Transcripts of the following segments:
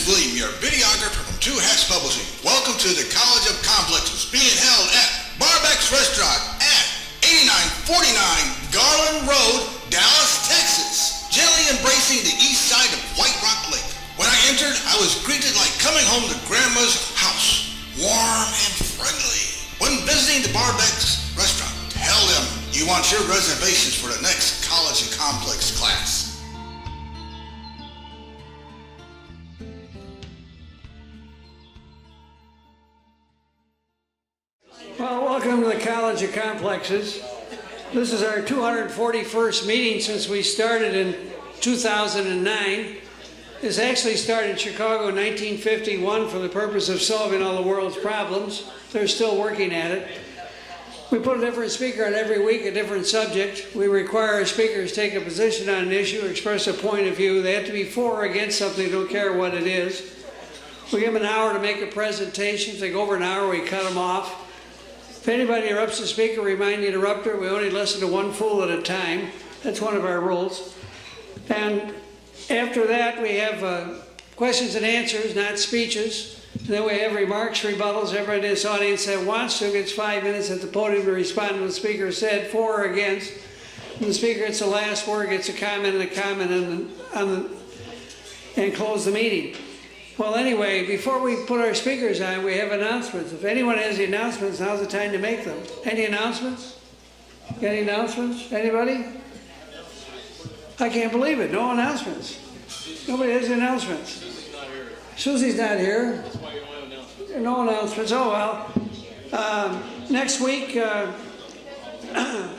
William, your videographer from Two Hats Publishing. Welcome to the College of Complexes, being held at Barbeck's Restaurant at 8949 Garland Road, Dallas, Texas. Gently embracing the east side of White Rock Lake. When I entered, I was greeted like coming home to Grandma's house, warm and friendly. When visiting the Barbeck's Restaurant, tell them you want your reservations for the next College of Complex class. Well, welcome to the College of Complexes. This is our 241st meeting since we started in 2009. This actually started in Chicago in 1951 for the purpose of solving all the world's problems. They're still working at it. We put a different speaker on every week, a different subject. We require our speakers take a position on an issue, express a point of view. They have to be for or against something, don't care what it is. We give them an hour to make a presentation. If they go over an hour, we cut them off. If anybody interrupts the speaker, remind the interrupter, we only listen to one fool at a time. That's one of our rules. And after that, we have questions and answers, not speeches. And then we have remarks, rebuttals. Everybody in this audience that wants to gets 5 minutes at the podium to respond to what the speaker said, for or against. And the speaker gets the last word, gets a comment and close the meeting. Well, anyway, before we put our speakers on, we have announcements. If anyone has any announcements, now's the time to make them. Any announcements? Any announcements? Anybody? I can't believe it. No announcements. Nobody has any announcements. Susie's not here. That's why you don't have announcements. No announcements. Oh, well. Next week,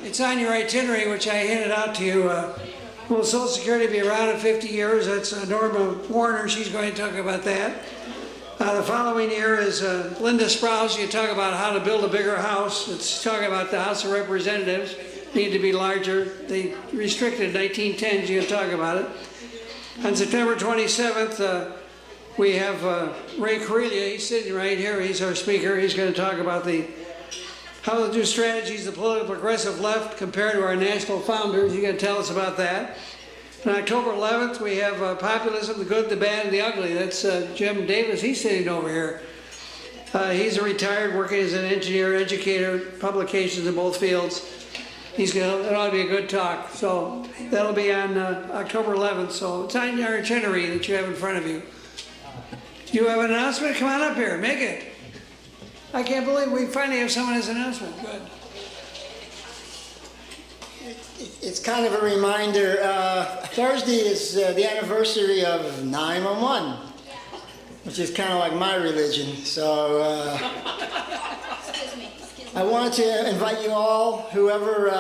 it's on your itinerary, which I handed out to you. Will Social Security be around in 50 years? That's Norma Warner. She's going to talk about that. The following year is Linda Sprouse. You talk about how to build a bigger house. It's talking about the House of Representatives. Need to be larger. They restricted 1910s. You can talk about it. On September 27th, we have Ray Correlia. He's sitting right here. He's our speaker. He's going to talk about how to do strategies of the political progressive left compared to our national founders. He's going to tell us about that. On October 11th, we have populism, the good, the bad, and the ugly. That's Jim Davis. He's sitting over here. He's a retired, working as an engineer, educator, publications in both fields. It ought to be a good talk. So that'll be on October 11th. So it's on your itinerary that you have in front of you. Do you have an announcement? Come on up here. Make it. I can't believe we finally have someone as an announcement. Good. It's kind of a reminder. Thursday is the anniversary of 911, which is kind of like my religion. So I wanted to invite you all, whoever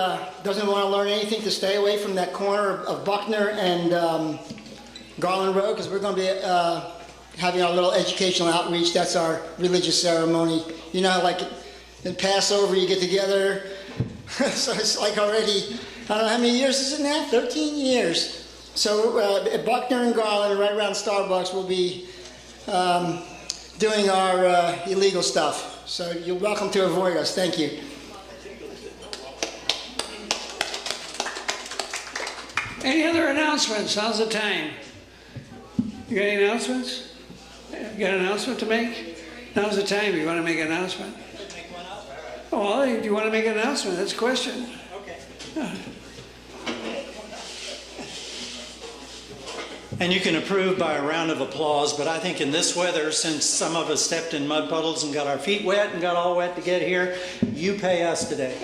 doesn't want to learn anything, to stay away from that corner of Buckner and Garland Road, because we're going to be having our little educational outreach. That's our religious ceremony. You know, like in Passover, you get together. So it's like already, I don't know how many years is it now? 13 years. So at Buckner and Garland, right around Starbucks, we'll be doing our illegal stuff. So you're welcome to avoid us. Thank you. Any other announcements? How's the time? You got any announcements? You got an announcement to make? Now's the time. You want to make an announcement? Oh, well, do you want to make an announcement? That's a question. Okay. And you can approve by a round of applause, but I think in this weather, since some of us stepped in mud puddles and got our feet wet and got all wet to get here, you pay us today.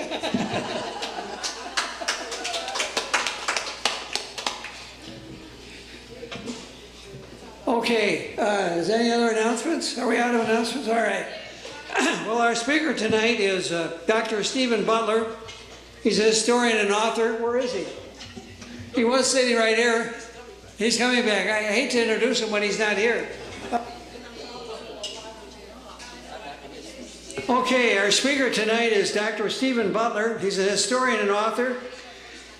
Okay, is there any other announcements? Are we out of announcements? All right. Well, our speaker tonight is Dr. Stephen Butler. He's a historian and author. Where is he? He was sitting right here. He's coming back. I hate to introduce him when he's not here. Okay, our speaker tonight is Dr. Stephen Butler. He's a historian and author.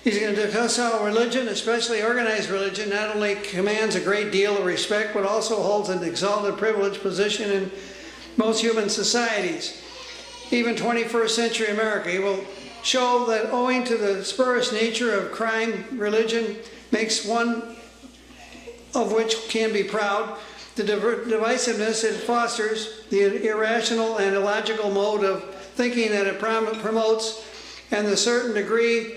He's going to discuss how religion, especially organized religion, not only commands a great deal of respect, but also holds an exalted, privileged position in most human societies, even 21st century America. He will show that owing to the spurious nature of crime, religion makes one of which can be proud. the divisiveness it fosters, the irrational and illogical mode of thinking that it promotes, and the certain degree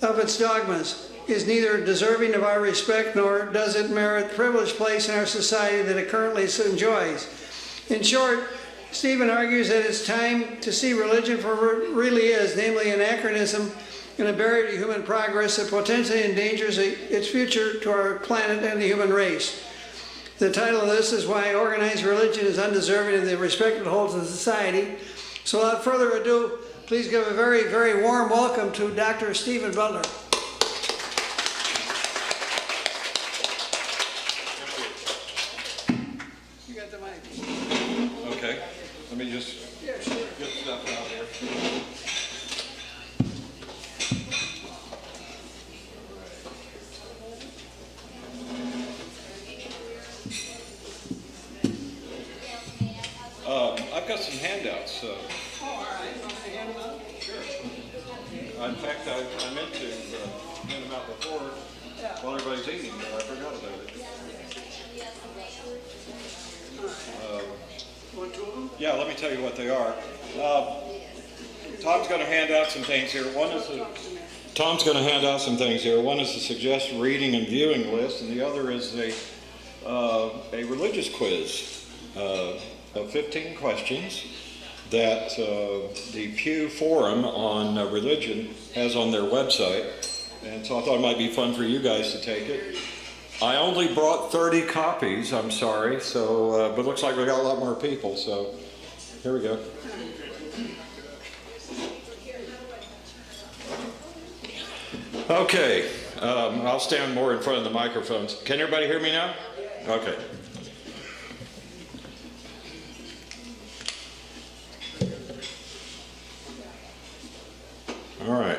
of its dogmas is neither deserving of our respect nor does it merit the privileged place in our society that it currently enjoys. In short, Stephen argues that it's time to see religion for what it really is, namely anachronism and a barrier to human progress that potentially endangers its future to our planet and the human race. The title of this is Why Organized Religion is Undeserving of the Respect it holds in society. So without further ado, please give a very, very warm welcome to Dr. Stephen Butler. You got the mic. Okay, let me just get stuff out here. I've got some handouts. In fact, I meant to hand them out before while everybody's eating, but I forgot about it. Yeah, let me tell you what they are. Tom's going to hand out some things here. Tom's going to hand out some things here. One is the suggested reading and viewing list, and the other is a religious quiz of 15 questions that the Pew Forum on Religion has on their website. And so I thought it might be fun for you guys to take it. I only brought 30 copies, I'm sorry, so but it looks like we got a lot more people, so here we go. Okay, I'll stand more in front of the microphones. Can everybody hear me now? Okay. All right.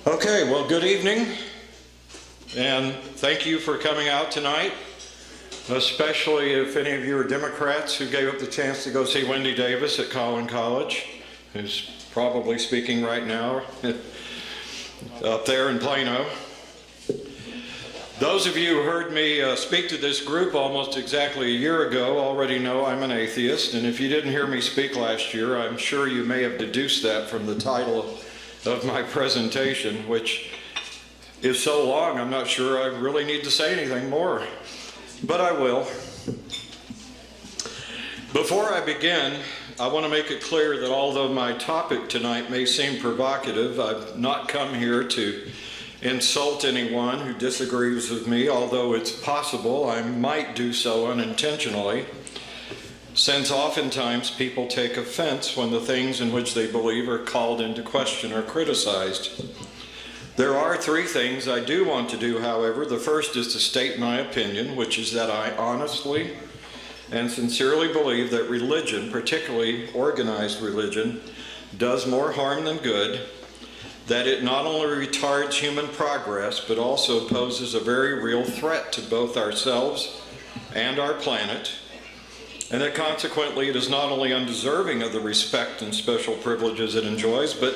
Okay, well, good evening, and thank you for coming out tonight, especially if any of you are Democrats who gave up the chance to go see Wendy Davis at College, who's probably speaking right now up there in Plano. Those of you who heard me speak to this group almost exactly a year ago already know I'm an atheist, and if you didn't hear me speak last year, I'm sure you may have deduced that from the title of my presentation, which is so long I'm not sure I really need to say anything more, but I will. Before I begin, I want to make it clear that although my topic tonight may seem provocative, I've not come here to insult anyone who disagrees with me, although it's possible I might do so unintentionally, since oftentimes people take offense when the things in which they believe are called into question or criticized. There are three things I do want to do, however. The first is to state my opinion, which is that I honestly and sincerely believe that religion, particularly organized religion, does more harm than good, that it not only retards human progress, but also poses a very real threat to both ourselves and our planet, and that consequently it is not only undeserving of the respect and special privileges it enjoys, but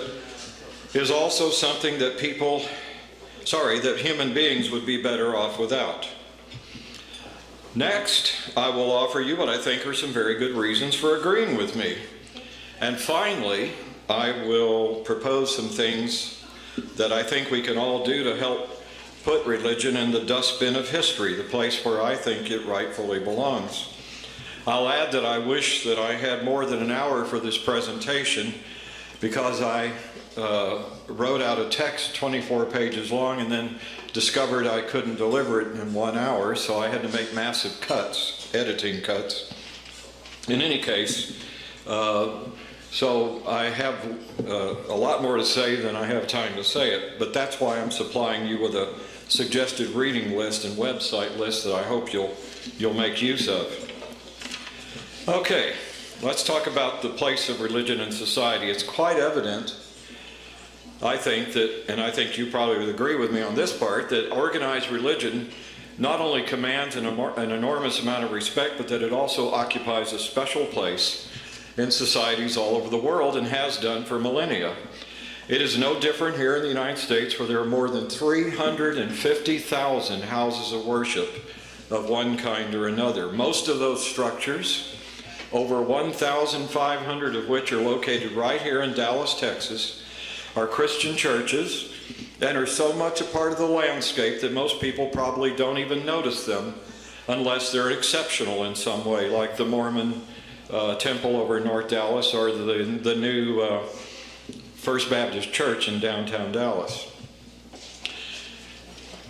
is also something that that human beings would be better off without. Next, I will offer you what I think are some very good reasons for agreeing with me. And finally, I will propose some things that I think we can all do to help put religion in the dustbin of history, the place where I think it rightfully belongs. I'll add that I wish that I had more than an hour for this presentation, because I wrote out a text 24 pages long and then discovered I couldn't deliver it in 1 hour, so I had to make massive cuts, editing cuts. In any case, so I have a lot more to say than I have time to say it, but that's why I'm supplying you with a suggested reading list and website list that I hope you'll make use of. Okay, let's talk about the place of religion in society. It's quite evident, I think that, and I think you probably would agree with me on this part, that organized religion not only commands an enormous amount of respect, but that it also occupies a special place in societies all over the world and has done for millennia. It is no different here in the United States, where there are more than 350,000 houses of worship of one kind or another. Most of those structures, over 1,500 of which are located right here in Dallas, Texas, are Christian churches and are so much a part of the landscape that most people probably don't even notice them unless they're exceptional in some way, like the Mormon temple over in North Dallas or the new First Baptist Church in downtown Dallas.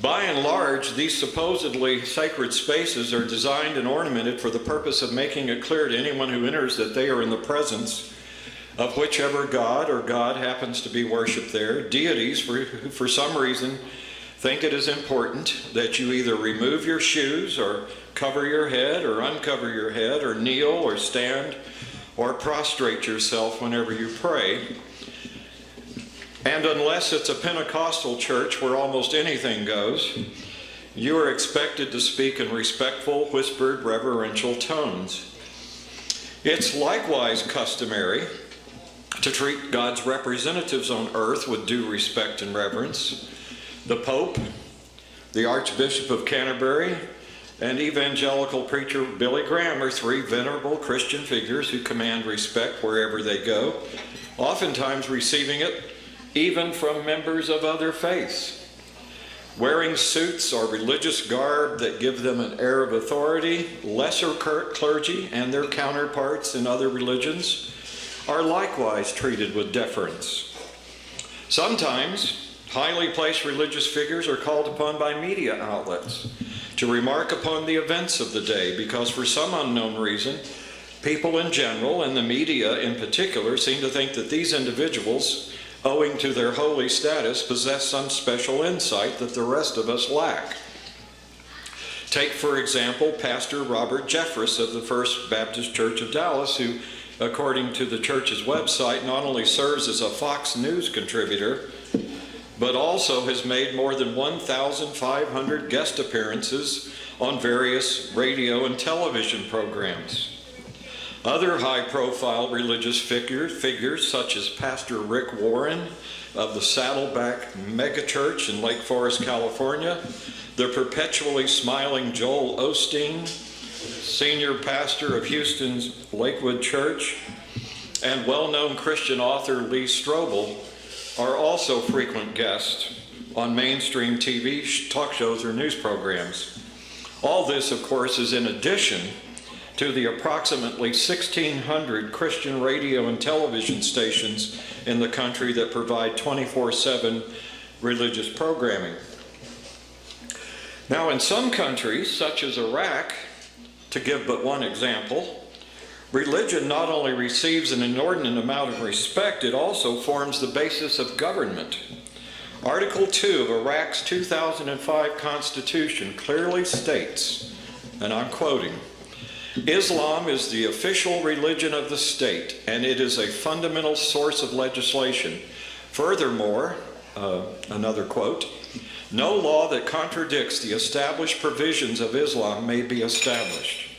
By and large, these supposedly sacred spaces are designed and ornamented for the purpose of making it clear to anyone who enters that they are in the presence of whichever god or god happens to be worshipped there. Deities, who for some reason think it is important that you either remove your shoes or cover your head or uncover your head or kneel or stand or prostrate yourself whenever you pray. And unless it's a Pentecostal church where almost anything goes, you are expected to speak in respectful, whispered, reverential tones. It's likewise customary to treat God's representatives on earth with due respect and reverence. The Pope, the Archbishop of Canterbury, and evangelical preacher Billy Graham are three venerable Christian figures who command respect wherever they go, oftentimes receiving it even from members of other faiths. Wearing suits or religious garb that give them an air of authority, lesser clergy and their counterparts in other religions are likewise treated with deference. Sometimes, highly placed religious figures are called upon by media outlets to remark upon the events of the day because for some unknown reason, people in general and the media in particular seem to think that these individuals, owing to their holy status, possess some special insight that the rest of us lack. Take, for example, Pastor Robert Jeffress of the First Baptist Church of Dallas, who, according to the church's website, not only serves as a Fox News contributor, but also has made more than 1,500 guest appearances on various radio and television programs. Other high-profile religious figures such as Pastor Rick Warren of the Saddleback Megachurch in Lake Forest, California, the perpetually smiling Joel Osteen, senior pastor of Houston's Lakewood Church, and well-known Christian author Lee Strobel are also frequent guests on mainstream TV talk shows or news programs. All this, of course, is in addition to the approximately 1,600 Christian radio and television stations in the country that provide 24/7 religious programming. Now, in some countries, such as Iraq, to give but one example, religion not only receives an inordinate amount of respect, it also forms the basis of government. Article 2 of Iraq's 2005 Constitution clearly states, and I'm quoting, "Islam is the official religion of the state, and it is a fundamental source of legislation. Furthermore," another quote, "no law that contradicts the established provisions of Islam may be established."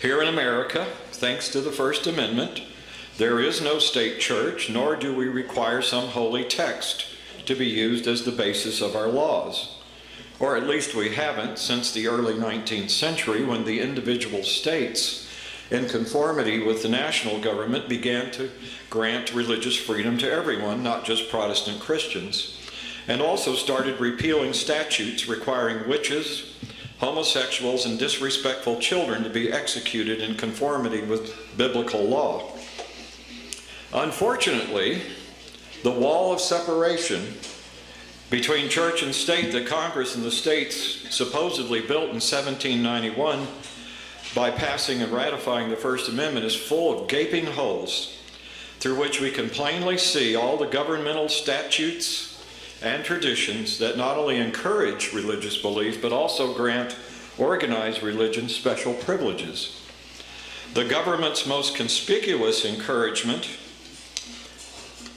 Here in America, thanks to the First Amendment, there is no state church, nor do we require some holy text to be used as the basis of our laws. Or at least we haven't since the early 19th century, when the individual states, in conformity with the national government, began to grant religious freedom to everyone, not just Protestant Christians, and also started repealing statutes requiring witches, homosexuals, and disrespectful children to be executed in conformity with biblical law. Unfortunately, the wall of separation between church and state that Congress and the states supposedly built in 1791 by passing and ratifying the First Amendment is full of gaping holes through which we can plainly see all the governmental statutes and traditions that not only encourage religious belief but also grant organized religion special privileges. The government's most conspicuous encouragement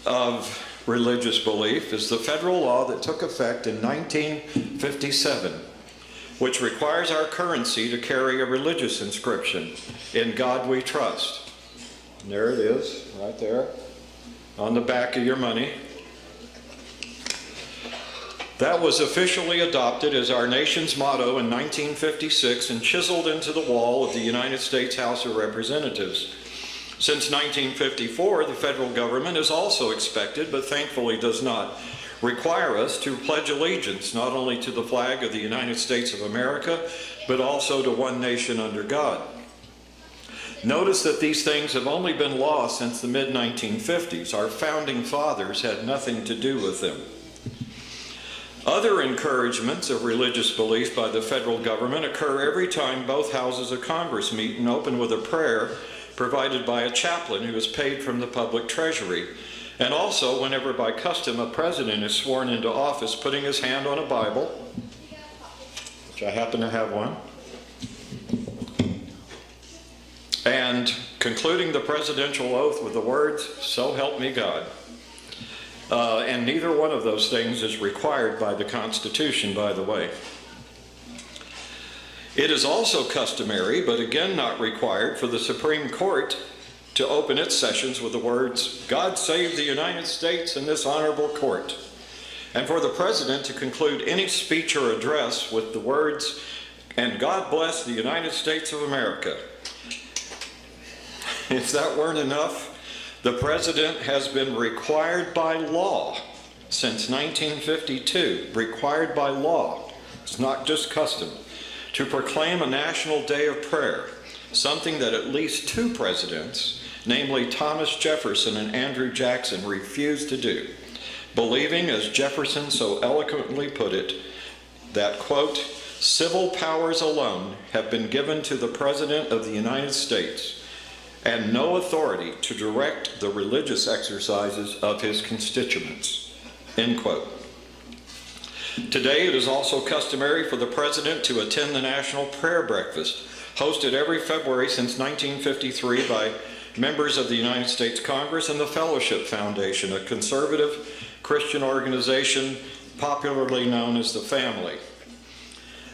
of religious belief is the federal law that took effect in 1957, which requires our currency to carry a religious inscription, "In God We Trust." And there it is, right there, on the back of your money. That was officially adopted as our nation's motto in 1956 and chiseled into the wall of the United States House of Representatives. Since 1954, the federal government is also expected, but thankfully does not, require us to pledge allegiance not only to the flag of the United States of America, but also to one nation under God. Notice that these things have only been law since the mid-1950s. Our founding fathers had nothing to do with them. Other encouragements of religious belief by the federal government occur every time both houses of Congress meet and open with a prayer provided by a chaplain who is paid from the public treasury. And also whenever by custom a president is sworn into office putting his hand on a Bible, which I happen to have one, and concluding the presidential oath with the words, "So help me God." And neither one of those things is required by the Constitution, by the way. It is also customary, but again not required, for the Supreme Court to open its sessions with the words, "God save the United States and this honorable court," and for the President to conclude any speech or address with the words, "And God bless the United States of America." If that weren't enough, the President has been required by law since 1952, required by law, it's not just custom, to proclaim a national day of prayer, something that at least two presidents, namely Thomas Jefferson and Andrew Jackson, refused to do, believing, as Jefferson so eloquently put it, that, quote, "civil powers alone have been given to the President of the United States and no authority to direct the religious exercises of his constituents," end quote. Today it is also customary for the President to attend the National Prayer Breakfast, hosted every February since 1953 by members of the United States Congress and the Fellowship Foundation, a conservative Christian organization popularly known as the Family.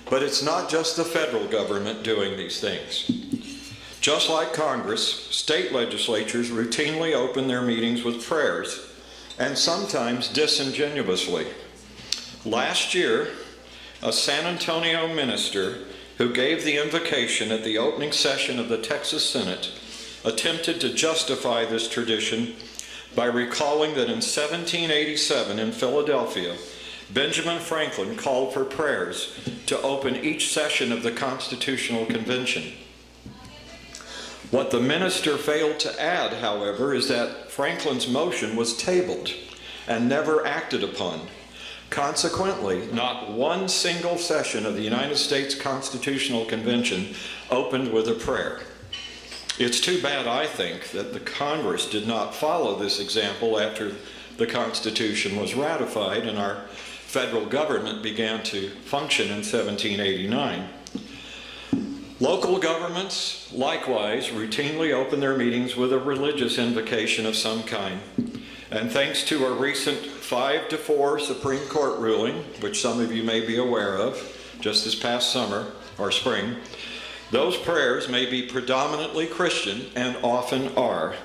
But it's not just the federal government doing these things. Just like Congress, state legislatures routinely open their meetings with prayers, and sometimes disingenuously. Last year, a San Antonio minister who gave the invocation at the opening session of the Texas Senate attempted to justify this tradition by recalling that in 1787 in Philadelphia, Benjamin Franklin called for prayers to open each session of the Constitutional Convention. What the minister failed to add, however, is that Franklin's motion was tabled and never acted upon. Consequently, not one single session of the United States Constitutional Convention opened with a prayer. It's too bad, I think, that the Congress did not follow this example after the Constitution was ratified and our federal government began to function in 1789. Local governments, likewise, routinely open their meetings with a religious invocation of some kind. And thanks to a recent 5-4 Supreme Court ruling, which some of you may be aware of, just this past summer or spring, those prayers may be predominantly Christian and often are.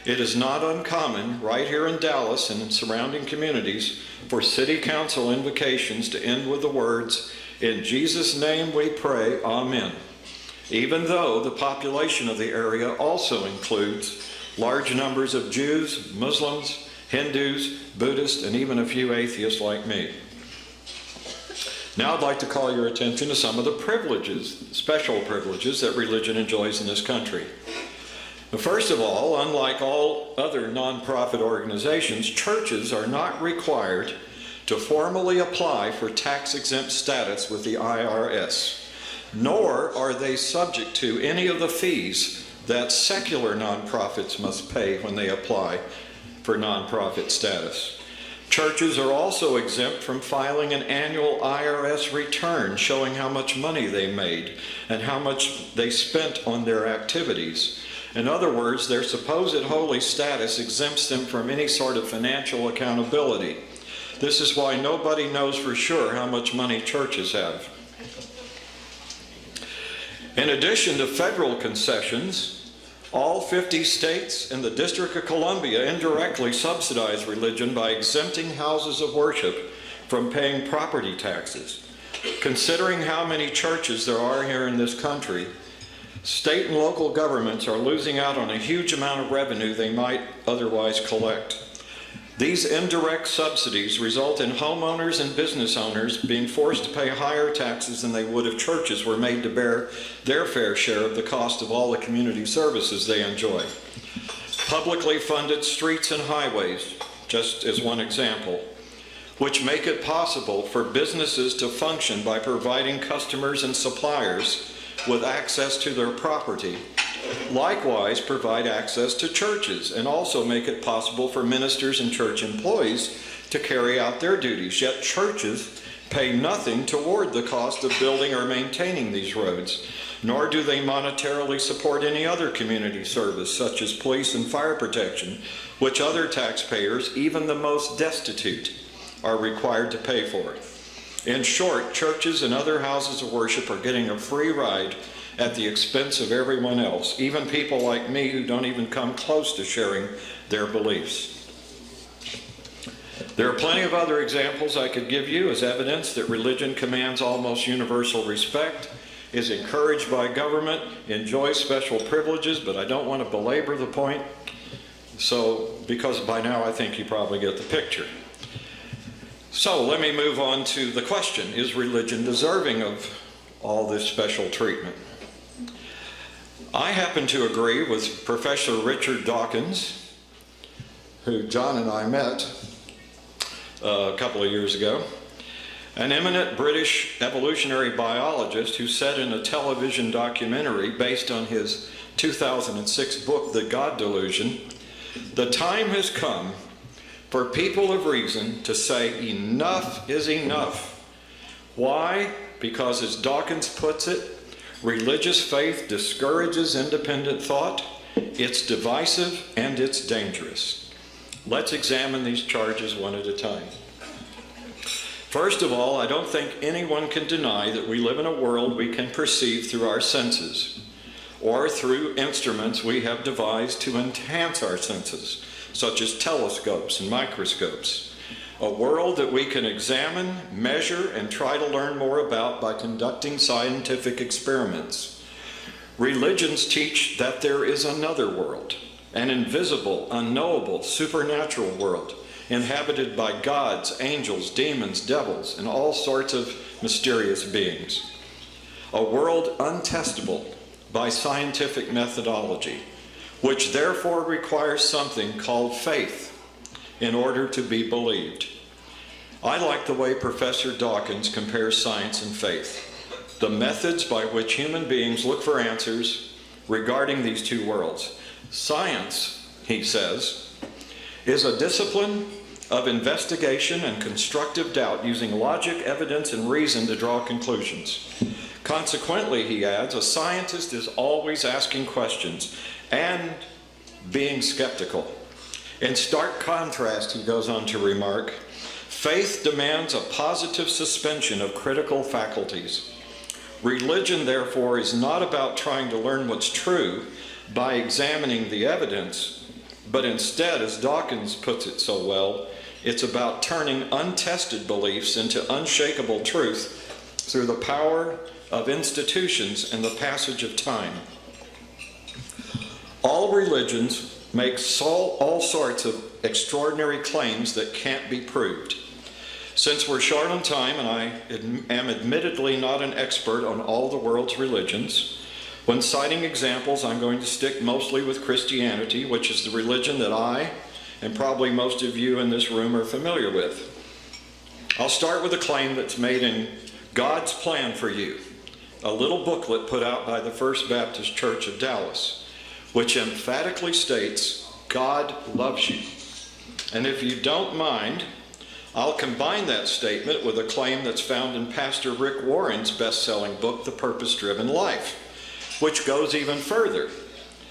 It is not uncommon right here in Dallas and in surrounding communities for city council invocations to end with the words, "In Jesus' name we pray, amen," even though the population of the area also includes large numbers of Jews, Muslims, Hindus, Buddhists, and even a few atheists like me. Now I'd like to call your attention to some of the privileges, special privileges that religion enjoys in this country. First of all, unlike all other nonprofit organizations, churches are not required to formally apply for tax-exempt status with the IRS, nor are they subject to any of the fees that secular nonprofits must pay when they apply for nonprofit status. Churches are also exempt from filing an annual IRS return showing how much money they made and how much they spent on their activities. In other words, their supposed holy status exempts them from any sort of financial accountability. This is why nobody knows for sure how much money churches have. In addition to federal concessions, all 50 states and the District of Columbia indirectly subsidize religion by exempting houses of worship from paying property taxes. Considering how many churches there are here in this country, state and local governments are losing out on a huge amount of revenue they might otherwise collect. These indirect subsidies result in homeowners and business owners being forced to pay higher taxes than they would if churches were made to bear their fair share of the cost of all the community services they enjoy. Publicly funded streets and highways, just as one example, which make it possible for businesses to function by providing customers and suppliers with access to their property, likewise provide access to churches and also make it possible for ministers and church employees to carry out their duties. Yet churches pay nothing toward the cost of building or maintaining these roads, nor do they monetarily support any other community service such as police and fire protection, which other taxpayers, even the most destitute, are required to pay for. In short, churches and other houses of worship are getting a free ride at the expense of everyone else, even people like me who don't even come close to sharing their beliefs. There are plenty of other examples I could give you as evidence that religion commands almost universal respect, is encouraged by government, enjoys special privileges, but I don't want to belabor the point, because by now I think you probably get the picture. So let me move on to the question, is religion deserving of all this special treatment? I happen to agree with Professor Richard Dawkins, who John and I met a couple of years ago, an eminent British evolutionary biologist who said in a television documentary based on his 2006 book, The God Delusion, "The time has come for people of reason to say enough is enough." Why? Because, as Dawkins puts it, religious faith discourages independent thought, it's divisive, and it's dangerous. Let's examine these charges one at a time. First of all, I don't think anyone can deny that we live in a world we can perceive through our senses, or through instruments we have devised to enhance our senses, such as telescopes and microscopes. A world that we can examine, measure, and try to learn more about by conducting scientific experiments. Religions teach that there is another world, an invisible, unknowable, supernatural world, inhabited by gods, angels, demons, devils, and all sorts of mysterious beings. A world untestable by scientific methodology, which therefore requires something called faith in order to be believed. I like the way Professor Dawkins compares science and faith, the methods by which human beings look for answers regarding these two worlds. Science, he says, is a discipline of investigation and constructive doubt using logic, evidence, and reason to draw conclusions. Consequently, he adds, a scientist is always asking questions and being skeptical. In stark contrast, he goes on to remark, faith demands a positive suspension of critical faculties. Religion, therefore, is not about trying to learn what's true by examining the evidence, but instead, as Dawkins puts it so well, it's about turning untested beliefs into unshakable truth through the power of institutions and the passage of time. All religions make all sorts of extraordinary claims that can't be proved. Since we're short on time, and I am admittedly not an expert on all the world's religions, when citing examples, I'm going to stick mostly with Christianity, which is the religion that I, and probably most of you in this room, are familiar with. I'll start with a claim that's made in God's Plan for You, a little booklet put out by the First Baptist Church of Dallas, which emphatically states, God loves you. And if you don't mind, I'll combine that statement with a claim that's found in Pastor Rick Warren's best-selling book, The Purpose-Driven Life, which goes even further,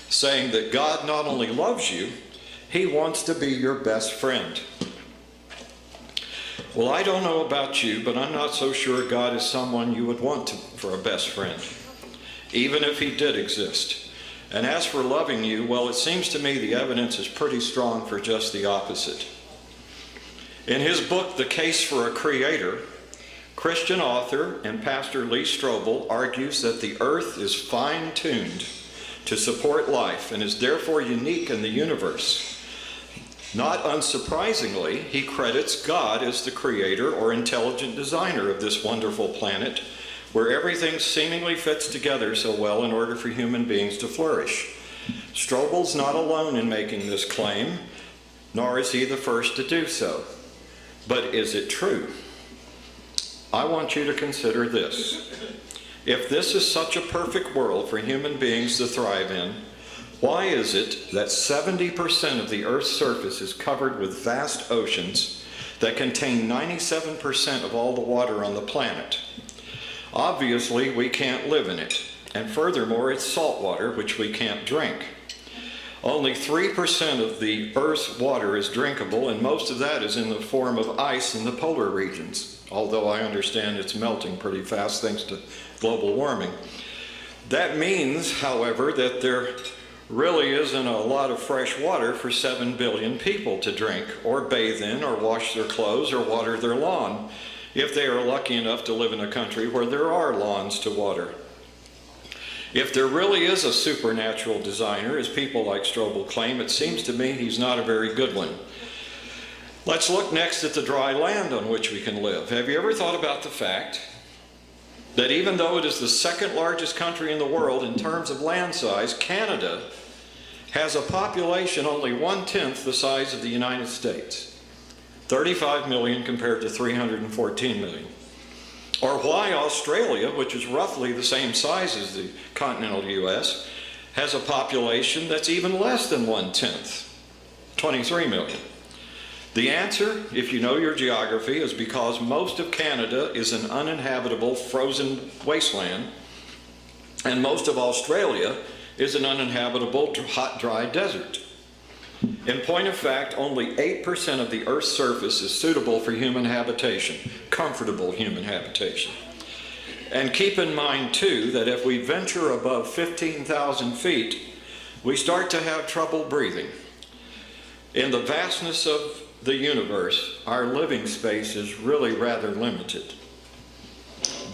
saying that God not only loves you, he wants to be your best friend. Well, I don't know about you, but I'm not so sure God is someone you would want for a best friend, even if he did exist. And as for loving you, well, it seems to me the evidence is pretty strong for just the opposite. In his book, The Case for a Creator, Christian author and pastor Lee Strobel argues that the earth is fine-tuned to support life and is therefore unique in the universe. Not unsurprisingly, he credits God as the creator or intelligent designer of this wonderful planet, where everything seemingly fits together so well in order for human beings to flourish. Strobel's not alone in making this claim, nor is he the first to do so. But is it true? I want you to consider this. If this is such a perfect world for human beings to thrive in, why is it that 70% of the Earth's surface is covered with vast oceans that contain 97% of all the water on the planet? Obviously, we can't live in it, and furthermore, it's salt water, which we can't drink. Only 3% of the Earth's water is drinkable, and most of that is in the form of ice in the polar regions, although I understand it's melting pretty fast thanks to global warming. That means, however, that there really isn't a lot of fresh water for 7 billion people to drink, or bathe in, or wash their clothes, or water their lawn, if they are lucky enough to live in a country where there are lawns to water. If there really is a supernatural designer, as people like Strobel claim, it seems to me he's not a very good one. Let's look next at the dry land on which we can live. Have you ever thought about the fact that even though it is the second largest country in the world in terms of land size, Canada has a population only 1/10 the size of the United States? 35 million compared to 314 million. Or why Australia, which is roughly the same size as the continental US, has a population that's even less than 1/10, 23 million. The answer, if you know your geography, is because most of Canada is an uninhabitable frozen wasteland, and most of Australia is an uninhabitable hot, dry desert. In point of fact, only 8% of the Earth's surface is suitable for human habitation, comfortable human habitation. And keep in mind, too, that if we venture above 15,000 feet, we start to have trouble breathing. In the vastness of the universe, our living space is really rather limited.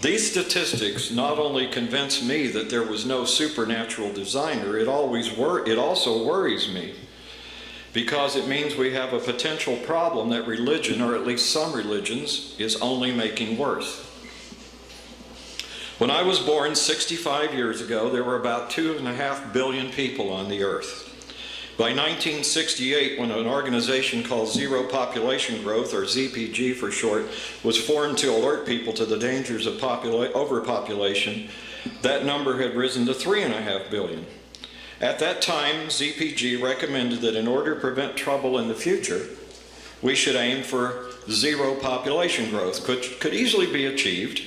These statistics not only convince me that there was no supernatural designer, it also worries me, because it means we have a potential problem that religion, or at least some religions, is only making worse. When I was born 65 years ago, there were about 2.5 billion people on the earth. By 1968, when an organization called Zero Population Growth, or ZPG for short, was formed to alert people to the dangers of overpopulation, that number had risen to 3.5 billion. At that time, ZPG recommended that in order to prevent trouble in the future, we should aim for zero population growth, which could easily be achieved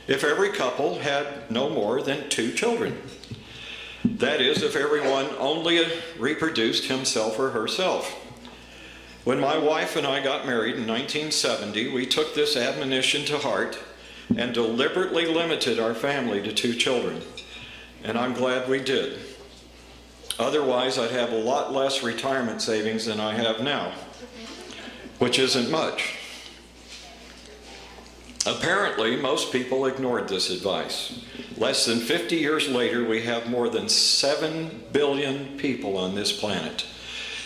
if every couple had no more than 2 children. That is, if everyone only reproduced himself or herself. When my wife and I got married in 1970, we took this admonition to heart and deliberately limited our family to 2 children. And I'm glad we did. Otherwise, I'd have a lot less retirement savings than I have now, which isn't much. Apparently, most people ignored this advice. Less than 50 years later, we have more than 7 billion people on this planet.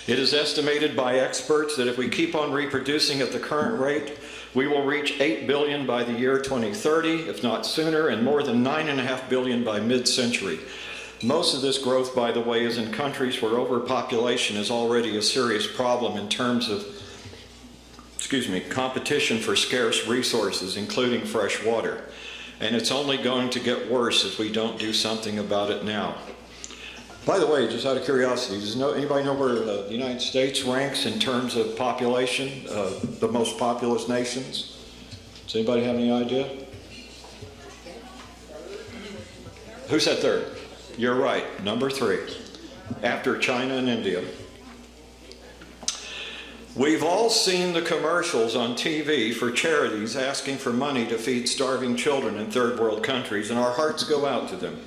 It is estimated by experts that if we keep on reproducing at the current rate, we will reach 8 billion by the year 2030, if not sooner, and more than 9.5 billion by mid-century. Most of this growth, by the way, is in countries where overpopulation is already a serious problem in terms of competition for scarce resources, including fresh water. And it's only going to get worse if we don't do something about it now. By the way, just out of curiosity, does anybody know where the United States ranks in terms of population, the most populous nations? Does anybody have any idea? Who said third? You're right, number 3, after China and India. We've all seen the commercials on TV for charities asking for money to feed starving children in third world countries, and our hearts go out to them.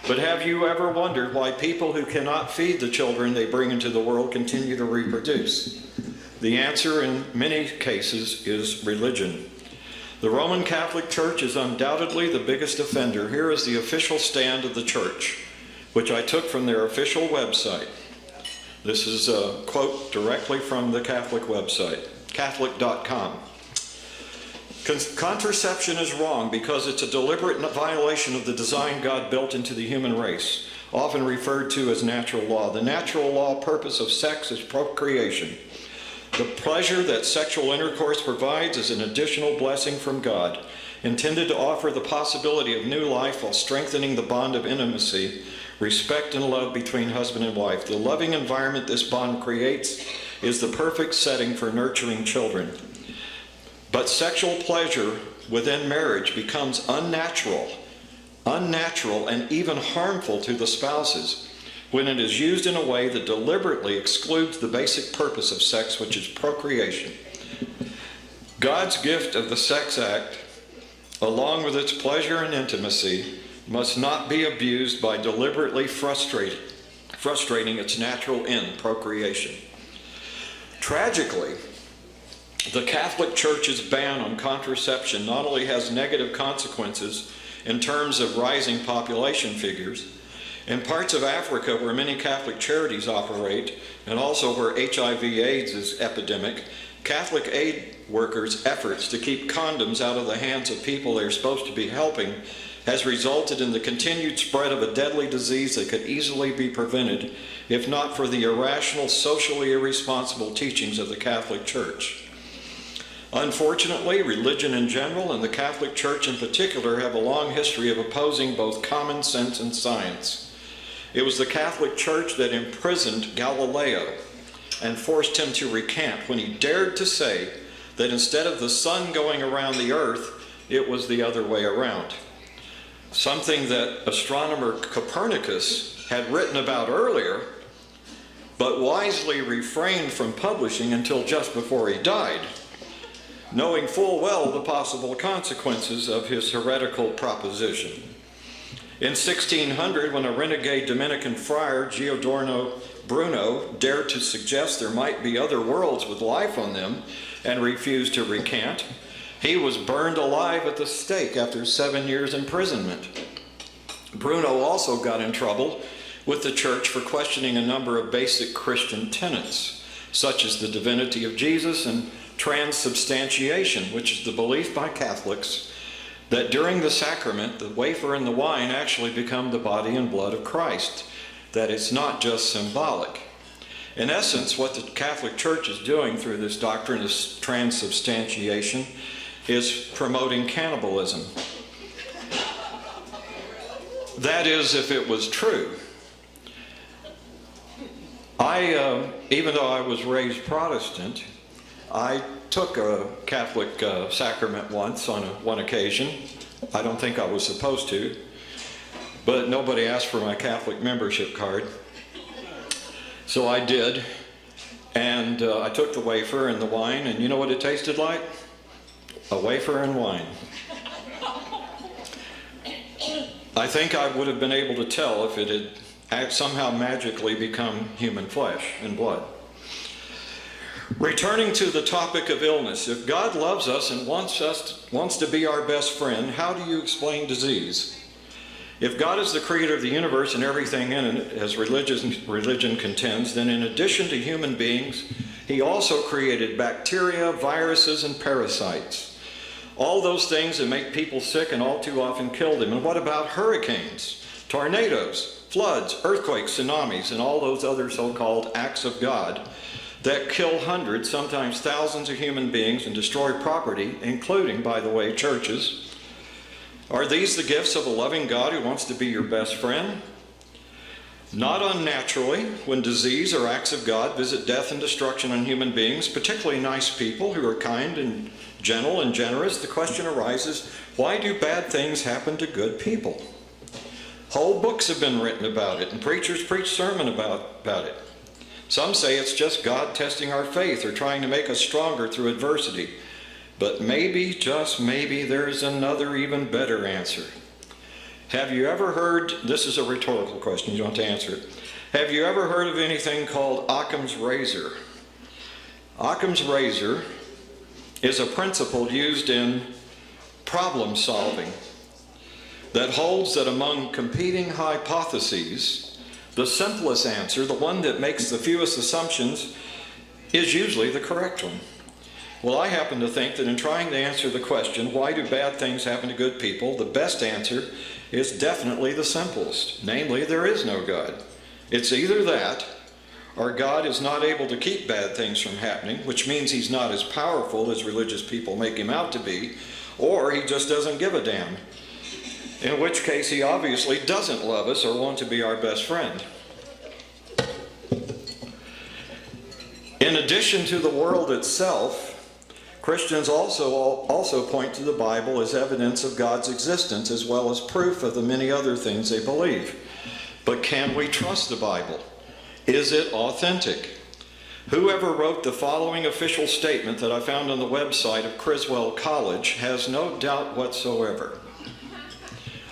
But have you ever wondered why people who cannot feed the children they bring into the world continue to reproduce? The answer in many cases is religion. The Roman Catholic Church is undoubtedly the biggest offender. Here is the official stand of the church, which I took from their official website. This is a quote directly from the Catholic website, Catholic.com. Contraception is wrong because it's a deliberate violation of the design God built into the human race, often referred to as natural law. The natural law purpose of sex is procreation. The pleasure that sexual intercourse provides is an additional blessing from God, intended to offer the possibility of new life while strengthening the bond of intimacy, respect, and love between husband and wife. The loving environment this bond creates is the perfect setting for nurturing children. But sexual pleasure within marriage becomes unnatural, and even harmful to the spouses when it is used in a way that deliberately excludes the basic purpose of sex, which is procreation. God's gift of the sex act, along with its pleasure and intimacy, must not be abused by deliberately frustrating its natural end, procreation. Tragically, the Catholic Church's ban on contraception not only has negative consequences in terms of rising population figures, in parts of Africa where many Catholic charities operate, and also where HIV/AIDS is epidemic, Catholic aid workers' efforts to keep condoms out of the hands of people they're supposed to be helping has resulted in the continued spread of a deadly disease that could easily be prevented if not for the irrational, socially irresponsible teachings of the Catholic Church. Unfortunately, religion in general and the Catholic Church in particular have a long history of opposing both common sense and science. It was the Catholic Church that imprisoned Galileo and forced him to recant when he dared to say that instead of the sun going around the earth, it was the other way around. Something that astronomer Copernicus had written about earlier, but wisely refrained from publishing until just before he died, knowing full well the possible consequences of his heretical proposition. In 1600, when a renegade Dominican friar, Giordano Bruno, dared to suggest there might be other worlds with life on them and refused to recant, he was burned alive at the stake after 7 years imprisonment. Bruno also got in trouble with the church for questioning a number of basic Christian tenets, such as the divinity of Jesus and transubstantiation, which is the belief by Catholics that during the sacrament, the wafer and the wine actually become the body and blood of Christ, that it's not just symbolic. In essence, what the Catholic Church is doing through this doctrine of transubstantiation is promoting cannibalism. That is, if it was true. Even though I was raised Protestant, I took a Catholic sacrament once on one occasion. I don't think I was supposed to, but nobody asked for my Catholic membership card. So I did, and I took the wafer and the wine, and you know what it tasted like? A wafer and wine. I think I would have been able to tell if it had somehow magically become human flesh and blood. Returning to the topic of illness, if God loves us and wants to be our best friend, how do you explain disease? If God is the creator of the universe and everything in it, as religion contends, then in addition to human beings, he also created bacteria, viruses, and parasites. All those things that make people sick and all too often kill them. And what about hurricanes, tornadoes, floods, earthquakes, tsunamis, and all those other so-called acts of God that kill hundreds, sometimes thousands of human beings and destroy property, including, by the way, churches? Are these the gifts of a loving God who wants to be your best friend? Not unnaturally, when disease or acts of God visit death and destruction on human beings, particularly nice people who are kind and gentle and generous, the question arises, why do bad things happen to good people? Whole books have been written about it, and preachers preach sermons about it. Some say it's just God testing our faith or trying to make us stronger through adversity. But maybe, just maybe, there's another even better answer. Have you ever heard, this is a rhetorical question, you don't have to answer it. Have you ever heard of anything called Occam's razor? Occam's razor is a principle used in problem solving that holds that among competing hypotheses, the simplest answer, the one that makes the fewest assumptions, is usually the correct one. Well, I happen to think that in trying to answer the question, why do bad things happen to good people, the best answer is definitely the simplest. Namely, there is no God. It's either that, or God is not able to keep bad things from happening, which means he's not as powerful as religious people make him out to be, or he just doesn't give a damn. In which case, he obviously doesn't love us or want to be our best friend. In addition to the world itself, Christians also point to the Bible as evidence of God's existence as well as proof of the many other things they believe. But can we trust the Bible? Is it authentic? Whoever wrote the following official statement that I found on the website of Criswell College has no doubt whatsoever.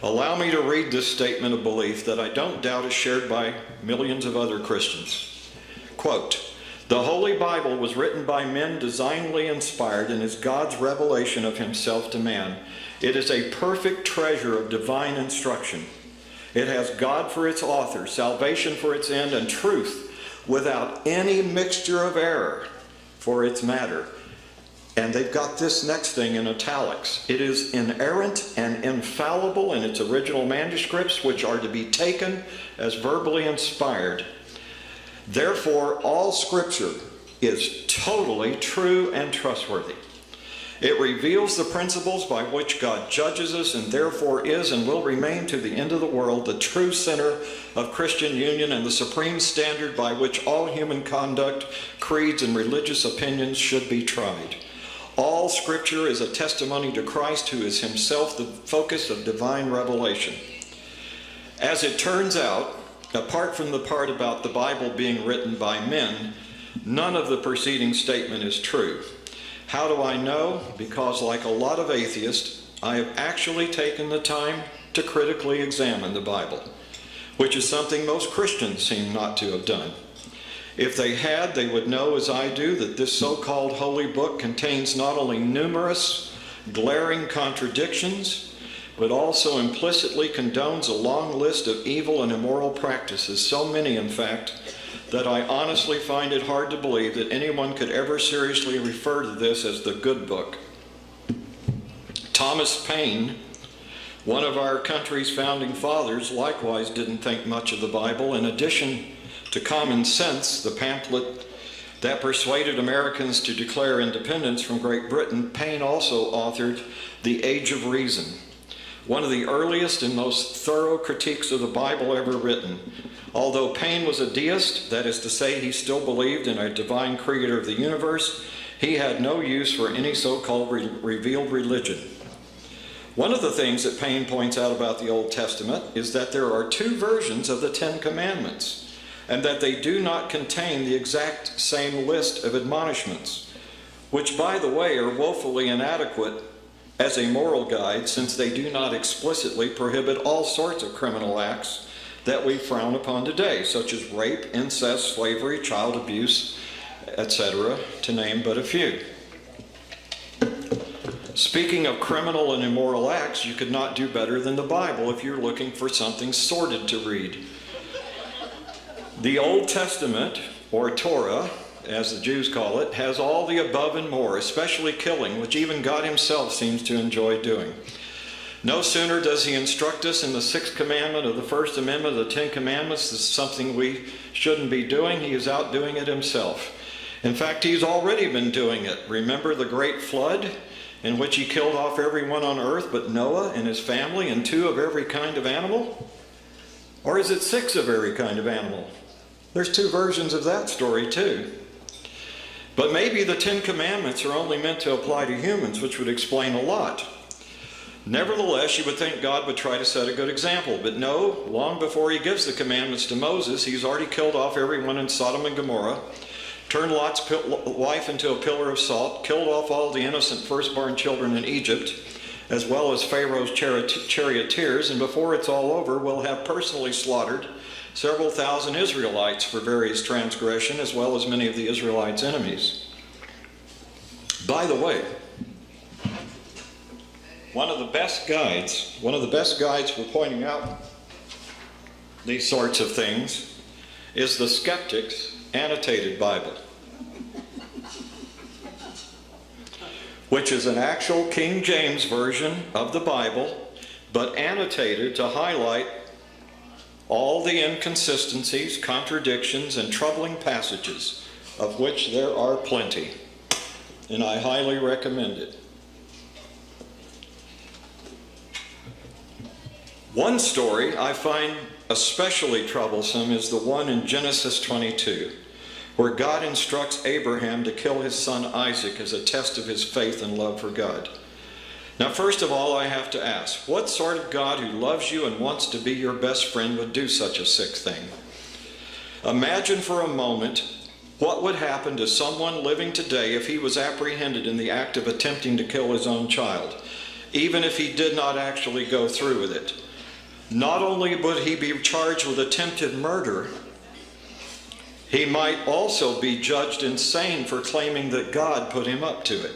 Allow me to read this statement of belief that I don't doubt is shared by millions of other Christians. Quote, "The Holy Bible was written by men divinely inspired and is God's revelation of himself to man. It is a perfect treasure of divine instruction. It has God for its author, salvation for its end, and truth without any mixture of error for its matter." And they've got this next thing in italics. "It is inerrant and infallible in its original manuscripts, which are to be taken as verbally inspired. Therefore, all Scripture is totally true and trustworthy. It reveals the principles by which God judges us and therefore is and will remain to the end of the world the true center of Christian union and the supreme standard by which all human conduct, creeds, and religious opinions should be tried. All Scripture is a testimony to Christ, who is himself the focus of divine revelation." As it turns out, apart from the part about the Bible being written by men, none of the preceding statement is true. How do I know? Because like a lot of atheists, I have actually taken the time to critically examine the Bible, which is something most Christians seem not to have done. If they had, they would know, as I do, that this so-called holy book contains not only numerous, glaring contradictions, but also implicitly condones a long list of evil and immoral practices, so many, in fact, that I honestly find it hard to believe that anyone could ever seriously refer to this as the good book. Thomas Paine, one of our country's founding fathers, likewise didn't think much of the Bible. In addition to Common Sense, the pamphlet that persuaded Americans to declare independence from Great Britain, Paine also authored The Age of Reason, one of the earliest and most thorough critiques of the Bible ever written. Although Paine was a deist, that is to say he still believed in a divine creator of the universe, he had no use for any so-called revealed religion. One of the things that Paine points out about the Old Testament is that there are two versions of the Ten Commandments, and that they do not contain the exact same list of admonishments, which, by the way, are woefully inadequate as a moral guide, since they do not explicitly prohibit all sorts of criminal acts that we frown upon today, such as rape, incest, slavery, child abuse, etc., to name but a few. Speaking of criminal and immoral acts, you could not do better than the Bible if you're looking for something sordid to read. The Old Testament, or Torah, as the Jews call it, has all the above and more, especially killing, which even God himself seems to enjoy doing. No sooner does he instruct us in the 6th commandment of the First Amendment of the 10 Commandments, this is something we shouldn't be doing, he is out doing it himself. In fact, he's already been doing it. Remember the great flood, in which he killed off everyone on earth but Noah and his family and 2 of every kind of animal? Or is it 6 of every kind of animal? There's 2 versions of that story too. But maybe the 10 Commandments are only meant to apply to humans, which would explain a lot. Nevertheless, you would think God would try to set a good example. But no, long before he gives the commandments to Moses, he's already killed off everyone in Sodom and Gomorrah, turned Lot's wife into a pillar of salt, killed off all the innocent firstborn children in Egypt, as well as Pharaoh's charioteers, and before it's all over, will have personally slaughtered several thousand Israelites for various transgression, as well as many of the Israelites' enemies. By the way, one of the best guides for pointing out these sorts of things is the Skeptic's Annotated Bible, which is an actual King James version of the Bible, but annotated to highlight all the inconsistencies, contradictions, and troubling passages, of which there are plenty. And I highly recommend it. One story I find especially troublesome is the one in Genesis 22, where God instructs Abraham to kill his son Isaac as a test of his faith and love for God. Now, first of all, I have to ask, what sort of God who loves you and wants to be your best friend would do such a sick thing? Imagine for a moment what would happen to someone living today if he was apprehended in the act of attempting to kill his own child, even if he did not actually go through with it. Not only would he be charged with attempted murder, he might also be judged insane for claiming that God put him up to it.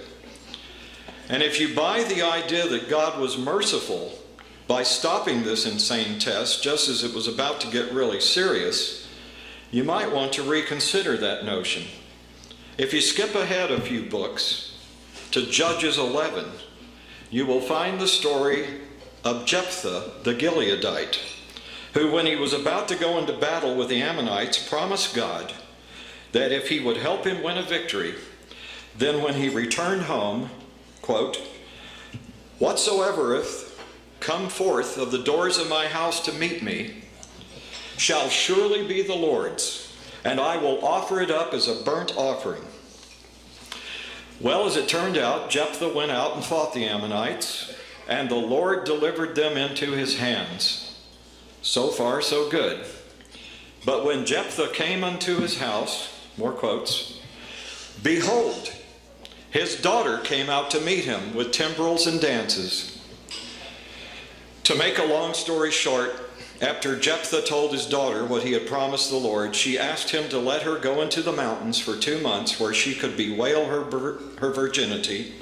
And if you buy the idea that God was merciful by stopping this insane test just as it was about to get really serious, you might want to reconsider that notion. If you skip ahead a few books to Judges 11, you will find the story of Jephthah the Gileadite, who, when he was about to go into battle with the Ammonites, promised God that if he would help him win a victory, then when he returned home, quote, "Whatsoevereth come forth of the doors of my house to meet me shall surely be the Lord's, and I will offer it up as a burnt offering." Well, as it turned out, Jephthah went out and fought the Ammonites, and the Lord delivered them into his hands. So far, so good. But when Jephthah came unto his house, more quotes, "Behold, his daughter came out to meet him with timbrels and dances." To make a long story short, after Jephthah told his daughter what he had promised the Lord, she asked him to let her go into the mountains for 2 months where she could bewail her virginity.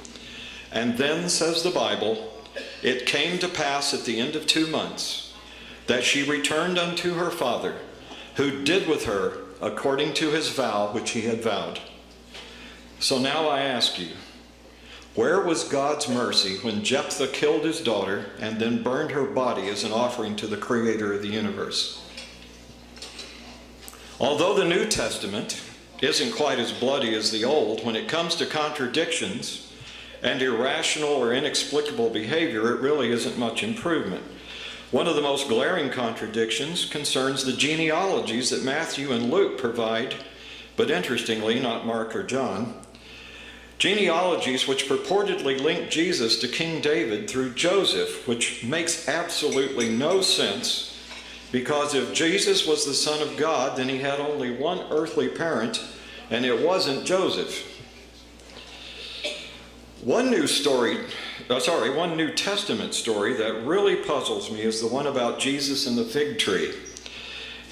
And then, says the Bible, it came to pass at the end of 2 months that she returned unto her father, who did with her according to his vow which he had vowed. So now I ask you, where was God's mercy when Jephthah killed his daughter and then burned her body as an offering to the Creator of the universe? Although the New Testament isn't quite as bloody as the Old, when it comes to contradictions and irrational or inexplicable behavior, it really isn't much improvement. One of the most glaring contradictions concerns the genealogies that Matthew and Luke provide, but interestingly, not Mark or John. Genealogies which purportedly link Jesus to King David through Joseph, which makes absolutely no sense, because if Jesus was the Son of God, then he had only one earthly parent, and it wasn't Joseph. One New Testament story that really puzzles me is the one about Jesus and the fig tree.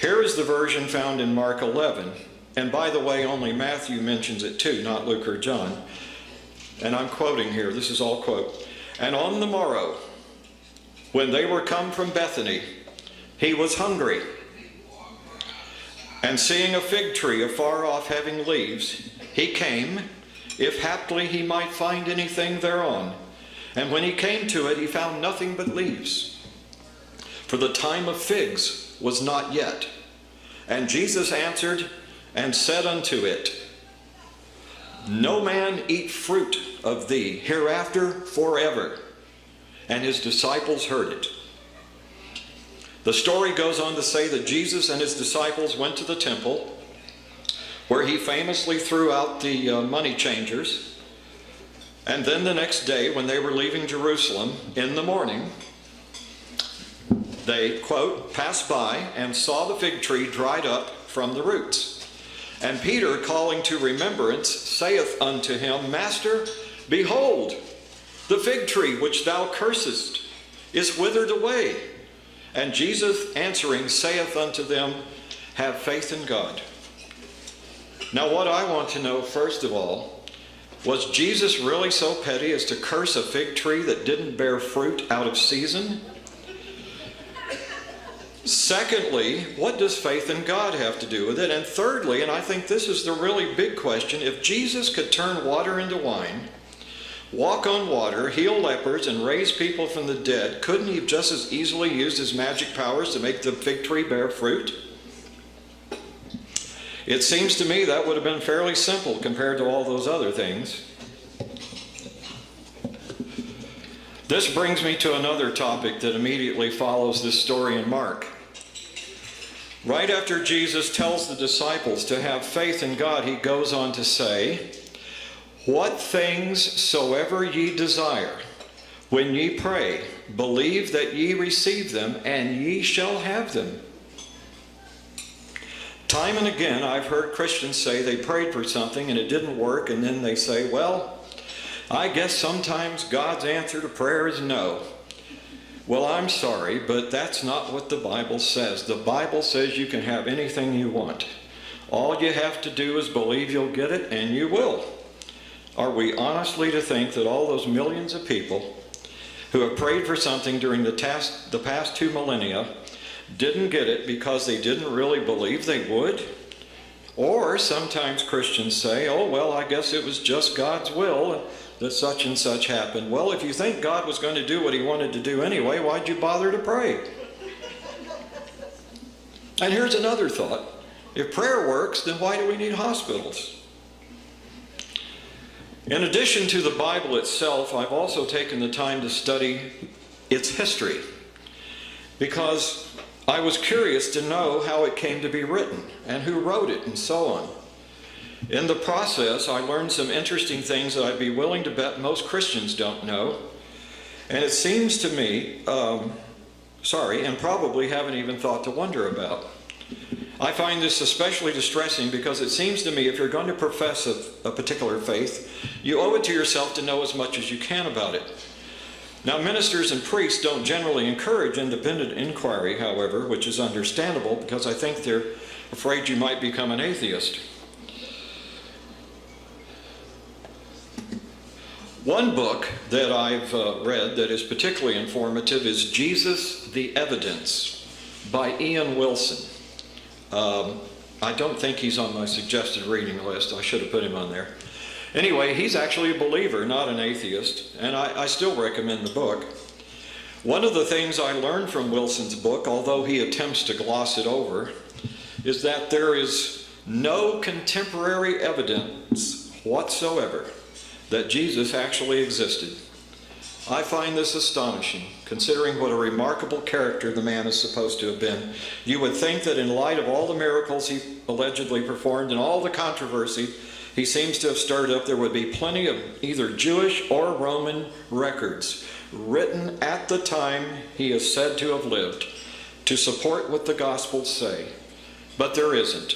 Here is the version found in Mark 11. And by the way, only Matthew mentions it too, not Luke or John. And I'm quoting here, this is all quote. "And on the morrow, when they were come from Bethany, he was hungry. And seeing a fig tree afar off having leaves, he came, if haply he might find anything thereon. And when he came to it, he found nothing but leaves. For the time of figs was not yet. And Jesus answered and said unto it, No man eat fruit of thee hereafter forever. And his disciples heard it." The story goes on to say that Jesus and his disciples went to the temple, where he famously threw out the money changers. And then the next day, when they were leaving Jerusalem in the morning, they, quote, "passed by and saw the fig tree dried up from the roots. And Peter, calling to remembrance, saith unto him, Master, behold, the fig tree which thou cursest is withered away. And Jesus answering saith unto them, Have faith in God." Now what I want to know first of all Was Jesus really so petty as to curse a fig tree that didn't bear fruit out of season? Secondly, what does faith in God have to do with it? And thirdly, and I think this is the really big question, if Jesus could turn water into wine, walk on water, heal lepers, and raise people from the dead, couldn't he have just as easily used his magic powers to make the fig tree bear fruit? It seems to me that would have been fairly simple compared to all those other things. This brings me to another topic that immediately follows this story in Mark. Right after Jesus tells the disciples to have faith in God, he goes on to say, "What things soever ye desire, when ye pray, believe that ye receive them, and ye shall have them." Time and again, I've heard Christians say they prayed for something and it didn't work, and then they say, well, I guess sometimes God's answer to prayer is no. Well, I'm sorry, but that's not what the Bible says. The Bible says you can have anything you want. All you have to do is believe you'll get it, and you will. Are we honestly to think that all those millions of people who have prayed for something during the past 2 millennia didn't get it because they didn't really believe they would? Or sometimes Christians say, oh, well, I guess it was just God's will that such and such happened. Well, if you think God was going to do what he wanted to do anyway, why'd you bother to pray? And here's another thought. If prayer works, then why do we need hospitals? In addition to the Bible itself, I've also taken the time to study its history, because I was curious to know how it came to be written and who wrote it and so on. In the process, I learned some interesting things that I'd be willing to bet most Christians don't know. And it seems to me, and probably haven't even thought to wonder about. I find this especially distressing because it seems to me if you're going to profess a particular faith, you owe it to yourself to know as much as you can about it. Now, ministers and priests don't generally encourage independent inquiry, however, which is understandable because I think they're afraid you might become an atheist. One book that I've read that is particularly informative is Jesus the Evidence by Ian Wilson. I don't think he's on my suggested reading list. I should have put him on there. Anyway, he's actually a believer, not an atheist, and I still recommend the book. One of the things I learned from Wilson's book, although he attempts to gloss it over, is that there is no contemporary evidence whatsoever that Jesus actually existed. I find this astonishing, considering what a remarkable character the man is supposed to have been. You would think that in light of all the miracles he allegedly performed and all the controversy he seems to have stirred up, there would be plenty of either Jewish or Roman records written at the time he is said to have lived to support what the Gospels say. But there isn't.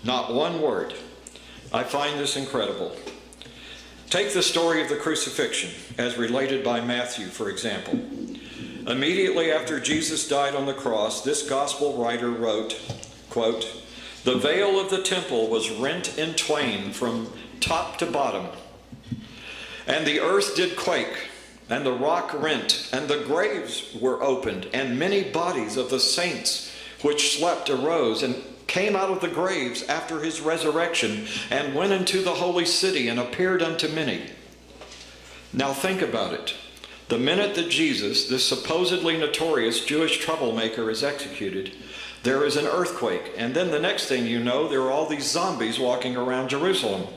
Not one word. I find this incredible. Take the story of the crucifixion, as related by Matthew, for example. Immediately after Jesus died on the cross, this gospel writer wrote, quote, "The veil of the temple was rent in twain from top to bottom, and the earth did quake, and the rock rent, and the graves were opened, and many bodies of the saints which slept arose, and came out of the graves after his resurrection, and went into the holy city, and appeared unto many." Now think about it. The minute that Jesus, this supposedly notorious Jewish troublemaker, is executed, there is an earthquake, and then the next thing you know, there are all these zombies walking around Jerusalem.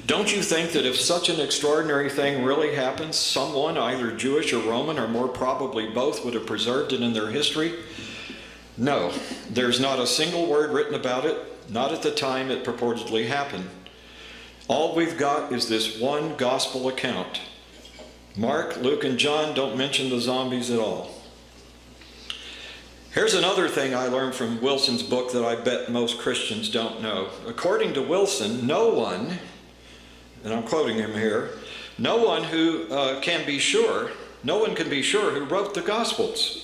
Don't you think that if such an extraordinary thing really happened, someone, either Jewish or Roman, or more probably both, would have preserved it in their history? No, there's not a single word written about it, not at the time it purportedly happened. All we've got is this one gospel account. Mark, Luke, and John don't mention the zombies at all. Here's another thing I learned from Wilson's book that I bet most Christians don't know. According to Wilson, no one, and I'm quoting him here, no one can be sure who wrote the Gospels.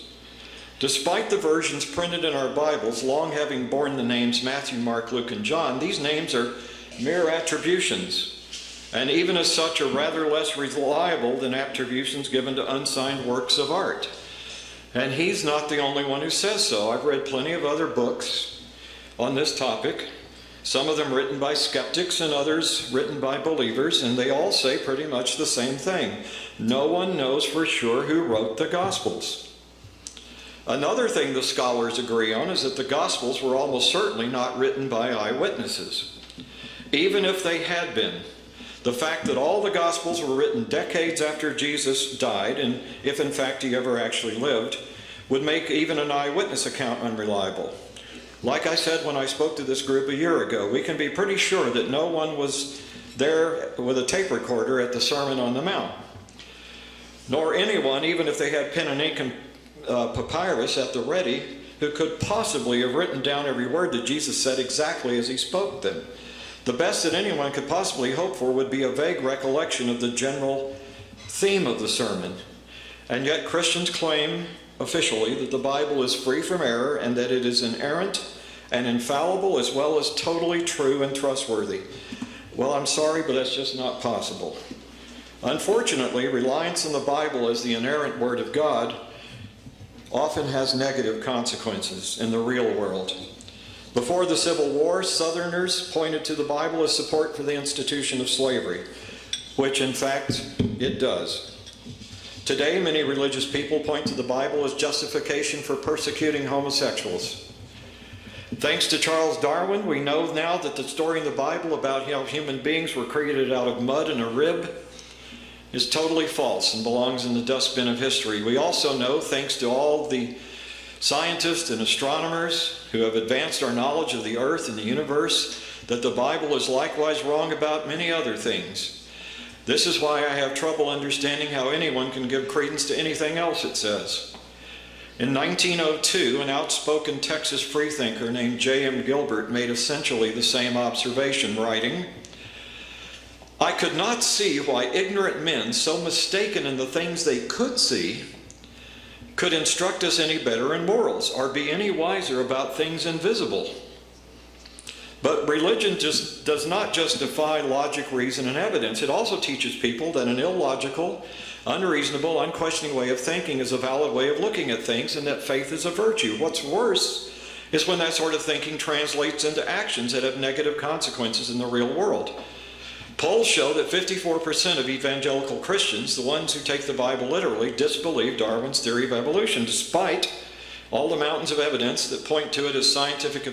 Despite the versions printed in our Bibles long having borne the names Matthew, Mark, Luke, and John, these names are mere attributions, and even as such are rather less reliable than attributions given to unsigned works of art. And he's not the only one who says so. I've read plenty of other books on this topic, some of them written by skeptics and others written by believers, and they all say pretty much the same thing. No one knows for sure who wrote the Gospels. Another thing the scholars agree on is that the Gospels were almost certainly not written by eyewitnesses. Even if they had been, the fact that all the Gospels were written decades after Jesus died, and if in fact he ever actually lived, would make even an eyewitness account unreliable. Like I said when I spoke to this group a year ago, we can be pretty sure that no one was there with a tape recorder at the Sermon on the Mount. Nor anyone, even if they had pen and ink and papyrus at the ready, who could possibly have written down every word that Jesus said exactly as he spoke them. The best that anyone could possibly hope for would be a vague recollection of the general theme of the sermon. And yet Christians claim officially that the Bible is free from error and that it is inerrant and infallible as well as totally true and trustworthy. Well, I'm sorry, but that's just not possible. Unfortunately, reliance on the Bible as the inerrant Word of God often has negative consequences in the real world. Before the Civil War, Southerners pointed to the Bible as support for the institution of slavery, which in fact it does. Today, many religious people point to the Bible as justification for persecuting homosexuals. Thanks to Charles Darwin, we know now that the story in the Bible about how human beings were created out of mud and a rib is totally false and belongs in the dustbin of history. We also know, thanks to all the scientists and astronomers who have advanced our knowledge of the earth and the universe, that the Bible is likewise wrong about many other things. This is why I have trouble understanding how anyone can give credence to anything else it says. In 1902, an outspoken Texas freethinker named J.M. Gilbert made essentially the same observation, writing, "I could not see why ignorant men, so mistaken in the things they could see, could instruct us any better in morals, or be any wiser about things invisible." But religion just does not just defy logic, reason, and evidence. It also teaches people that an illogical, unreasonable, unquestioning way of thinking is a valid way of looking at things, and that faith is a virtue. What's worse is when that sort of thinking translates into actions that have negative consequences in the real world. Polls show that 54% of evangelical Christians, the ones who take the Bible literally, disbelieve Darwin's theory of evolution, despite all the mountains of evidence that point to it as scientific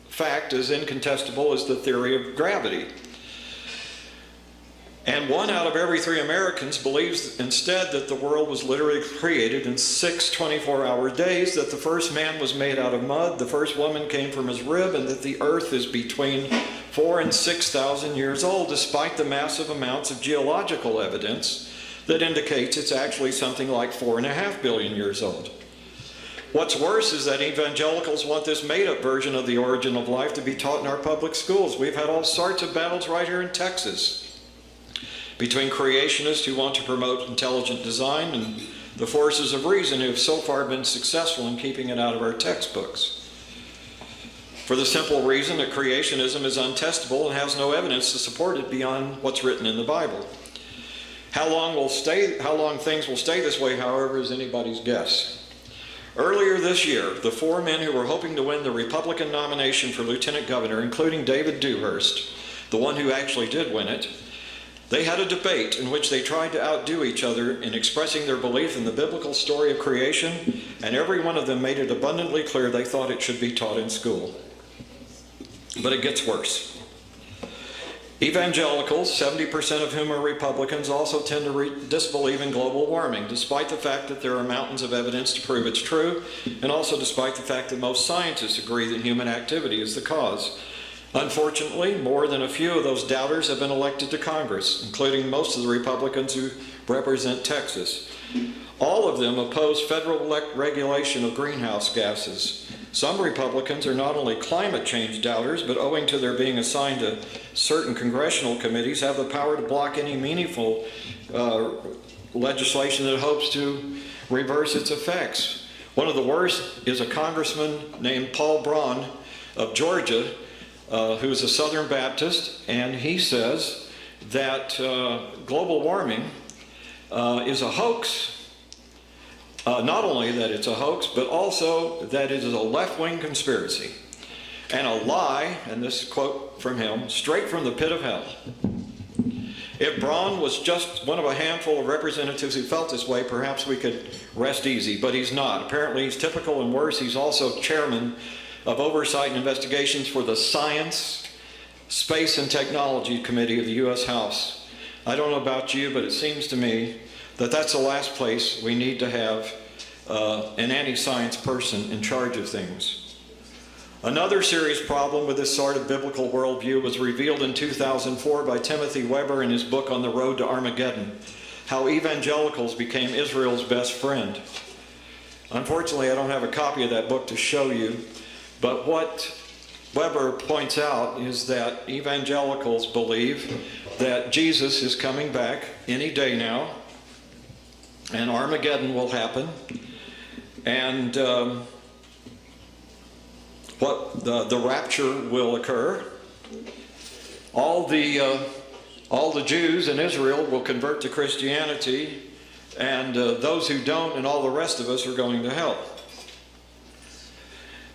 fact as incontestable as the theory of gravity. And 1 out of every 3 Americans believes instead that the world was literally created in 6 24-hour days, that the first man was made out of mud, the first woman came from his rib, and that the earth is between 4,000 and 6,000 years old, despite the massive amounts of geological evidence that indicates it's actually something like 4.5 billion years old. What's worse is that evangelicals want this made-up version of the origin of life to be taught in our public schools. We've had all sorts of battles right here in Texas between creationists who want to promote intelligent design and the forces of reason who have so far been successful in keeping it out of our textbooks. For the simple reason that creationism is untestable and has no evidence to support it beyond what's written in the Bible. How long things will stay this way, however, is anybody's guess. Earlier this year, the 4 men who were hoping to win the Republican nomination for lieutenant governor, including David Dewhurst, the one who actually did win it, they had a debate in which they tried to outdo each other in expressing their belief in the biblical story of creation, and every one of them made it abundantly clear they thought it should be taught in school. But it gets worse. Evangelicals, 70% of whom are Republicans, also tend to disbelieve in global warming, despite the fact that there are mountains of evidence to prove it's true, and also despite the fact that most scientists agree that human activity is the cause. Unfortunately, more than a few of those doubters have been elected to Congress, including most of the Republicans who represent Texas. All of them oppose federal regulation of greenhouse gases. Some Republicans are not only climate change doubters, but owing to their being assigned to certain congressional committees, have the power to block any meaningful legislation that hopes to reverse its effects. One of the worst is a congressman named Paul Braun of Georgia, who's a Southern Baptist, and he says that global warming is a hoax. Not only that it's a hoax, but also that it is a left-wing conspiracy and a lie, and this quote from him, straight from the pit of hell. If Braun was just one of a handful of representatives who felt this way, perhaps we could rest easy, but he's not. Apparently he's typical, and worse, he's also chairman of Oversight and Investigations for the Science, Space and Technology Committee of the U.S. House. I don't know about you, but it seems to me that that's the last place we need to have an anti-science person in charge of things. Another serious problem with this sort of biblical worldview was revealed in 2004 by Timothy Weber in his book On the Road to Armageddon, How Evangelicals Became Israel's Best Friend. Unfortunately, I don't have a copy of that book to show you, but what Weber points out is that evangelicals believe that Jesus is coming back any day now, and Armageddon will happen, and the rapture will occur. All the Jews in Israel will convert to Christianity, and those who don't and all the rest of us are going to hell.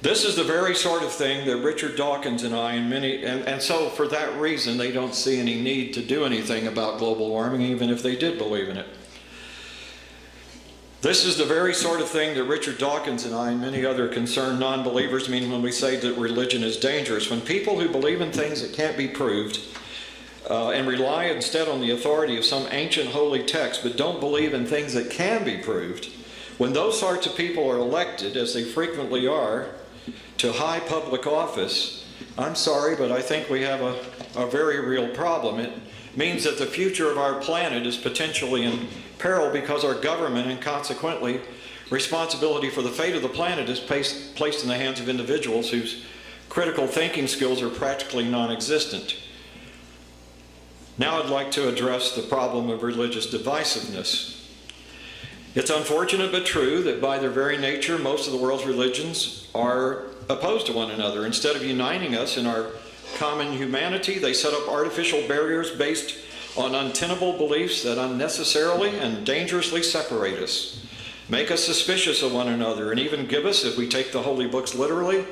This is the very sort of thing that Richard Dawkins and I and so for that reason they don't see any need to do anything about global warming, even if they did believe in it. This is the very sort of thing that Richard Dawkins and I and many other concerned non-believers mean when we say that religion is dangerous. When people who believe in things that can't be proved and rely instead on the authority of some ancient holy text but don't believe in things that can be proved, when those sorts of people are elected, as they frequently are, to high public office, I'm sorry, but I think we have a very real problem. It means that the future of our planet is potentially in peril because our government and consequently responsibility for the fate of the planet is placed in the hands of individuals whose critical thinking skills are practically non-existent. Now I'd like to address the problem of religious divisiveness. It's unfortunate but true that by their very nature, most of the world's religions are opposed to one another. Instead of uniting us in our common humanity, they set up artificial barriers based on untenable beliefs that unnecessarily and dangerously separate us, make us suspicious of one another, and even give us, if we take the holy books literally,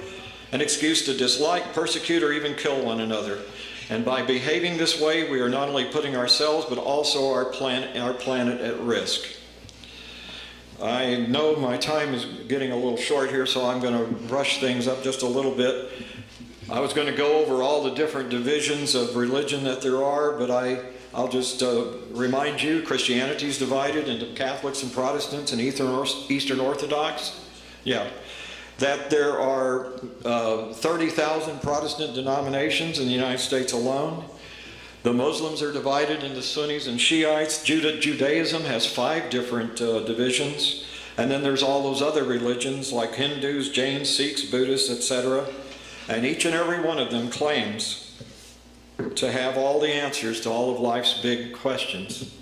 an excuse to dislike, persecute, or even kill one another. And by behaving this way, we are not only putting ourselves but also our planet at risk. I know my time is getting a little short here, so I'm going to rush things up just a little bit. I was going to go over all the different divisions of religion that there are, but I'll just remind you, Christianity is divided into Catholics and Protestants and Eastern Orthodox. Yeah. That there are 30,000 Protestant denominations in the United States alone. The Muslims are divided into Sunnis and Shiites. Judaism has 5 different divisions. And then there's all those other religions like Hindus, Jains, Sikhs, Buddhists, etc. And each and every one of them claims to have all the answers to all of life's big questions.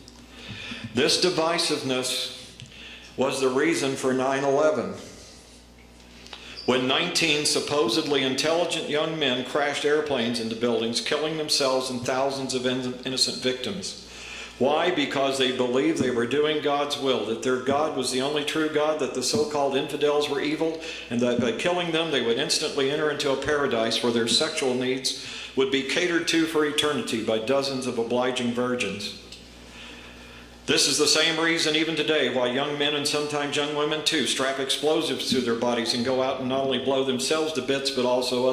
This divisiveness was the reason for 9/11. When 19 supposedly intelligent young men crashed airplanes into buildings, killing themselves and thousands of innocent victims. Why? Because they believed they were doing God's will, that their God was the only true God, that the so-called infidels were evil, and that by killing them they would instantly enter into a paradise where their sexual needs would be catered to for eternity by dozens of obliging virgins. This is the same reason even today why young men and sometimes young women too strap explosives to their bodies and go out and not only blow themselves to bits but also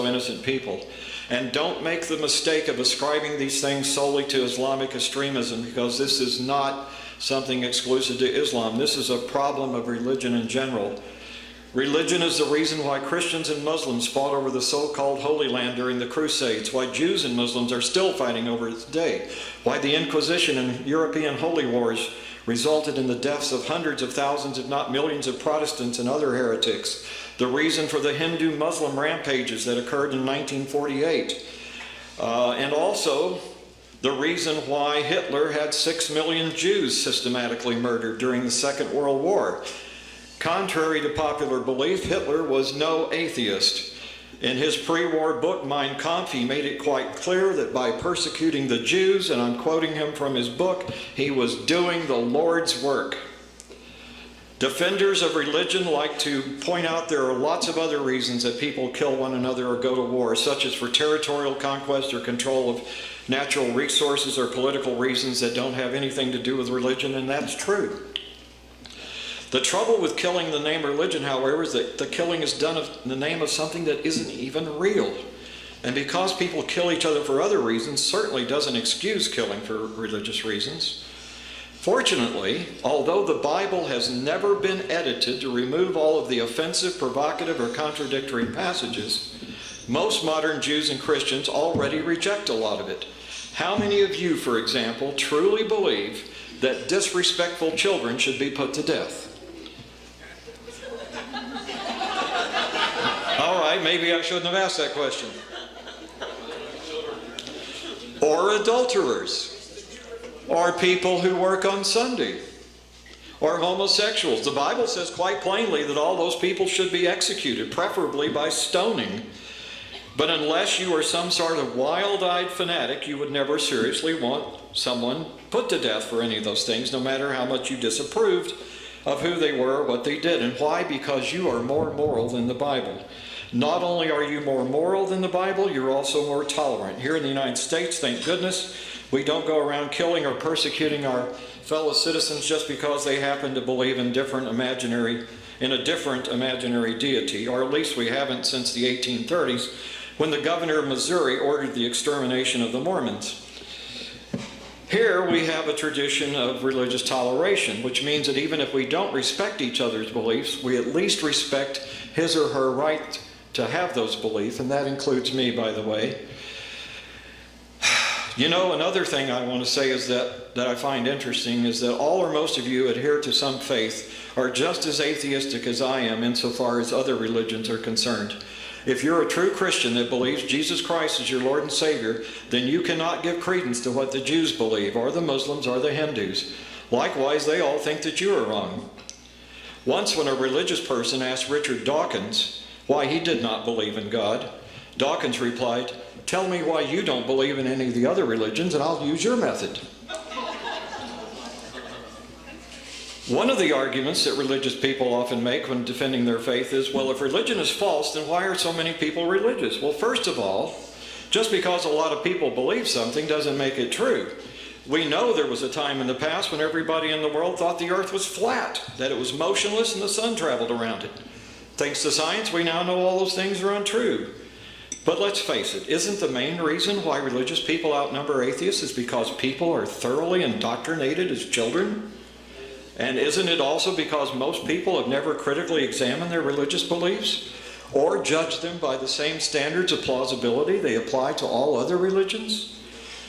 innocent people. And don't make the mistake of ascribing these things solely to Islamic extremism, because this is not something exclusive to Islam. This is a problem of religion in general. Religion is the reason why Christians and Muslims fought over the so-called Holy Land during the Crusades, why Jews and Muslims are still fighting over it today, why the Inquisition and European Holy Wars resulted in the deaths of hundreds of thousands, if not millions, of Protestants and other heretics, the reason for the Hindu-Muslim rampages that occurred in 1948, and also the reason why Hitler had 6 million Jews systematically murdered during the Second World War. Contrary to popular belief, Hitler was no atheist. In his pre-war book, Mein Kampf, he made it quite clear that by persecuting the Jews, and I'm quoting him from his book, he was doing the Lord's work. Defenders of religion like to point out there are lots of other reasons that people kill one another or go to war, such as for territorial conquest or control of natural resources or political reasons that don't have anything to do with religion, and that's true. The trouble with killing in the name of religion, however, is that the killing is done in the name of something that isn't even real. And because people kill each other for other reasons, certainly doesn't excuse killing for religious reasons. Fortunately, although the Bible has never been edited to remove all of the offensive, provocative, or contradictory passages, most modern Jews and Christians already reject a lot of it. How many of you, for example, truly believe that disrespectful children should be put to death? All right, maybe I shouldn't have asked that question. Or adulterers, or people who work on Sunday, or homosexuals. The Bible says quite plainly that all those people should be executed, preferably by stoning. But unless you are some sort of wild-eyed fanatic, you would never seriously want someone put to death for any of those things, no matter how much you disapproved of who they were or what they did. And why? Because you are more moral than the Bible. Not only are you more moral than the Bible, you're also more tolerant. Here in the United States, thank goodness, we don't go around killing or persecuting our fellow citizens just because they happen to believe in a different imaginary deity, or at least we haven't since the 1830s, when the governor of Missouri ordered the extermination of the Mormons. Here we have a tradition of religious toleration, which means that even if we don't respect each other's beliefs, we at least respect his or her right to have those beliefs, and that includes me, by the way. You know, another thing I want to say is that I find interesting is that all or most of you adhere to some faith are just as atheistic as I am insofar as other religions are concerned. If you're a true Christian that believes Jesus Christ is your Lord and Savior, then you cannot give credence to what the Jews believe, or the Muslims, or the Hindus. Likewise, they all think that you are wrong. Once when a religious person asked Richard Dawkins why he did not believe in God, Dawkins replied, "Tell me why you don't believe in any of the other religions and I'll use your method." One of the arguments that religious people often make when defending their faith is, well, if religion is false, then why are so many people religious? Well, first of all, just because a lot of people believe something doesn't make it true. We know there was a time in the past when everybody in the world thought the earth was flat, that it was motionless and the sun traveled around it. Thanks to science, we now know all those things are untrue. But let's face it, isn't the main reason why religious people outnumber atheists is because people are thoroughly indoctrinated as children? And isn't it also because most people have never critically examined their religious beliefs or judged them by the same standards of plausibility they apply to all other religions?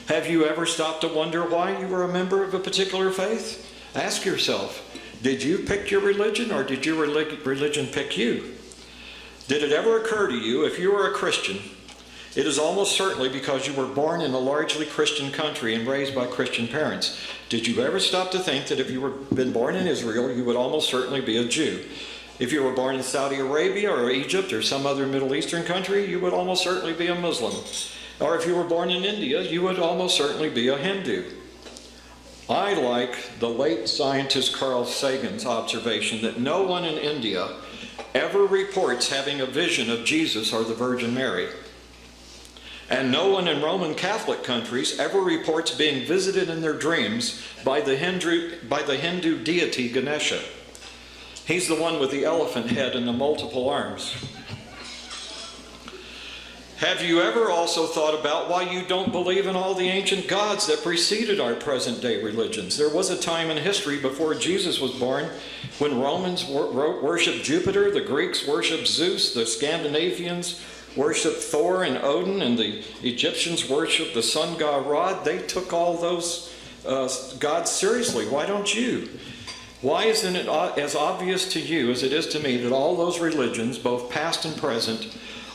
Have you ever stopped to wonder why you were a member of a particular faith? Ask yourself, did you pick your religion or did your religion pick you? Did it ever occur to you, if you are a Christian, it is almost certainly because you were born in a largely Christian country and raised by Christian parents. Did you ever stop to think that if you were been born in Israel, you would almost certainly be a Jew? If you were born in Saudi Arabia or Egypt or some other Middle Eastern country, you would almost certainly be a Muslim. Or if you were born in India, you would almost certainly be a Hindu. I like the late scientist Carl Sagan's observation that no one in India ever reports having a vision of Jesus or the Virgin Mary. And no one in Roman Catholic countries ever reports being visited in their dreams by the Hindu deity Ganesha. He's the one with the elephant head and the multiple arms. Have you ever also thought about why you don't believe in all the ancient gods that preceded our present day religions? There was a time in history before Jesus was born when Romans worshipped Jupiter, the Greeks worshipped Zeus, the Scandinavians worshipped Thor and Odin, and the Egyptians worshipped the sun god Ra. They took all those gods seriously. Why don't you? Why isn't it as obvious to you as it is to me that all those religions, both past and present,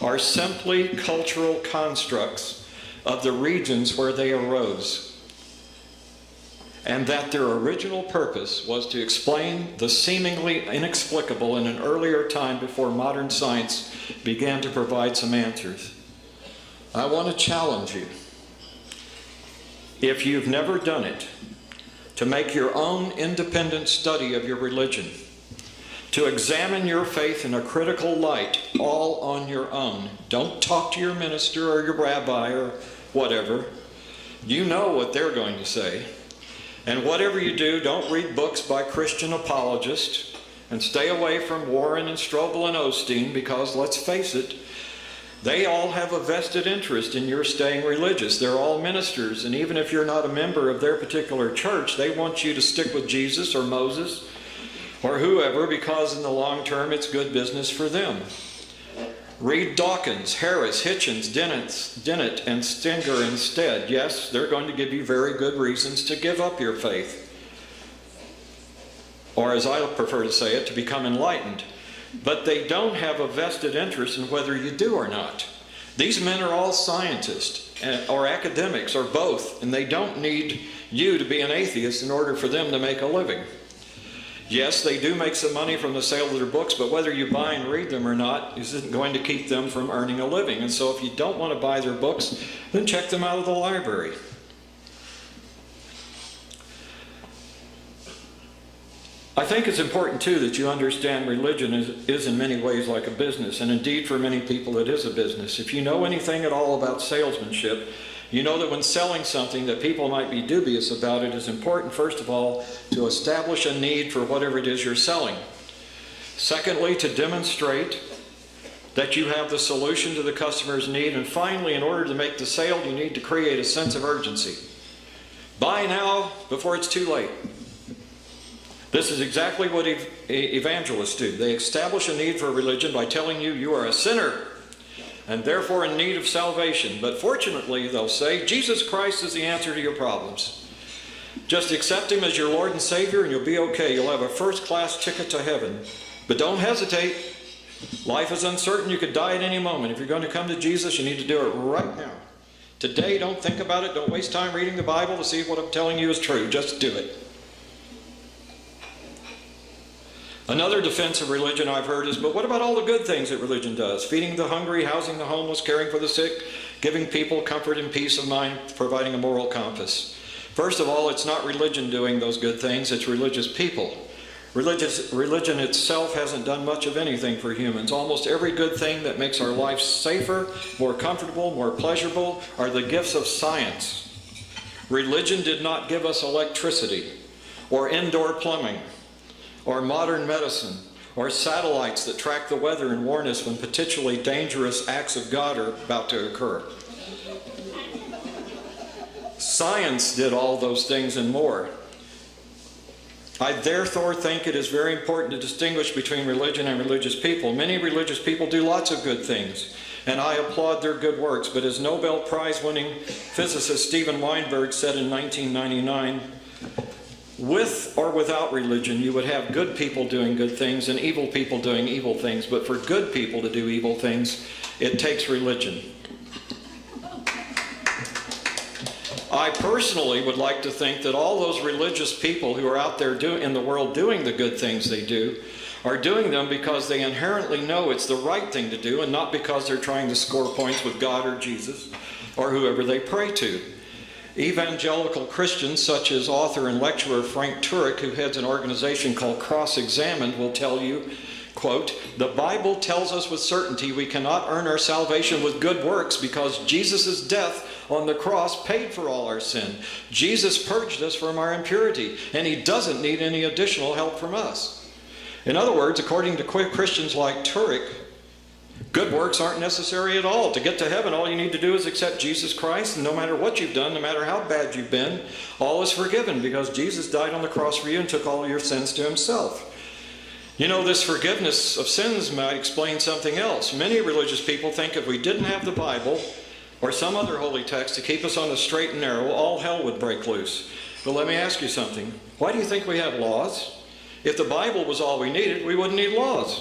are simply cultural constructs of the regions where they arose? and that their original purpose was to explain the seemingly inexplicable in an earlier time before modern science began to provide some answers. I want to challenge you, if you've never done it, to make your own independent study of your religion, to examine your faith in a critical light, all on your own. Don't talk to your minister or your rabbi or whatever. You know what they're going to say. And whatever you do, don't read books by Christian apologists, and stay away from Warren and Strobel and Osteen, because let's face it, they all have a vested interest in your staying religious. They're all ministers, and even if you're not a member of their particular church, they want you to stick with Jesus or Moses or whoever, because in the long term it's good business for them. Read Dawkins, Harris, Hitchens, Dennett, and Stenger instead. Yes, they're going to give you very good reasons to give up your faith. Or as I prefer to say it, to become enlightened. But they don't have a vested interest in whether you do or not. These men are all scientists or academics or both, and they don't need you to be an atheist in order for them to make a living. Yes, they do make some money from the sale of their books, but whether you buy and read them or not isn't going to keep them from earning a living. And so if you don't want to buy their books, then check them out of the library. I think it's important, too, that you understand religion is in many ways like a business, and indeed for many people it is a business. If you know anything at all about salesmanship, you know that when selling something that people might be dubious about, it is important, first of all, to establish a need for whatever it is you're selling. Secondly, to demonstrate that you have the solution to the customer's need. And finally, in order to make the sale, you need to create a sense of urgency. Buy now before it's too late. This is exactly what evangelists do. They establish a need for religion by telling you you are a sinner and therefore in need of salvation. But fortunately, they'll say, Jesus Christ is the answer to your problems. Just accept Him as your Lord and Savior and you'll be okay. You'll have a first-class ticket to heaven. But don't hesitate. Life is uncertain. You could die at any moment. If you're going to come to Jesus, you need to do it right now. Today, don't think about it. Don't waste time reading the Bible to see if what I'm telling you is true. Just do it. Another defense of religion I've heard is, but what about all the good things that religion does? Feeding the hungry, housing the homeless, caring for the sick, giving people comfort and peace of mind, providing a moral compass. First of all, it's not religion doing those good things, it's religious people. Religion itself hasn't done much of anything for humans. Almost every good thing that makes our life safer, more comfortable, more pleasurable are the gifts of science. Religion did not give us electricity, or indoor plumbing, or modern medicine, or satellites that track the weather and warn us when potentially dangerous acts of God are about to occur. Science did all those things and more. I therefore think it is very important to distinguish between religion and religious people. Many religious people do lots of good things, and I applaud their good works, but as Nobel Prize-winning physicist Steven Weinberg said in 1999, with or without religion, you would have good people doing good things and evil people doing evil things. But for good people to do evil things, it takes religion. I personally would like to think that all those religious people who are out there in the world doing the good things they do are doing them because they inherently know it's the right thing to do and not because they're trying to score points with God or Jesus or whoever they pray to. Evangelical Christians, such as author and lecturer Frank Turek, who heads an organization called Cross-Examined, will tell you, quote, "The Bible tells us with certainty we cannot earn our salvation with good works because Jesus' death on the cross paid for all our sin. Jesus purged us from our impurity, and He doesn't need any additional help from us." In other words, according to Christians like Turek, good works aren't necessary at all. To get to heaven, all you need to do is accept Jesus Christ, and no matter what you've done, no matter how bad you've been, all is forgiven because Jesus died on the cross for you and took all your sins to Himself. You know, this forgiveness of sins might explain something else. Many religious people think if we didn't have the Bible or some other holy text to keep us on the straight and narrow, all hell would break loose. But let me ask you something. Why do you think we have laws? If the Bible was all we needed, we wouldn't need laws.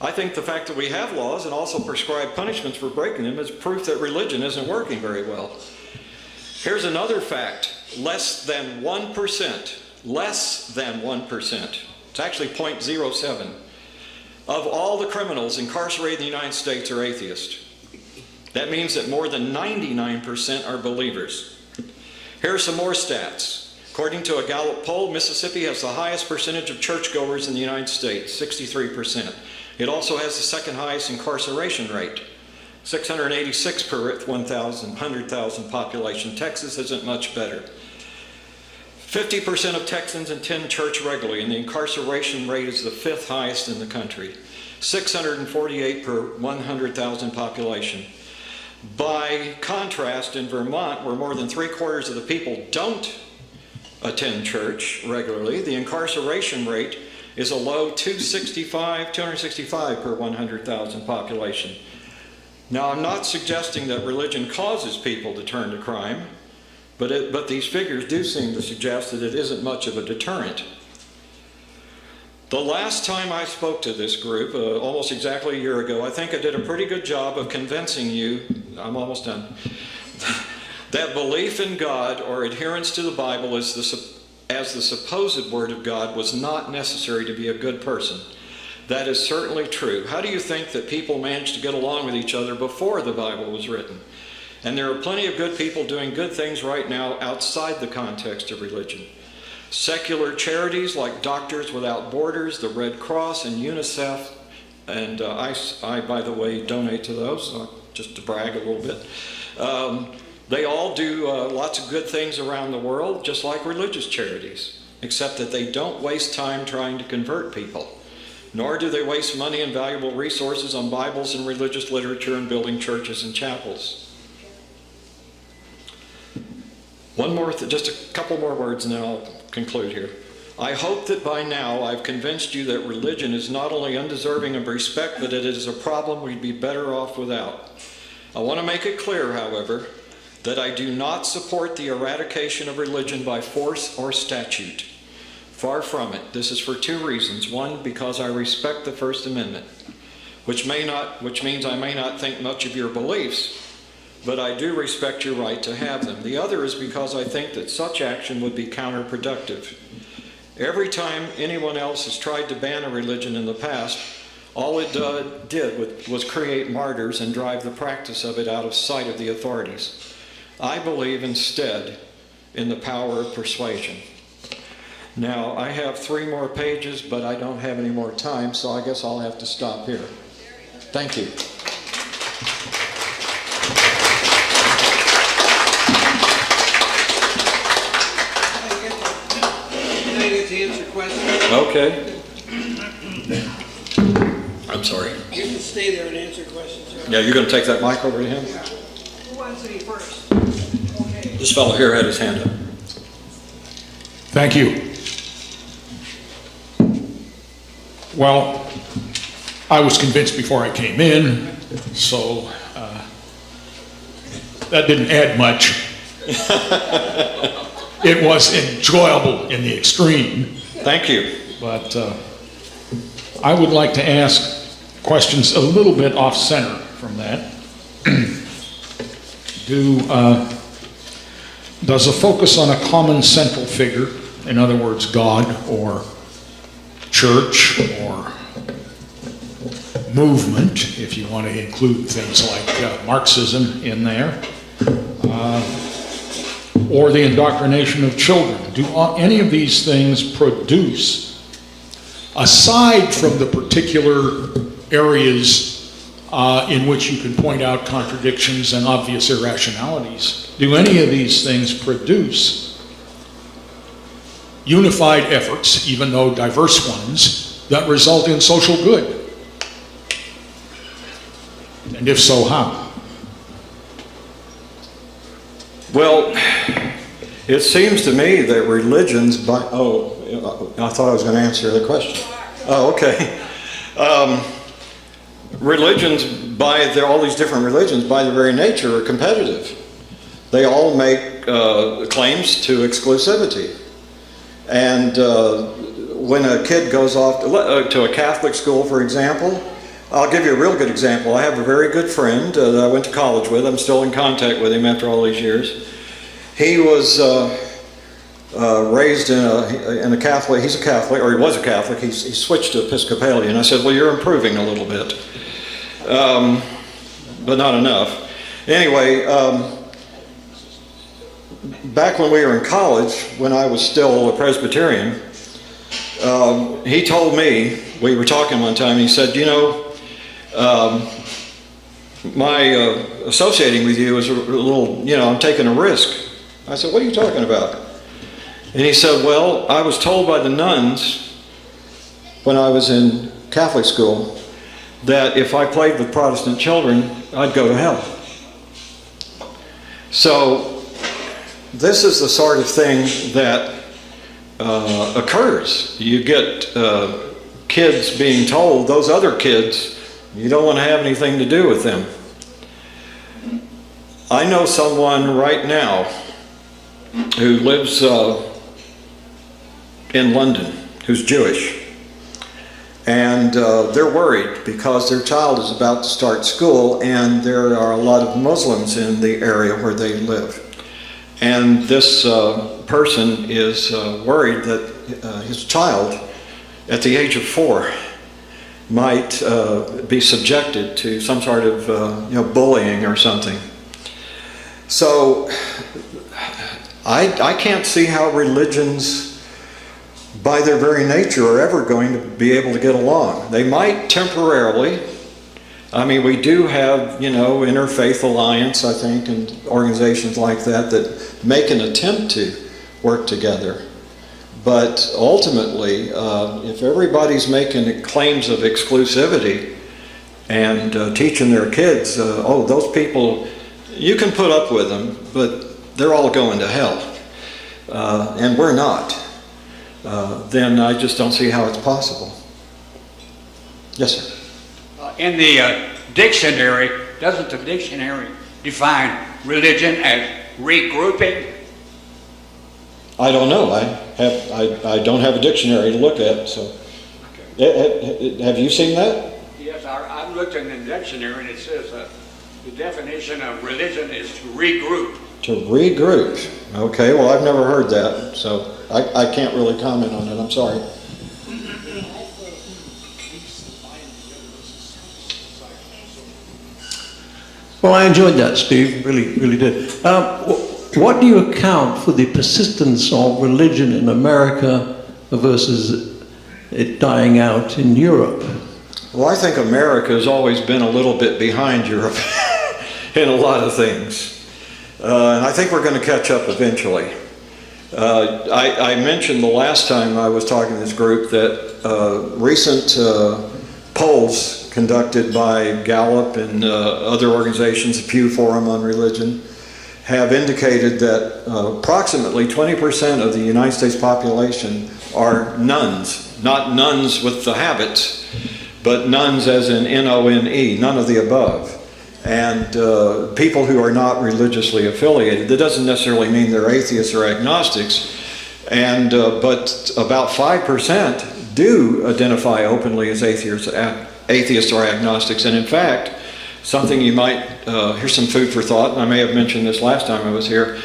I think the fact that we have laws and also prescribe punishments for breaking them is proof that religion isn't working very well. Here's another fact. less than 1%, less than 1%, it's actually 0.07, of all the criminals incarcerated in the United States are atheists. That means that more than 99% are believers. Here are some more stats. According to a Gallup poll, Mississippi has the highest percentage of churchgoers in the United States, 63%. It also has the second highest incarceration rate, 686 per 100,000 population. Texas isn't much better. 50% of Texans attend church regularly, and the incarceration rate is the 5th highest in the country, 648 per 100,000 population. By contrast, in Vermont, where more than 3/4 of the people don't attend church regularly, the incarceration rate is a low 265 per 100,000 population. Now, I'm not suggesting that religion causes people to turn to crime, but these figures do seem to suggest that it isn't much of a deterrent. The last time I spoke to this group, almost exactly a year ago, I think I did a pretty good job of convincing you, I'm almost done, that belief in God or adherence to the Bible as the supposed Word of God was not necessary to be a good person. That is certainly true. How do you think that people managed to get along with each other before the Bible was written? And there are plenty of good people doing good things right now outside the context of religion. Secular charities like Doctors Without Borders, the Red Cross, and UNICEF, and I, by the way, donate to those, just to brag a little bit. They all do lots of good things around the world, just like religious charities, except that they don't waste time trying to convert people, nor do they waste money and valuable resources on Bibles and religious literature and building churches and chapels. One more, just a couple more words and then I'll conclude here. I hope that by now I've convinced you that religion is not only undeserving of respect, but it is a problem we'd be better off without. I want to make it clear, however, that I do not support the eradication of religion by force or statute. Far from it. This is for 2 reasons. One, because I respect the First Amendment, which means I may not think much of your beliefs, but I do respect your right to have them. The other is because I think that such action would be counterproductive. Every time anyone else has tried to ban a religion in the past, all it did was create martyrs and drive the practice of it out of sight of the authorities. I believe instead in the power of persuasion. Now, I have 3 more pages, but I don't have any more time, so I guess I'll have to stop here. Thank you. Now you get to answer questions. Okay. I'm sorry. You can stay there and answer questions. Yeah, you're going to take that mic over to him? Yeah. Who wants to be first? Okay. This fellow here had his hand up. Thank you. Well, I was convinced before I came in, so that didn't add much. It was enjoyable in the extreme. Thank you. But I would like to ask questions a little bit off-center from that. Does a focus on a common central figure, in other words, God or church or movement, if you want to include things like Marxism in there, or the indoctrination of children, do any of these things produce, aside from the particular areas in which you can point out contradictions and obvious irrationalities, do any of these things produce unified efforts, even though diverse ones, that result in social good? And if so, how? Well, it seems to me that religions I thought I was going to answer the question. Oh, okay. Religions, all these different religions, by their very nature, are competitive. They all make claims to exclusivity. And when a kid goes off to a Catholic school, for example, I'll give you a real good example. I have a very good friend that I went to college with. I'm still in contact with him after all these years. He was raised in a Catholic, he's a Catholic, or he was a Catholic, he switched to Episcopalian. I said, well, you're improving a little bit, but not enough. Anyway, back when we were in college, when I was still a Presbyterian, he told me, we were talking one time, he said, you know, my associating with you is a little, you know, I'm taking a risk. I said, what are you talking about? And he said, well, I was told by the nuns when I was in Catholic school that if I played with Protestant children, I'd go to hell. So this is the sort of thing that occurs. You get kids being told, those other kids, you don't want to have anything to do with them. I know someone right now who lives in London who's Jewish, and they're worried because their child is about to start school, and there are a lot of Muslims in the area where they live. And this person is worried that his child at the age of 4 might be subjected to some sort of bullying or something. So I can't see how religions, by their very nature, are ever going to be able to get along. They might temporarily. I mean, we do have, Interfaith Alliance, I think, and organizations like that that make an attempt to work together. But ultimately, if everybody's making claims of exclusivity and teaching their kids, those people, you can put up with them, but they're all going to hell, and we're not, then I just don't see how it's possible. Yes, sir. In the dictionary, doesn't the dictionary define religion as regrouping? I don't know. I don't have a dictionary to look at. So, have you seen that? Yes, I've looked in the dictionary, and it says the definition of religion is to regroup. To regroup. Okay. Well, I've never heard that, so I can't really comment on it. I'm sorry. Well, I enjoyed that, Steve. Really did. What do you account for the persistence of religion in America versus it dying out in Europe? Well, I think America has always been a little bit behind Europe in a lot of things. And I think we're going to catch up eventually. I mentioned the last time I was talking to this group that recent polls conducted by Gallup and other organizations, the Pew Forum on Religion, have indicated that approximately 20% of the United States population are nuns. Not nuns with the habits, but nuns as in N-O-N-E, none of the above. And people who are not religiously affiliated. That doesn't necessarily mean they're atheists or agnostics, and but about 5% do identify openly as atheists or agnostics. And in fact, something you might, here's some food for thought, and I may have mentioned this last time I was here,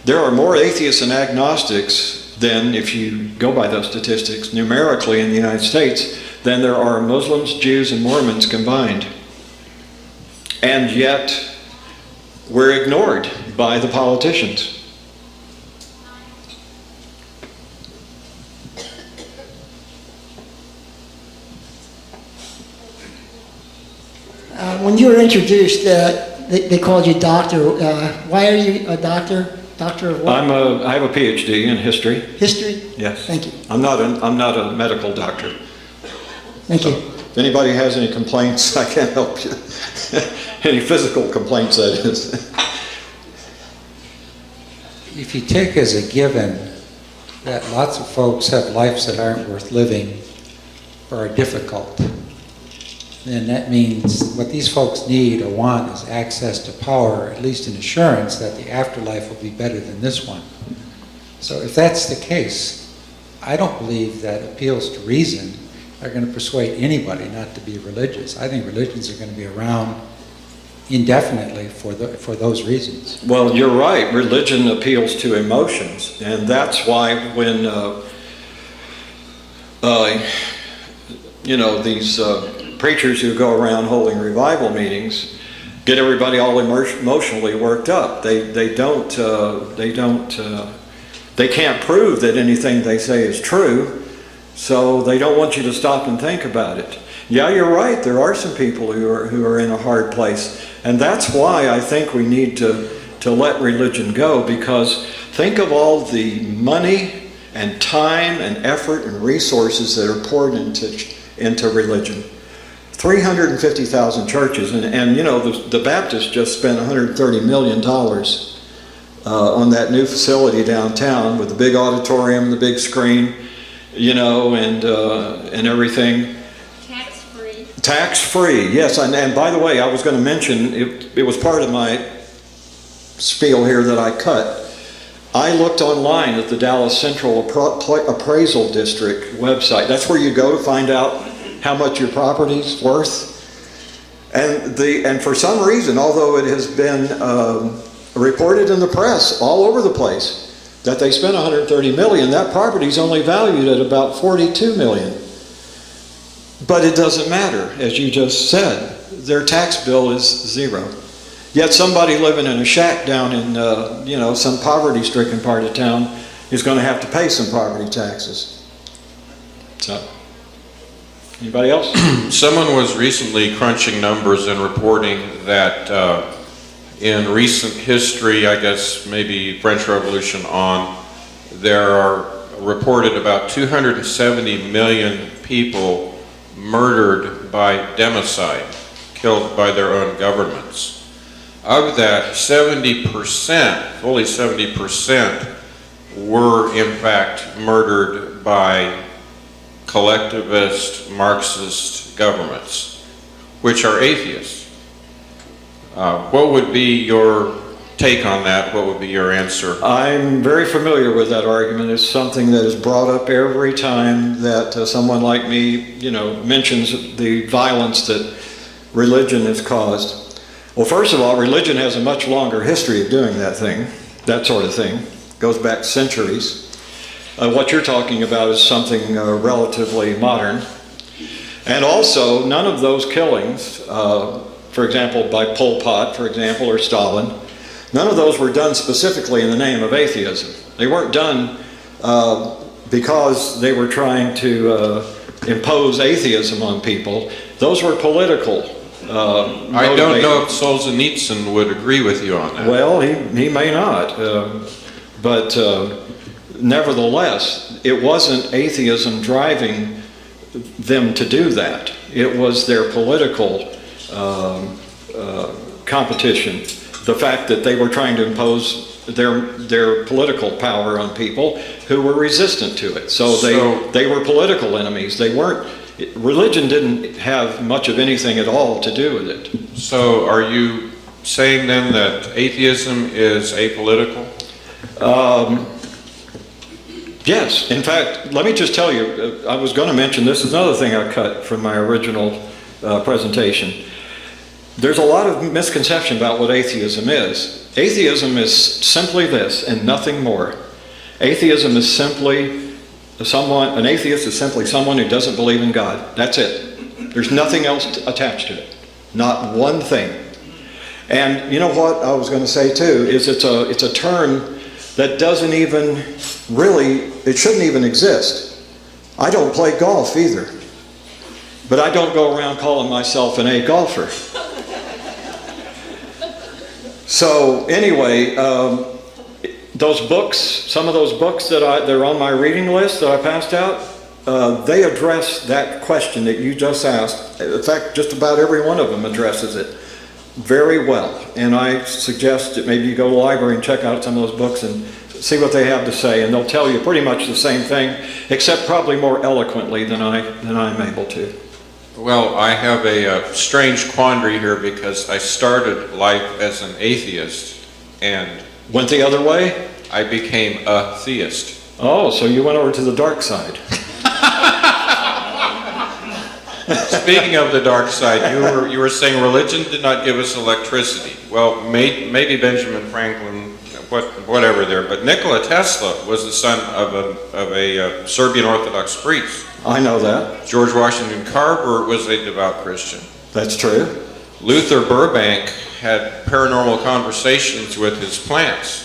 there are more atheists and agnostics than, if you go by those statistics, numerically in the United States, than there are Muslims, Jews, and Mormons combined. And yet, we're ignored by the politicians. When you were introduced, they called you doctor. Why are you a doctor? Doctor of what? I have a PhD in history. History? Yes. Thank you. I'm not a medical doctor. Thank you. If anybody has any complaints, I can't help you. Any physical complaints, that is. If you take as a given that lots of folks have lives that aren't worth living or are difficult, then that means what these folks need or want is access to power, at least an assurance that the afterlife will be better than this one. So if that's the case, I don't believe that appeals to reason are going to persuade anybody not to be religious. I think religions are going to be around indefinitely for those reasons. Well, you're right. Religion appeals to emotions, and that's why when these preachers who go around holding revival meetings get everybody all emotionally worked up. They can't prove that anything they say is true, so they don't want you to stop and think about it. Yeah, you're right. There are some people who are in a hard place, and that's why I think we need to let religion go, because think of all the money and time and effort and resources that are poured into religion. 350,000 churches, and the Baptists just spent $130 million on that new facility downtown with the big auditorium, the big screen, and everything. Tax-free. Tax-free, yes. And by the way, I was going to mention, it was part of my spiel here that I cut. I looked online at the Dallas Central Appraisal District website. That's where you go to find out how much your property's worth. And for some reason, although it has been reported in the press all over the place that they spent $130 million, that property's only valued at about $42 million. But it doesn't matter, as you just said. Their tax bill is zero. Yet somebody living in a shack down in some poverty-stricken part of town is going to have to pay some property taxes. So, anybody else? Someone was recently crunching numbers and reporting that in recent history, I guess maybe French Revolution on, there are reported about 270 million people murdered by democide, killed by their own governments. Of that, 70%, fully 70%, were in fact murdered by collectivist Marxist governments, which are atheists. What would be your take on that? What would be your answer? I'm very familiar with that argument. It's something that is brought up every time that someone like me, mentions the violence that religion has caused. Well, first of all, religion has a much longer history of doing that sort of thing. It goes back centuries. What you're talking about is something relatively modern. And also, none of those killings, for example, by Pol Pot, for example, or Stalin, none of those were done specifically in the name of atheism. They weren't done because they were trying to impose atheism on people. Those were political. I don't know if Solzhenitsyn would agree with you on that. Well, he may not. But nevertheless, it wasn't atheism driving them to do that. It was their political competition. The fact that they were trying to impose their political power on people who were resistant to it. So they were political enemies. They weren't. Religion didn't have much of anything at all to do with it. So are you saying then that atheism is apolitical? Yes. In fact, let me just tell you, I was going to mention, this is another thing I cut from my original presentation. There's a lot of misconception about what atheism is. Atheism is simply this and nothing more. Atheism is simply an atheist is simply someone who doesn't believe in God. That's it. There's nothing else attached to it. Not one thing. And you know what I was going to say too, is it's a term that doesn't even really, it shouldn't even exist. I don't play golf either. But I don't go around calling myself an A golfer. So anyway, those books, some of those books they're on my reading list that I passed out, they address that question that you just asked. In fact, just about every one of them addresses it very well. And I suggest that maybe you go to the library and check out some of those books and see what they have to say, and they'll tell you pretty much the same thing, except probably more eloquently than I'm able to. Well, I have a strange quandary here because I started life as an atheist and went the other way? I became a theist. Oh, so you went over to the dark side. Speaking of the dark side, you were saying religion did not give us electricity. Well, maybe Benjamin Franklin, whatever there, but Nikola Tesla was the son of a Serbian Orthodox priest. I know that. George Washington Carver was a devout Christian. That's true. Luther Burbank had paranormal conversations with his plants.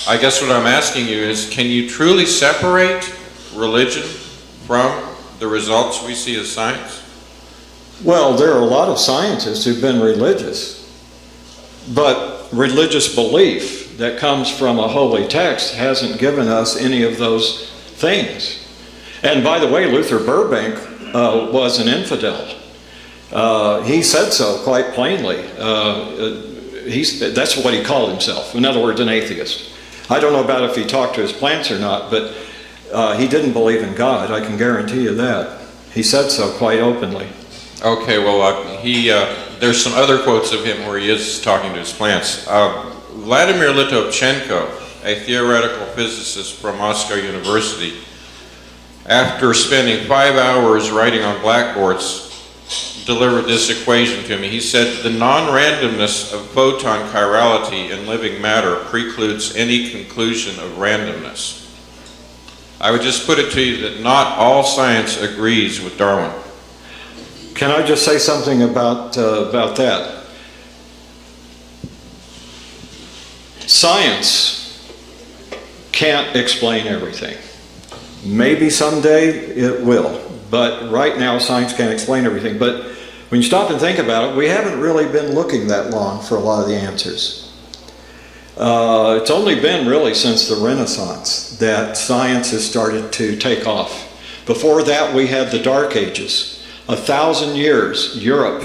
I guess what I'm asking you is, can you truly separate religion from the results we see as science? Well, there are a lot of scientists who've been religious, but religious belief that comes from a holy text hasn't given us any of those things. And by the way, Luther Burbank was an infidel. He said so quite plainly. That's what he called himself. In other words, an atheist. I don't know about if he talked to his plants or not, but he didn't believe in God. I can guarantee you that. He said so quite openly. Okay, well, there's some other quotes of him where he is talking to his plants. Vladimir Litovchenko, a theoretical physicist from Moscow University, after spending 5 hours writing on blackboards, delivered this equation to me. He said, the non-randomness of photon chirality in living matter precludes any conclusion of randomness. I would just put it to you that not all science agrees with Darwin. Can I just say something about that? Science can't explain everything. Maybe someday it will, but right now science can't explain everything. But when you stop and think about it, we haven't really been looking that long for a lot of the answers. It's only been really since the Renaissance that science has started to take off. Before that, we had the Dark Ages. 1,000 years, Europe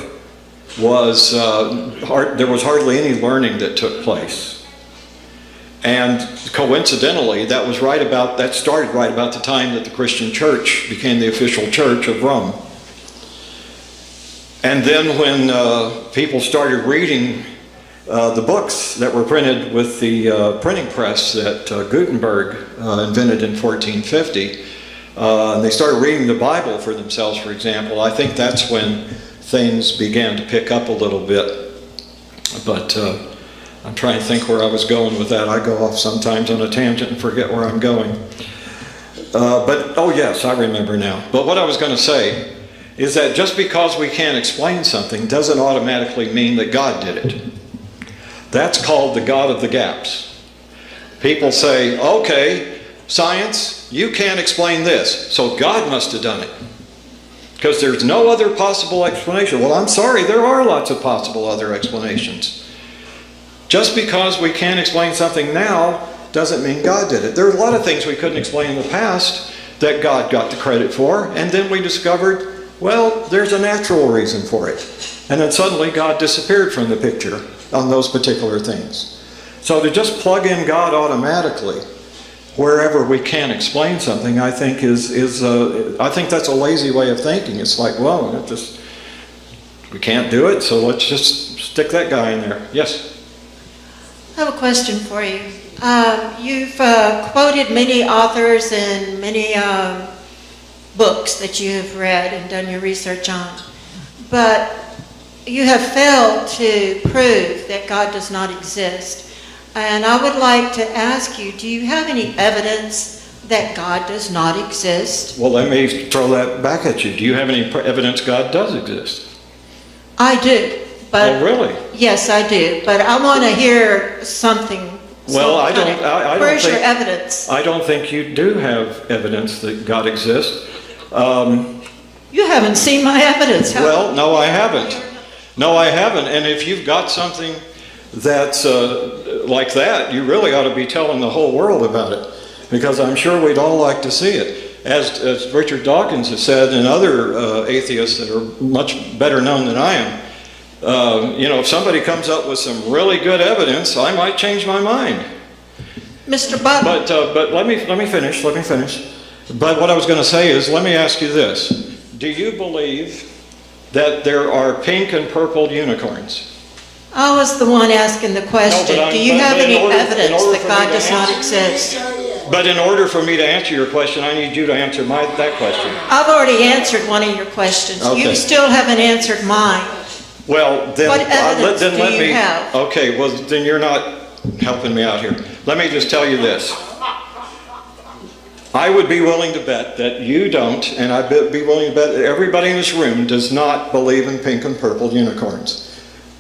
was, there was hardly any learning that took place. And coincidentally, that started right about the time that the Christian church became the official church of Rome. And then when people started reading the books that were printed with the printing press that Gutenberg invented in 1450, and they started reading the Bible for themselves, for example, I think that's when things began to pick up a little bit. But I'm trying to think where I was going with that. I go off sometimes on a tangent and forget where I'm going. Oh yes, I remember now. But what I was going to say is that just because we can't explain something doesn't automatically mean that God did it. That's called the God of the gaps. People say, okay, science, you can't explain this, so God must have done it. Because there's no other possible explanation. Well, I'm sorry, there are lots of possible other explanations. Just because we can't explain something now doesn't mean God did it. There are a lot of things we couldn't explain in the past that God got the credit for, and then we discovered, well, there's a natural reason for it. And then suddenly God disappeared from the picture on those particular things. So to just plug in God automatically wherever we can't explain something, I think I think that's a lazy way of thinking. It's like, well, we can't do it, so let's just stick that guy in there. Yes? I have a question for you. You've quoted many authors and many books that you have read and done your research on, but you have failed to prove that God does not exist. And I would like to ask you, do you have any evidence that God does not exist? Well, let me throw that back at you. Do you have any evidence God does exist? I do. But, oh, really? Yes, I do. But I want to hear something. Well, I don't Where's think, your evidence? I don't think you do have evidence that God exists. You haven't seen my evidence, have you? Well, no, I haven't. No, I haven't. And if you've got something that's like that, you really ought to be telling the whole world about it, because I'm sure we'd all like to see it. As Richard Dawkins has said, and other atheists that are much better known than I am, if somebody comes up with some really good evidence, I might change my mind. Mr. Butler. But let me finish. But what I was going to say is, let me ask you this. Do you believe that there are pink and purple unicorns? I was the one asking the question. Do you have any evidence that God does not exist? But in order for me to answer your question, I need you to answer that question. I've already answered one of your questions. Okay. You still haven't answered mine. Well, then, What evidence then do let you me. have? Okay, well, then you're not helping me out here. Let me just tell you this. I would be willing to bet that you don't, and I'd be willing to bet that everybody in this room does not believe in pink and purple unicorns.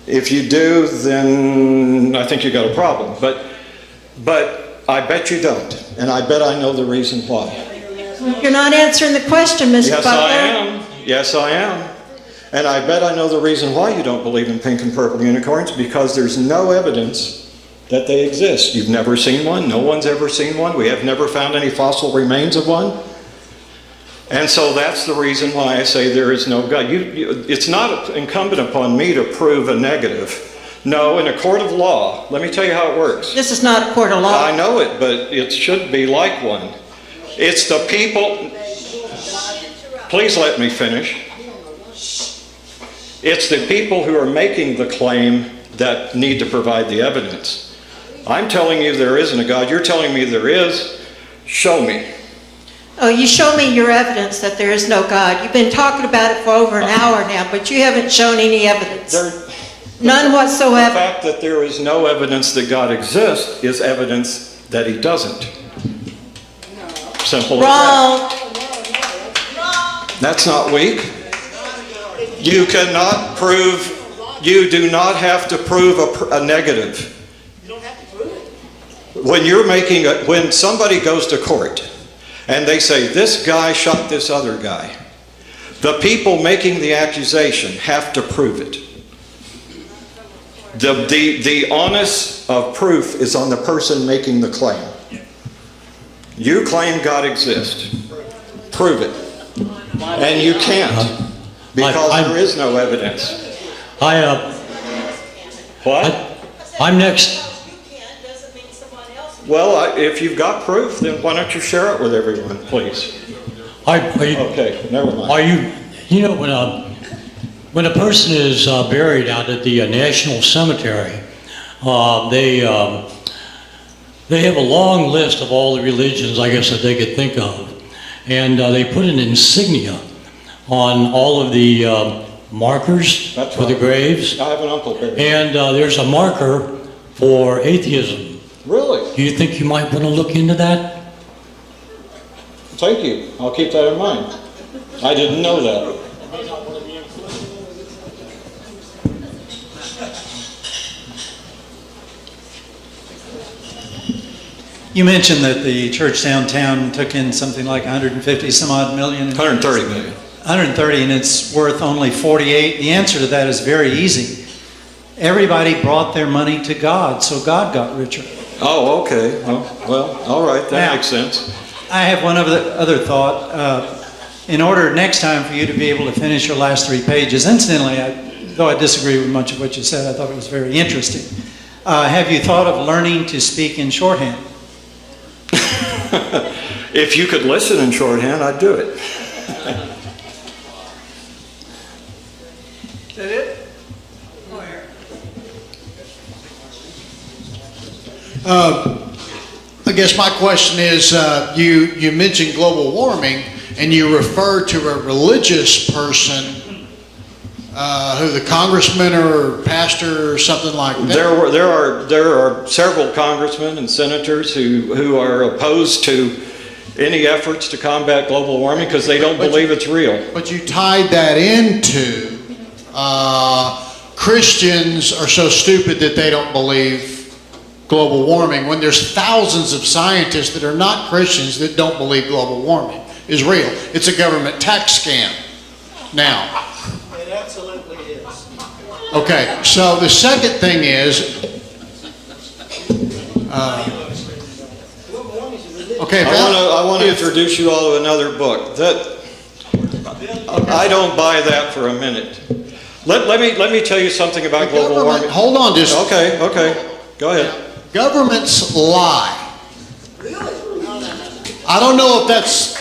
If you do, then I think you got a problem. But I bet you don't, and I bet I know the reason why. You're not answering the question, Mr. Yes, Butler. I am. Yes, I am. And I bet I know the reason why you don't believe in pink and purple unicorns, because there's no evidence that they exist. You've never seen one. No one's ever seen one. We have never found any fossil remains of one. And so that's the reason why I say there is no God. It's not incumbent upon me to prove a negative. No, in a court of law, let me tell you how it works. This is not a court of law. I know it, but it should be like one. It's the people. Please let me finish. It's the people who are making the claim that need to provide the evidence. I'm telling you there isn't a God. You're telling me there is. Show me. Oh, you show me your evidence that there is no God. You've been talking about it for over an hour now, but you haven't shown any evidence. None The whatsoever. fact that there is no evidence that God exists is evidence that he doesn't. Simple as that. Wrong. That's not weak. You cannot prove, you do not have to prove a negative. You don't have to prove it. When somebody goes to court and they say, this guy shot this other guy, the people making the accusation have to prove it. The onus of proof is on the person making the claim. You claim God exists. Prove it. And you can't, because there is no evidence. What? I'm next. Well, if you've got proof, then why don't you share it with everyone, please? Okay, never mind. You know, when a person is buried out at the National Cemetery, they have a long list of all the religions, I guess, that they could think of. And they put an insignia on all of the markers for the graves. I have an uncle buried. And there's a marker for atheism. Really? Do you think you might want to look into that? Thank you. I'll keep that in mind. I didn't know that. You mentioned that the church downtown took in something like 150 some odd million. 130 million. 130, and it's worth only 48. The answer to that is very easy. Everybody brought their money to God, so God got richer. Oh, okay. Well, all right. That Now, makes sense. I have one other thought. In order next time for you to be able to finish your last 3 pages, incidentally, though I disagree with much of what you said, I thought it was very interesting. Have you thought of learning to speak in shorthand? If you could listen in shorthand, I'd do it. Is that it? I guess my question is, you mentioned global warming, and you refer to a religious person, who the congressman or pastor or something like that. There are several congressmen and senators who are opposed to any efforts to combat global warming because they don't believe it's real. But you tied that into Christians are so stupid that they don't believe global warming, when there's thousands of scientists that are not Christians that don't believe global warming is real. It's a government tax scam now. It absolutely is. Okay, so the second thing is, okay, I want to introduce you all to another book. I don't buy that for a minute. Let me tell you something about global warming. Hold on, just okay. Go ahead. Governments lie. I don't know if that's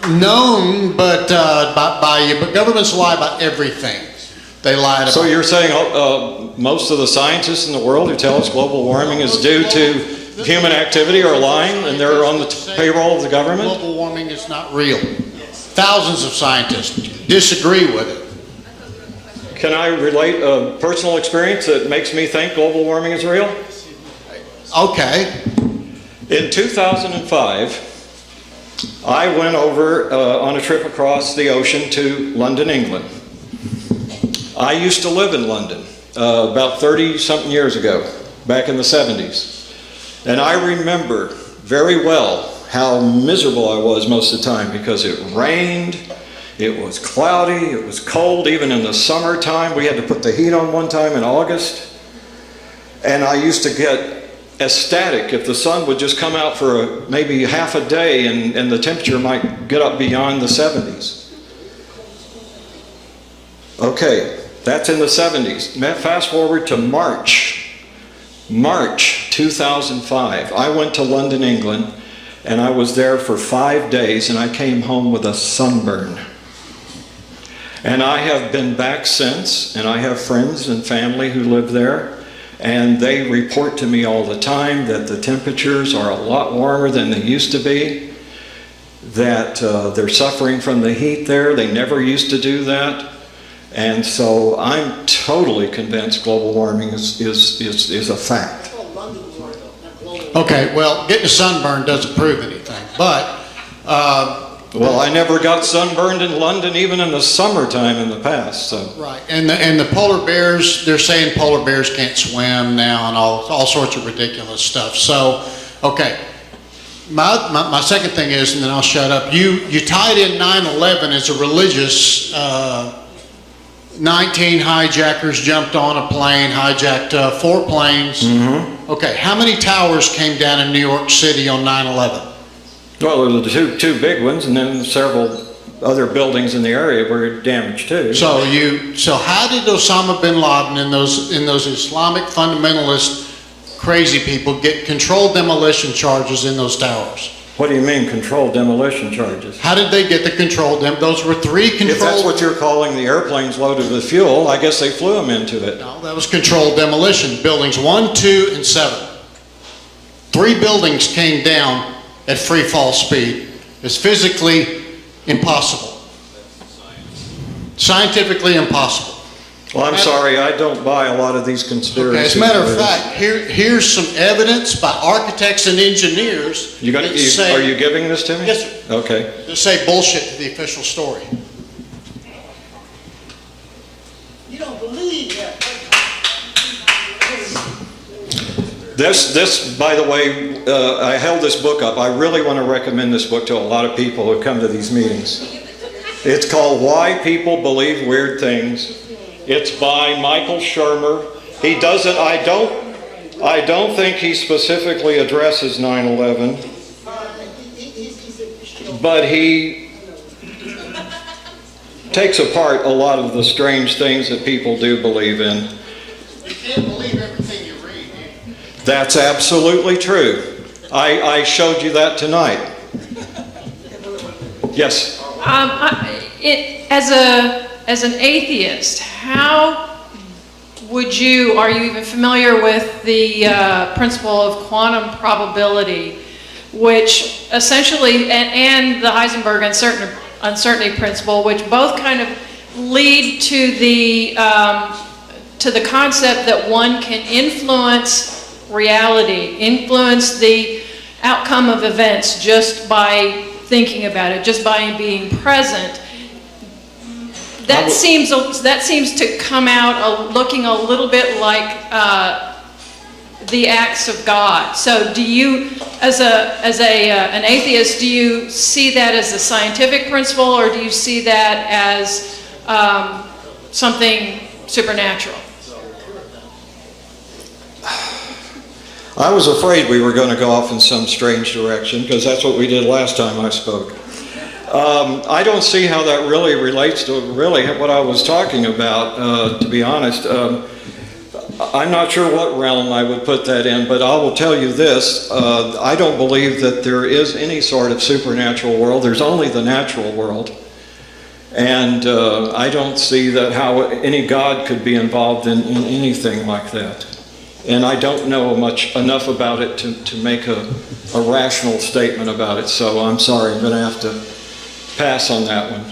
known, but by you, but governments lie about everything. They lied about. So you're saying most of the scientists in the world who tell us global warming is due to human activity are lying and they're on the payroll of the government? Global warming is not real. Thousands of scientists disagree with it. Can I relate a personal experience that makes me think global warming is real? Okay. In 2005, I went over on a trip across the ocean to London, England. I used to live in London about 30-something years ago, back in the 70s. And I remember very well how miserable I was most of the time because it rained, it was cloudy, it was cold, even in the summertime. We had to put the heat on one time in August. And I used to get ecstatic if the sun would just come out for maybe half a day and the temperature might get up beyond the 70s. Okay, that's in the 70s. Fast forward to March 2005. I went to London, England, and I was there for 5 days, and I came home with a sunburn. And I have been back since, and I have friends and family who live there. And they report to me all the time that the temperatures are a lot warmer than they used to be, that they're suffering from the heat there. They never used to do that. And so I'm totally convinced global warming is a fact. Okay, well, getting a sunburn doesn't prove anything, but... well, I never got sunburned in London, even in the summertime in the past. So. Right, and the polar bears, they're saying polar bears can't swim now and all sorts of ridiculous stuff. So, okay, my second thing is, and then I'll shut up, you tied in 9/11 as a religious, 19 hijackers jumped on a plane, hijacked 4 planes. Mm-hmm. Okay, how many towers came down in New York City on 9/11? Well, there were the two big ones, and then several other buildings in the area were damaged too. So how did Osama bin Laden and those Islamic fundamentalist crazy people get controlled demolition charges in those towers? What do you mean controlled demolition charges? How did they get the controlled those were 3 controlled... If that's what you're calling the airplanes loaded with fuel, I guess they flew them into it. No, that was controlled demolition. Buildings 1, 2, and 7. 3 buildings came down at free fall speed. It's physically impossible. Scientifically impossible. Well, I'm sorry, I don't buy a lot of these conspiracies. Okay, as a matter of fact, here's some evidence by architects and engineers. Are you giving this to me? Yes, sir. Okay. To say bullshit to the official story. You don't believe that. This, by the way, I held this book up. I really want to recommend this book to a lot of people who come to these meetings. It's called Why People Believe Weird Things. It's by Michael Shermer. He doesn't, I don't think he specifically addresses 9/11, but he takes apart a lot of the strange things that people do believe in. You can't believe everything you read. That's absolutely true. I showed you that tonight. Yes? As an atheist, how would are you even familiar with the principle of quantum probability, which essentially, and the Heisenberg uncertainty principle, which both kind of lead to the concept that one can influence reality, influence the outcome of events just by thinking about it, just by being present. That seems to come out looking a little bit like the acts of God. So, do you, as an atheist, do you see that as a scientific principle, or do you see that as something supernatural? I was afraid we were going to go off in some strange direction, because that's what we did last time I spoke. I don't see how that really relates to what I was talking about, to be honest. I'm not sure what realm I would put that in, but I will tell you this. I don't believe that there is any sort of supernatural world. There's only the natural world. And I don't see that how any God could be involved in anything like that. And I don't know enough about it to make a rational statement about it, so I'm sorry, I'm going to have to pass on that one.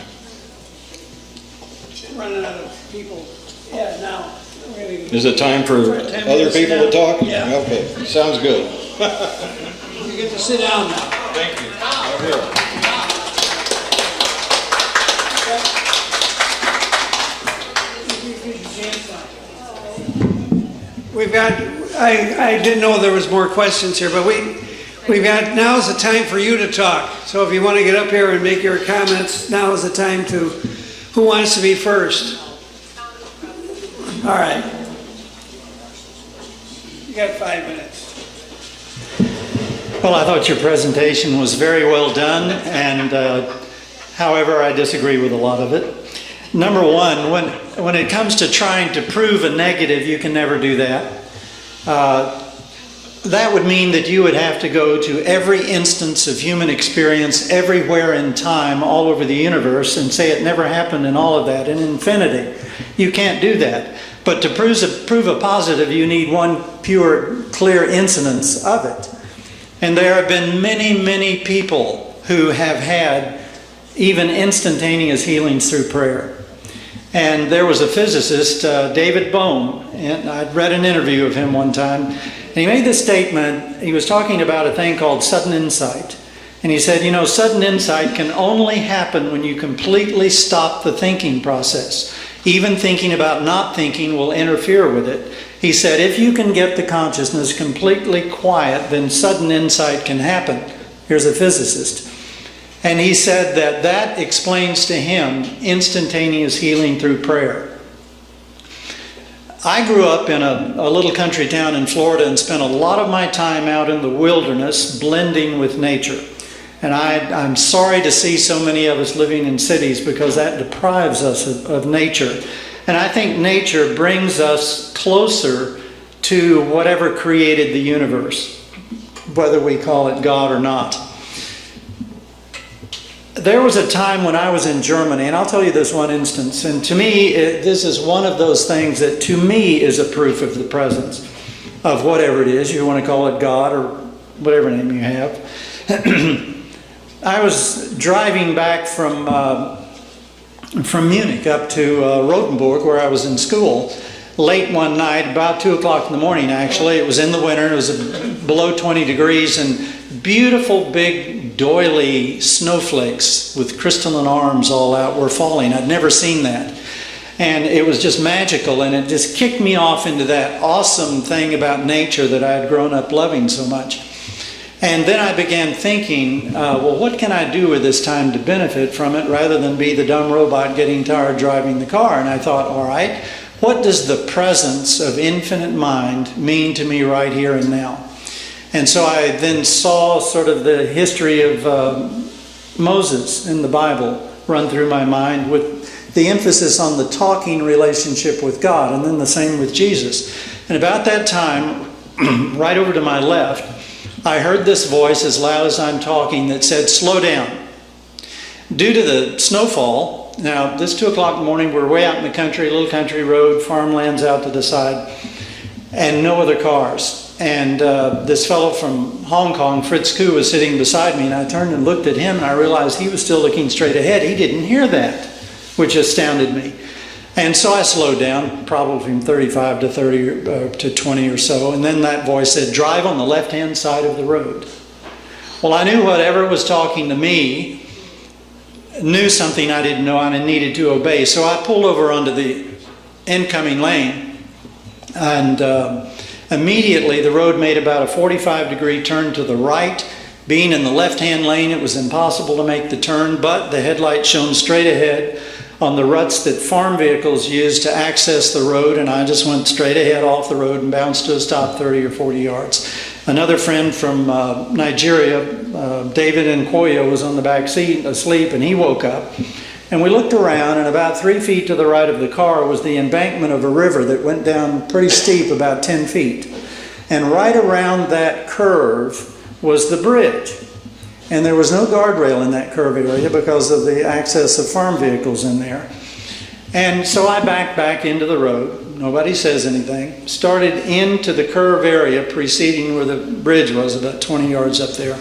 Running out of people. Yeah, now. Is it time for other people to talk? Yeah. Okay, sounds good. You get to sit down now. Thank you. I'm here. We've got, I didn't know there was more questions here, but we've got, now is the time for you to talk. So if you want to get up here and make your comments, now is the time to, who wants to be first? All right. You got 5 minutes. Well, I thought your presentation was very well done, and however, I disagree with a lot of it. Number one, when it comes to trying to prove a negative, you can never do that. That would mean that you would have to go to every instance of human experience everywhere in time, all over the universe, and say it never happened in all of that, in infinity. You can't do that. But to prove a positive, you need one pure, clear incidence of it. And there have been many, many people who have had even instantaneous healings through prayer. And there was a physicist, David Bohm, and I'd read an interview of him one time, and he made this statement. He was talking about a thing called sudden insight. And he said, you know, sudden insight can only happen when you completely stop the thinking process. Even thinking about not thinking will interfere with it. He said, if you can get the consciousness completely quiet, then sudden insight can happen. Here's a physicist. And he said that explains to him instantaneous healing through prayer. I grew up in a little country town in Florida and spent a lot of my time out in the wilderness blending with nature. And I'm sorry to see so many of us living in cities because that deprives us of nature. And I think nature brings us closer to whatever created the universe, whether we call it God or not. There was a time when I was in Germany, and I'll tell you this one instance, and to me, this is one of those things that to me is a proof of the presence of whatever it is. You want to call it God or whatever name you have. I was driving back from Munich up to Rothenburg, where I was in school, late one night, about 2 o'clock in the morning actually. It was in the winter, it was below 20 degrees, and beautiful big doily snowflakes with crystalline arms all out were falling. I'd never seen that. And it was just magical, and it just kicked me off into that awesome thing about nature that I had grown up loving so much. And then I began thinking, well, what can I do with this time to benefit from it rather than be the dumb robot getting tired driving the car? And I thought, all right, what does the presence of infinite mind mean to me right here and now? And so I then saw sort of the history of Moses in the Bible run through my mind with the emphasis on the talking relationship with God, and then the same with Jesus. And about that time, right over to my left, I heard this voice as loud as I'm talking that said, slow down. Due to the snowfall, now this 2 o'clock in the morning, we're way out in the country, a little country road, farmlands out to the side, and no other cars. And this fellow from Hong Kong, Fritz Koo, was sitting beside me, and I turned and looked at him, and I realized he was still looking straight ahead. He didn't hear that, which astounded me. And so I slowed down, probably from 35 to 30 to 20 or so, and then that voice said, drive on the left-hand side of the road. Well, I knew whatever was talking to me knew something I didn't know and I needed to obey. So I pulled over onto the incoming lane, and immediately the road made about a 45-degree turn to the right. Being in the left-hand lane, it was impossible to make the turn, but the headlight shone straight ahead on the ruts that farm vehicles use to access the road, and I just went straight ahead off the road and bounced to a stop 30 or 40 yards. Another friend from Nigeria, David Nkoya, was on the back seat asleep, and he woke up. And we looked around, and about 3 feet to the right of the car was the embankment of a river that went down pretty steep, about 10 feet. And right around that curve was the bridge. And there was no guardrail in that curve area because of the access of farm vehicles in there. And so I backed back into the road, nobody says anything, started into the curve area preceding where the bridge was, about 20 yards up there.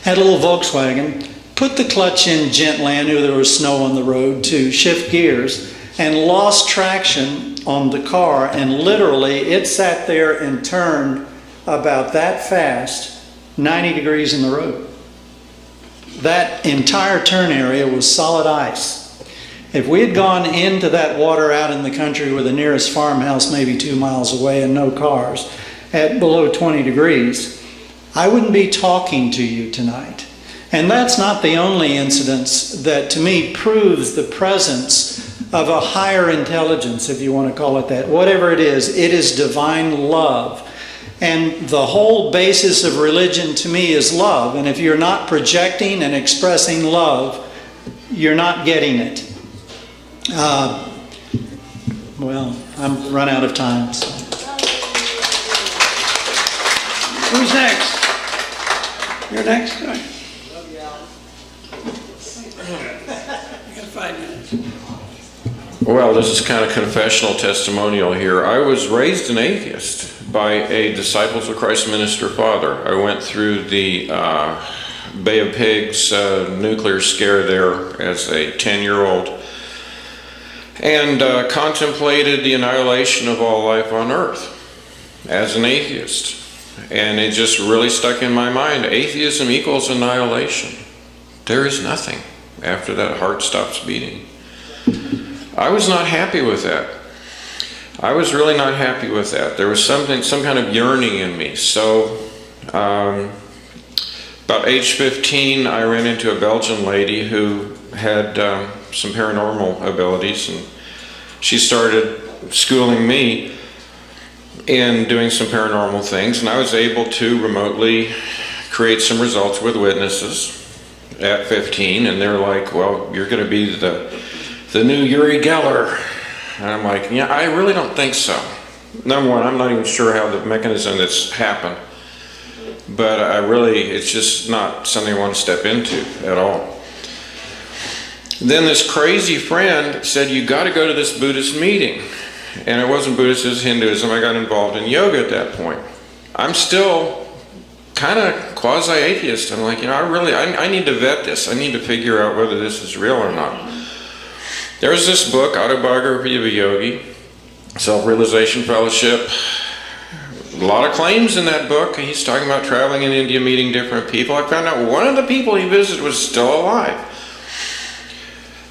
Had a little Volkswagen, put the clutch in gently, I knew there was snow on the road, to shift gears, and lost traction on the car, and literally it sat there and turned about that fast, 90 degrees in the road. That entire turn area was solid ice. If we had gone into that water out in the country with the nearest farmhouse maybe 2 miles away and no cars at below 20 degrees, I wouldn't be talking to you tonight. And that's not the only incidence that to me proves the presence of a higher intelligence, if you want to call it that. Whatever it is divine love. And the whole basis of religion to me is love. And if you're not projecting and expressing love, you're not getting it. Well, I'm run out of time. So. Who's next? You're next? All right. You got 5 minutes. Well, this is kind of confessional testimonial here. I was raised an atheist by a Disciples of Christ minister father. I went through the Bay of Pigs nuclear scare there as a 10-year-old and contemplated the annihilation of all life on earth as an atheist. And it just really stuck in my mind. Atheism equals annihilation. There is nothing after that heart stops beating. I was not happy with that. I was really not happy with that. There was some kind of yearning in me. So about age 15, I ran into a Belgian lady who had some paranormal abilities, and she started schooling me in doing some paranormal things, and I was able to remotely create some results with witnesses at 15, and they're like, well, you're going to be the new Uri Geller. And I'm like, yeah, I really don't think so. Number one, I'm not even sure how the mechanism that's happened, but it's just not something I want to step into at all. Then this crazy friend said, you got to go to this Buddhist meeting. And it wasn't Buddhist, it was Hinduism. I got involved in yoga at that point. I'm still kind of quasi-atheist. I'm like, I need to vet this. I need to figure out whether this is real or not. There's this book, Autobiography of a Yogi, Self-Realization Fellowship. A lot of claims in that book. He's talking about traveling in India, meeting different people. I found out one of the people he visited was still alive.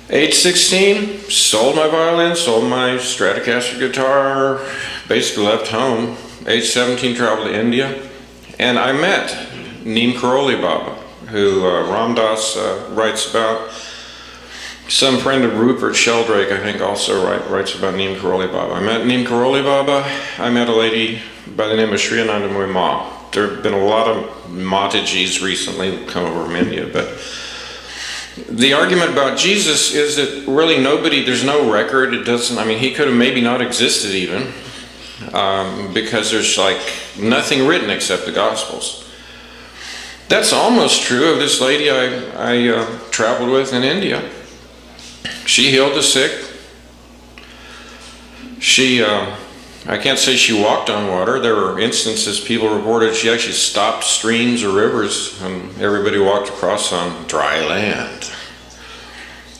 Age 16, sold my violin, sold my Stratocaster guitar, basically left home. Age 17, traveled to India, and I met Neem Karoli Baba, who Ram Dass writes about. Some friend of Rupert Sheldrake, I think, also writes about Neem Karoli Baba. I met Neem Karoli Baba. I met a lady by the name of Sri Anandamayi Ma. There have been a lot of Matajis recently come over from India, but the argument about Jesus is that really there's no record. It doesn't, he could have maybe not existed even, because there's nothing written except the Gospels. That's almost true of this lady I traveled with in India. She healed the sick. I can't say she walked on water. There were instances people reported she actually stopped streams or rivers and everybody walked across on dry land.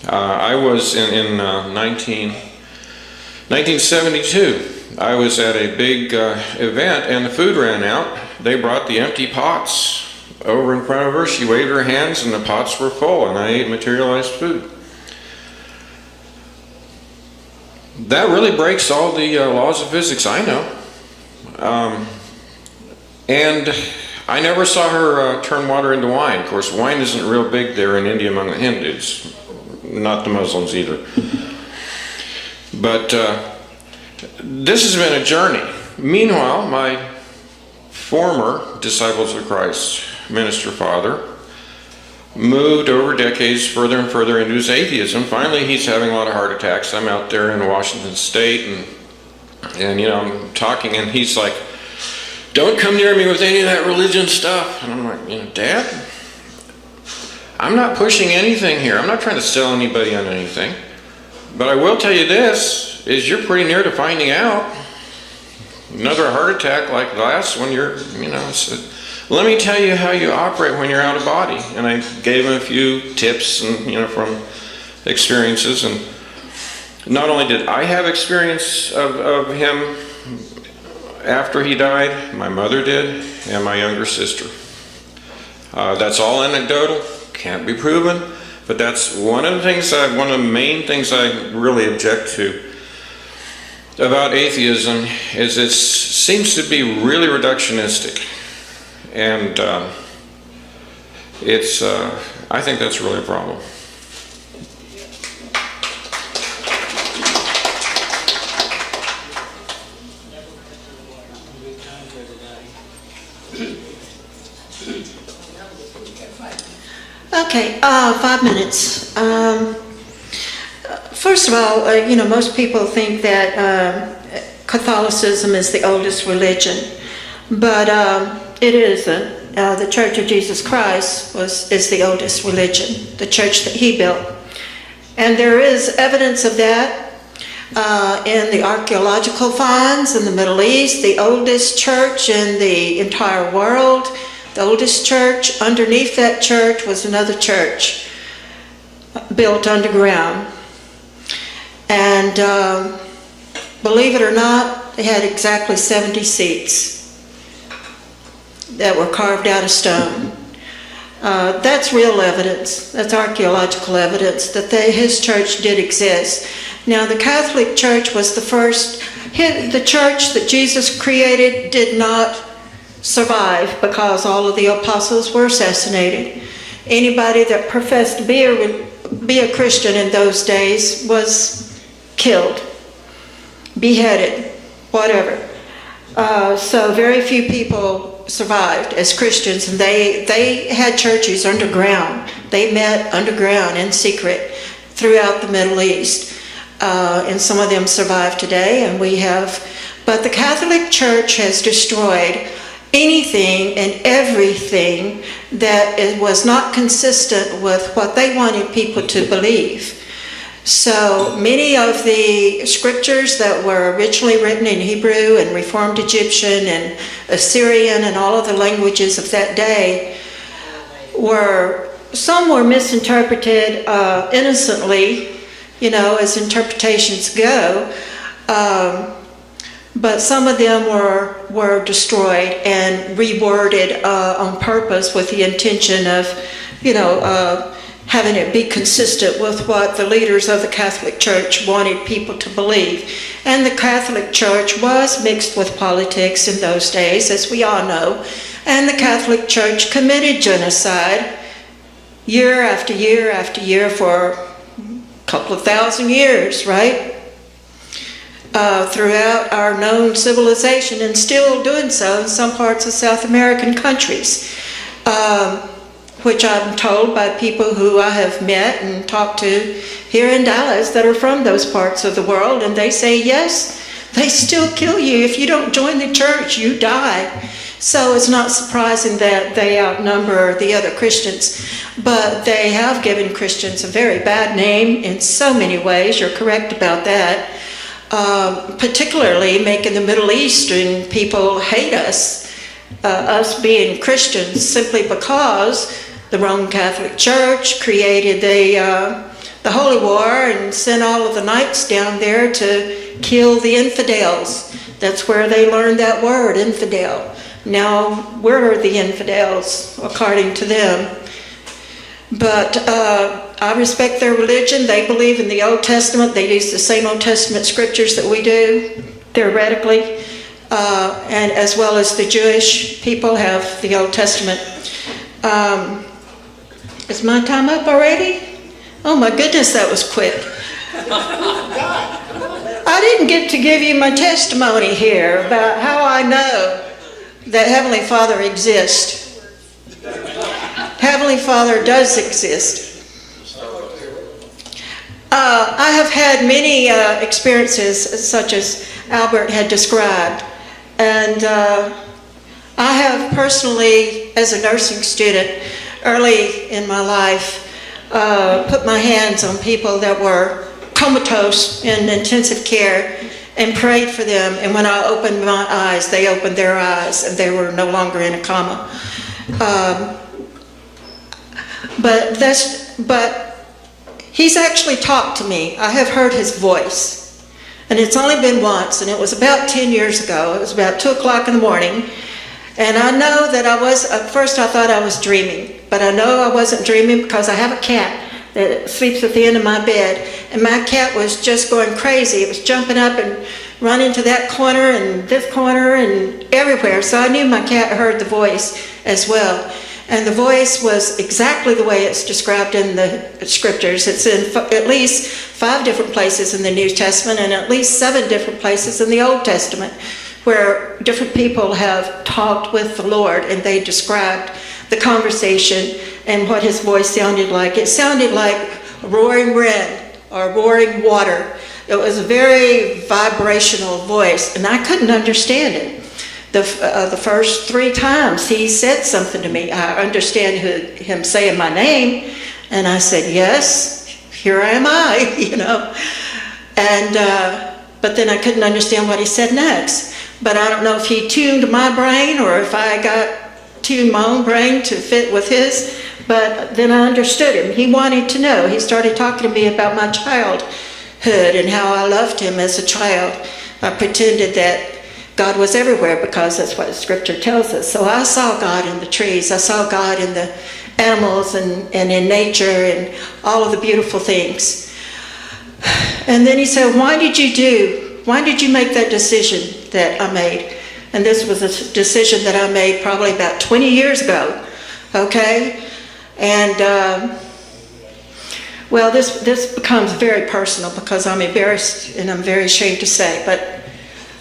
I was in 1972. I was at a big event and the food ran out. They brought the empty pots over in front of her. She waved her hands and the pots were full and I ate materialized food. That really breaks all the laws of physics I know. And I never saw her turn water into wine. Of course, wine isn't real big there in India among the Hindus, not the Muslims either. But this has been a journey. Meanwhile, my former Disciples of Christ minister father moved over decades further and further into his atheism. Finally, he's having a lot of heart attacks. I'm out there in Washington State and I'm talking and he's like, don't come near me with any of that religion stuff. And I'm like, Dad, I'm not pushing anything here. I'm not trying to sell anybody on anything. But I will tell you this, is you're pretty near to finding out. Another heart attack like the last one, I said, let me tell you how you operate when you're out of body. And I gave him a few tips and, from experiences. And not only did I have experience of him after he died, my mother did, and my younger sister. That's all anecdotal, can't be proven, but that's one of the main things I really object to about atheism is it seems to be really reductionistic. And I think that's really a problem. Okay, 5 minutes. First of all, most people think that Catholicism is the oldest religion, but it isn't. The Church of Jesus Christ is the oldest religion, the church that he built. And there is evidence of that in the archaeological finds in the Middle East. The oldest church in the entire world, the oldest church, underneath that church was another church built underground. And believe it or not, they had exactly 70 seats that were carved out of stone. That's real evidence. That's archaeological evidence that his church did exist. Now, the Catholic Church was the first. The church that Jesus created did not survive because all of the apostles were assassinated. Anybody that professed to be a Christian in those days was killed, beheaded, whatever. So very few people survived as Christians, and they had churches underground. They met underground in secret throughout the Middle East, and some of them survive today, and we have. But the Catholic Church has destroyed anything and everything that was not consistent with what they wanted people to believe. So many of the scriptures that were originally written in Hebrew and Reformed Egyptian and Assyrian and all of the languages of that day some were misinterpreted innocently, as interpretations go, but some of them were destroyed and reworded on purpose with the intention of, having it be consistent with what the leaders of the Catholic Church wanted people to believe. And the Catholic Church was mixed with politics in those days, as we all know. And the Catholic Church committed genocide year after year after year for a couple of thousand years, right? Throughout our known civilization, and still doing so in some parts of South American countries. Which I'm told by people who I have met and talked to here in Dallas that are from those parts of the world, and they say, yes, they still kill you. If you don't join the church, you die. So it's not surprising that they outnumber the other Christians, but they have given Christians a very bad name in so many ways. You're correct about that. Particularly making the Middle Eastern people hate us being Christians, simply because the Roman Catholic Church created the Holy War and sent all of the knights down there to kill the infidels. That's where they learned that word, infidel. Now we're the infidels, according to them. But I respect their religion. They believe in the Old Testament. They use the same Old Testament scriptures that we do, theoretically. And as well as the Jewish people have the Old Testament. Is my time up already? Oh my goodness, that was quick. I didn't get to give you my testimony here about how I know that Heavenly Father exists. Heavenly Father does exist. I have had many experiences such as Albert had described. And I have personally, as a nursing student, early in my life, put my hands on people that were comatose in intensive care and prayed for them. And when I opened my eyes, they opened their eyes, and they were no longer in a coma. But he's actually talked to me. I have heard his voice. And it's only been once, and it was about 10 years ago. It was about 2 o'clock in the morning. And I know that at first I thought I was dreaming. But I know I wasn't dreaming because I have a cat that sleeps at the end of my bed. And my cat was just going crazy. It was jumping up and running to that corner and this corner and everywhere. So I knew my cat heard the voice as well. And the voice was exactly the way it's described in the scriptures. It's in at least 5 different places in the New Testament and at least 7 different places in the Old Testament where different people have talked with the Lord and they described the conversation and what his voice sounded like. It sounded like roaring wind or roaring water. It was a very vibrational voice, and I couldn't understand it. The first 3 times he said something to me, I understand him saying my name, and I said, yes, here am I, you know. And but then I couldn't understand what he said next. But I don't know if he tuned my brain or if I tuned my own brain to fit with his. But then I understood him. He wanted to know. He started talking to me about my childhood and how I loved him as a child. I pretended that God was everywhere because that's what the scripture tells us. So I saw God in the trees. I saw God in the animals and in nature and all of the beautiful things. And then he said, why did you make that decision that I made? And this was a decision that I made probably about 20 years ago, okay? And, well, this becomes very personal because I'm embarrassed and I'm very ashamed to say, but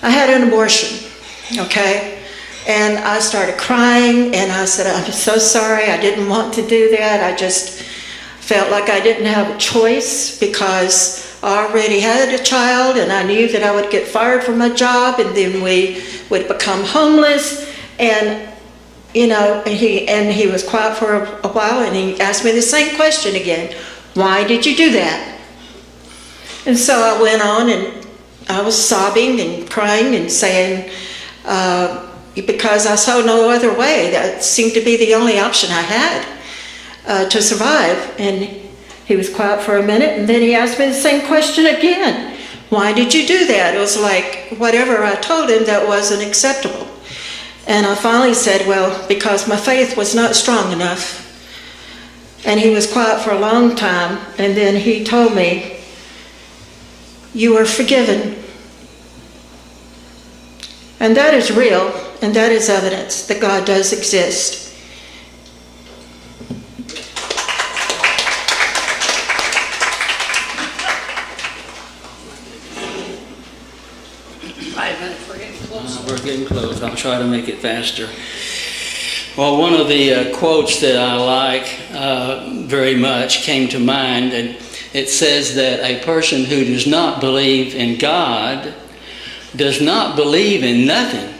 I had an abortion, okay? And I started crying and I said, I'm so sorry, I didn't want to do that. I just felt like I didn't have a choice because I already had a child and I knew that I would get fired from my job and then we would become homeless. And, you know, and he was quiet for a while and he asked me the same question again. Why did you do that? And so I went on and I was sobbing and crying and saying, because I saw no other way. That seemed to be the only option I had to survive. And he was quiet for a minute, and then he asked me the same question again. Why did you do that? It was like whatever I told him that wasn't acceptable. And I finally said, well, because my faith was not strong enough. And he was quiet for a long time, and then he told me, you are forgiven. And that is real, and that is evidence that God does exist. We're getting close. I'll try to make it faster. Well, one of the quotes that I like very much came to mind, and it says that a person who does not believe in God does not believe in nothing.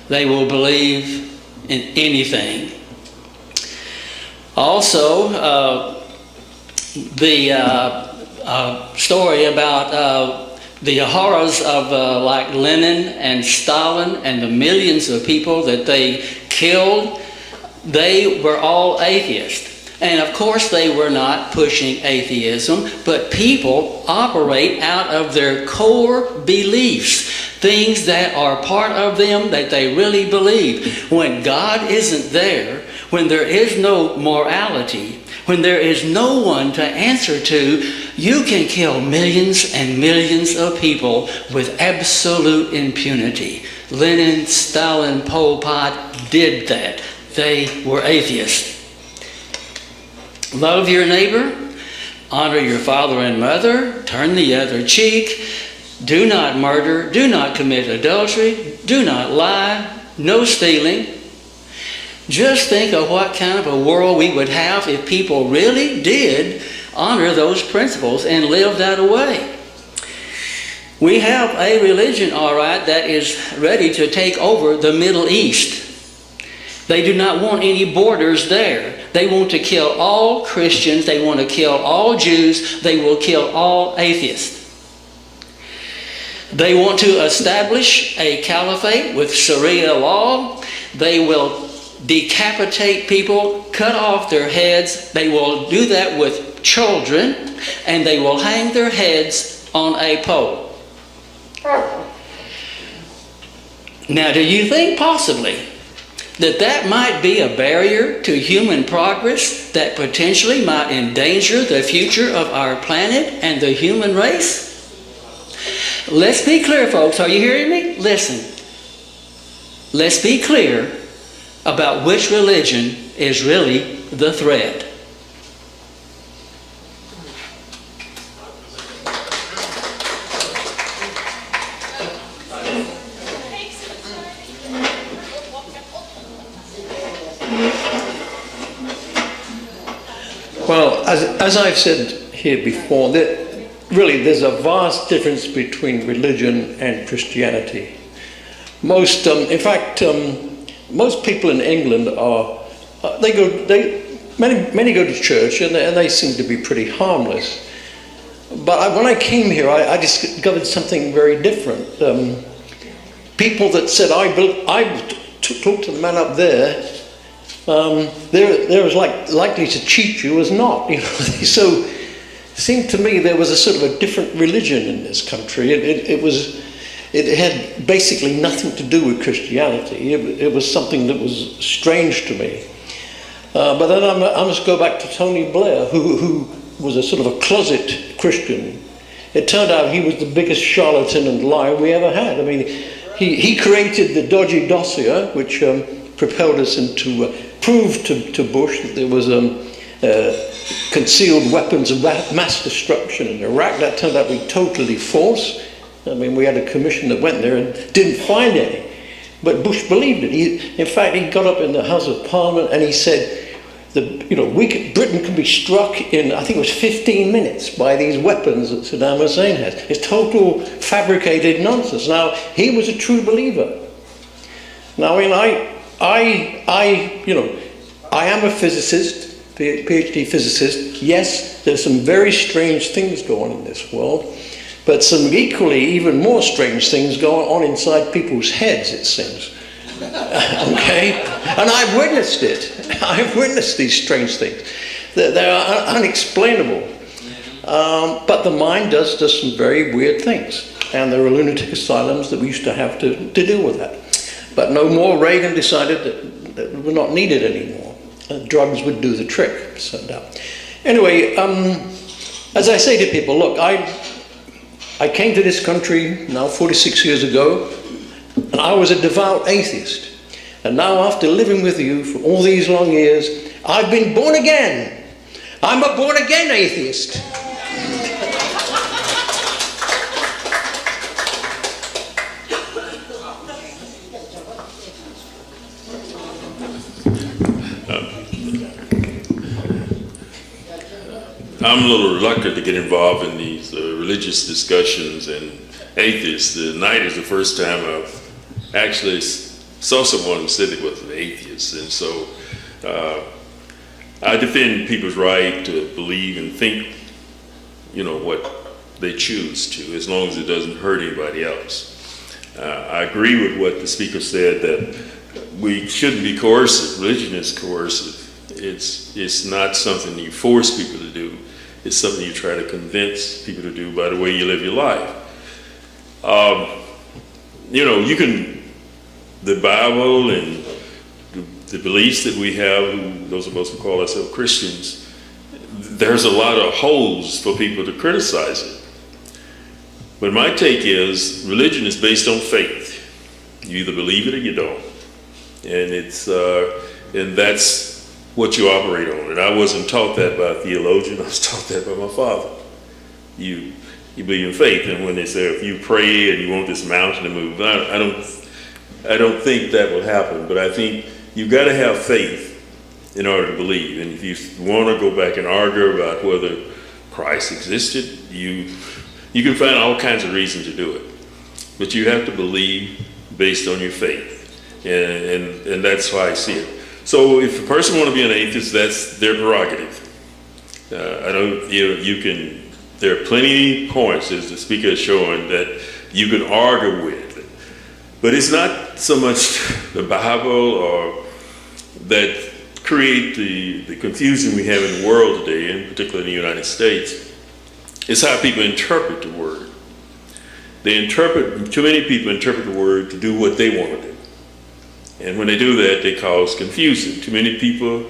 They will believe in anything. Also, the story about the horrors of like Lenin and Stalin and the millions of people that they killed, they were all atheists. And of course they were not pushing atheism, but people operate out of their core beliefs, things that are part of them that they really believe. When God isn't there, when there is no morality, when there is no one to answer to, you can kill millions and millions of people with absolute impunity. Lenin, Stalin, Pol Pot did that. They were atheists. Love your neighbor, honor your father and mother, turn the other cheek, do not murder, do not commit adultery, do not lie, no stealing. Just think of what kind of a world we would have if people really did honor those principles and live that way. We have a religion, all right, that is ready to take over the Middle East. They do not want any borders there. They want to kill all Christians. They want to kill all Jews. They will kill all atheists. They want to establish a caliphate with Sharia law. They will decapitate people, cut off their heads. They will do that with children, and they will hang their heads on a pole. Now, do you think possibly that might be a barrier to human progress that potentially might endanger the future of our planet and the human race? Let's be clear, folks. Are you hearing me? Listen. Let's be clear about which religion is really the threat. Well, as I've said here before, there's a vast difference between religion and Christianity. Most people in England many go to church and they seem to be pretty harmless. But when I came here, I discovered something very different. People that said, I talked to the man up there, they're as likely to cheat you as not. You know? So it seemed to me there was a sort of a different religion in this country. It had basically nothing to do with Christianity. It was something that was strange to me. But then I must go back to Tony Blair, who was a sort of a closet Christian. It turned out he was the biggest charlatan and liar we ever had. I mean, he created the dodgy dossier, which propelled us into prove to Bush that there was concealed weapons of mass destruction in Iraq. That turned out to be totally false. I mean, we had a commission that went there and didn't find any. But Bush believed it. In fact, he got up in the House of Parliament and he said, Britain can be struck in, I think it was 15 minutes by these weapons that Saddam Hussein has. It's total fabricated nonsense. Now, he was a true believer. Now, I mean, I am a physicist, PhD physicist. Yes, there's some very strange things going on in this world, but some equally, even more strange things going on inside people's heads, it seems. Okay? And I've witnessed it. I've witnessed these strange things. They're unexplainable. But the mind does some very weird things. And there are lunatic asylums that we used to have to deal with that. But no more. Reagan decided that were not needed anymore. Drugs would do the trick, so anyway, as I say to people, look, I came to this country now 46 years ago, and I was a devout atheist. And now, after living with you for all these long years, I've been born again. I'm a born again atheist. I'm a little reluctant to get involved in these religious discussions and atheists. Tonight is the first time I've actually saw someone who said it was an atheist, and so I defend people's right to believe and think, what they choose to, as long as it doesn't hurt anybody else. I agree with what the speaker said, that we shouldn't be coercive. Religion is coercive. It's not something you force people to do. It's something you try to convince people to do by the way you live your life. The Bible and the beliefs that we have, those of us who call ourselves Christians, there's a lot of holes for people to criticize it. But my take is religion is based on faith. You either believe it or you don't. And that's what you operate on. And I wasn't taught that by a theologian. I was taught that by my father. You believe in faith, and when they say if you pray and you want this mountain to move, I don't think that will happen. But I think you've got to have faith in order to believe. And if you want to go back and argue about whether Christ existed, you can find all kinds of reasons to do it. But you have to believe based on your faith, and that's how I see it. So if a person want to be an atheist, that's their prerogative. I don't, you can, there are plenty of points, as the speaker is showing, that you can argue with. But it's not so much the Bible or that create the confusion we have in the world today, and particularly in the United States. It's how people interpret the word. Too many people interpret the word to do what they want to do. And when they do that, they cause confusion. Too many people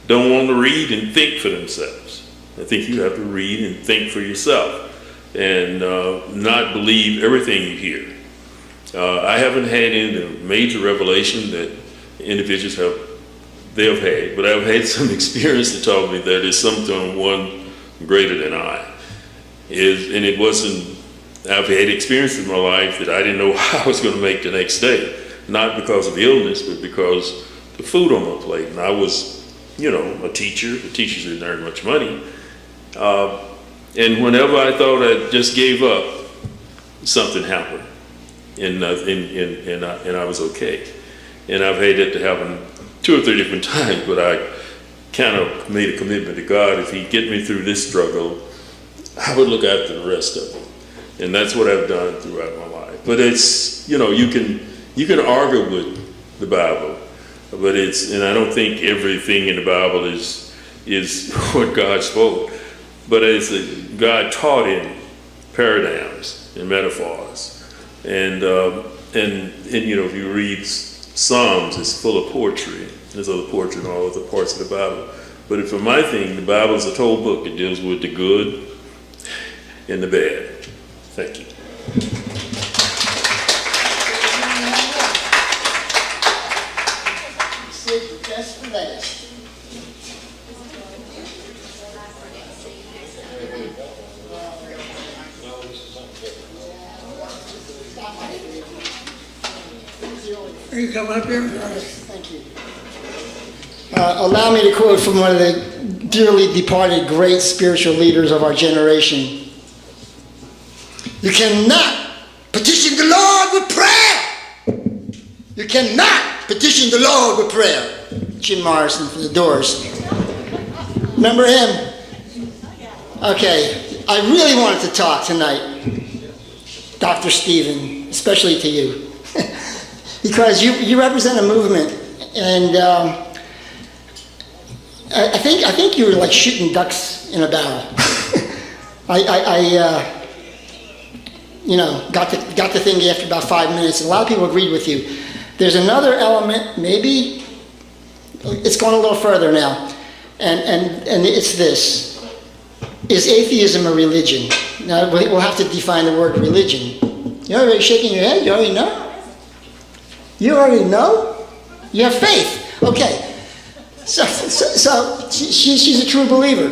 don't want to read and think for themselves. I think you have to read and think for yourself and not believe everything you hear. I haven't had any major revelation that individuals they've had, but I've had some experience that taught me that there's something one greater than I. And it wasn't, I've had experiences in my life that I didn't know how I was going to make the next day. Not because of illness, but because the food on my plate. And I was, a teacher. The teachers didn't earn much money. And whenever I thought I just gave up, something happened. And I was okay. And I've had that to happen 2 or 3 different times, but I kind of made a commitment to God. If He'd get me through this struggle, I would look after the rest of it. And that's what I've done throughout my life. But it's, you can argue with the Bible, but and I don't think everything in the Bible is what God spoke. But God taught in paradigms and metaphors. And if you read Psalms, it's full of poetry. There's other poetry in all other parts of the Bible. But for my thing, the Bible is a whole book. It deals with the good and the bad. Thank you. Are you coming up here? Thank you. Allow me to quote from one of the dearly departed great spiritual leaders of our generation. You cannot petition the Lord with prayer. You cannot petition the Lord with prayer. Jim Morrison from the Doors. Remember him? Okay, I really wanted to talk tonight, Dr. Stephen, especially to you, because you represent a movement, and I think you were like shooting ducks in a barrel. Got the thing after about 5 minutes, and a lot of people agreed with you. There's another element, maybe it's going a little further now, and it's this. Is atheism a religion? Now, we'll have to define the word religion. You're already shaking your head? You already know? You already know? You have faith. Okay. So she's a true believer.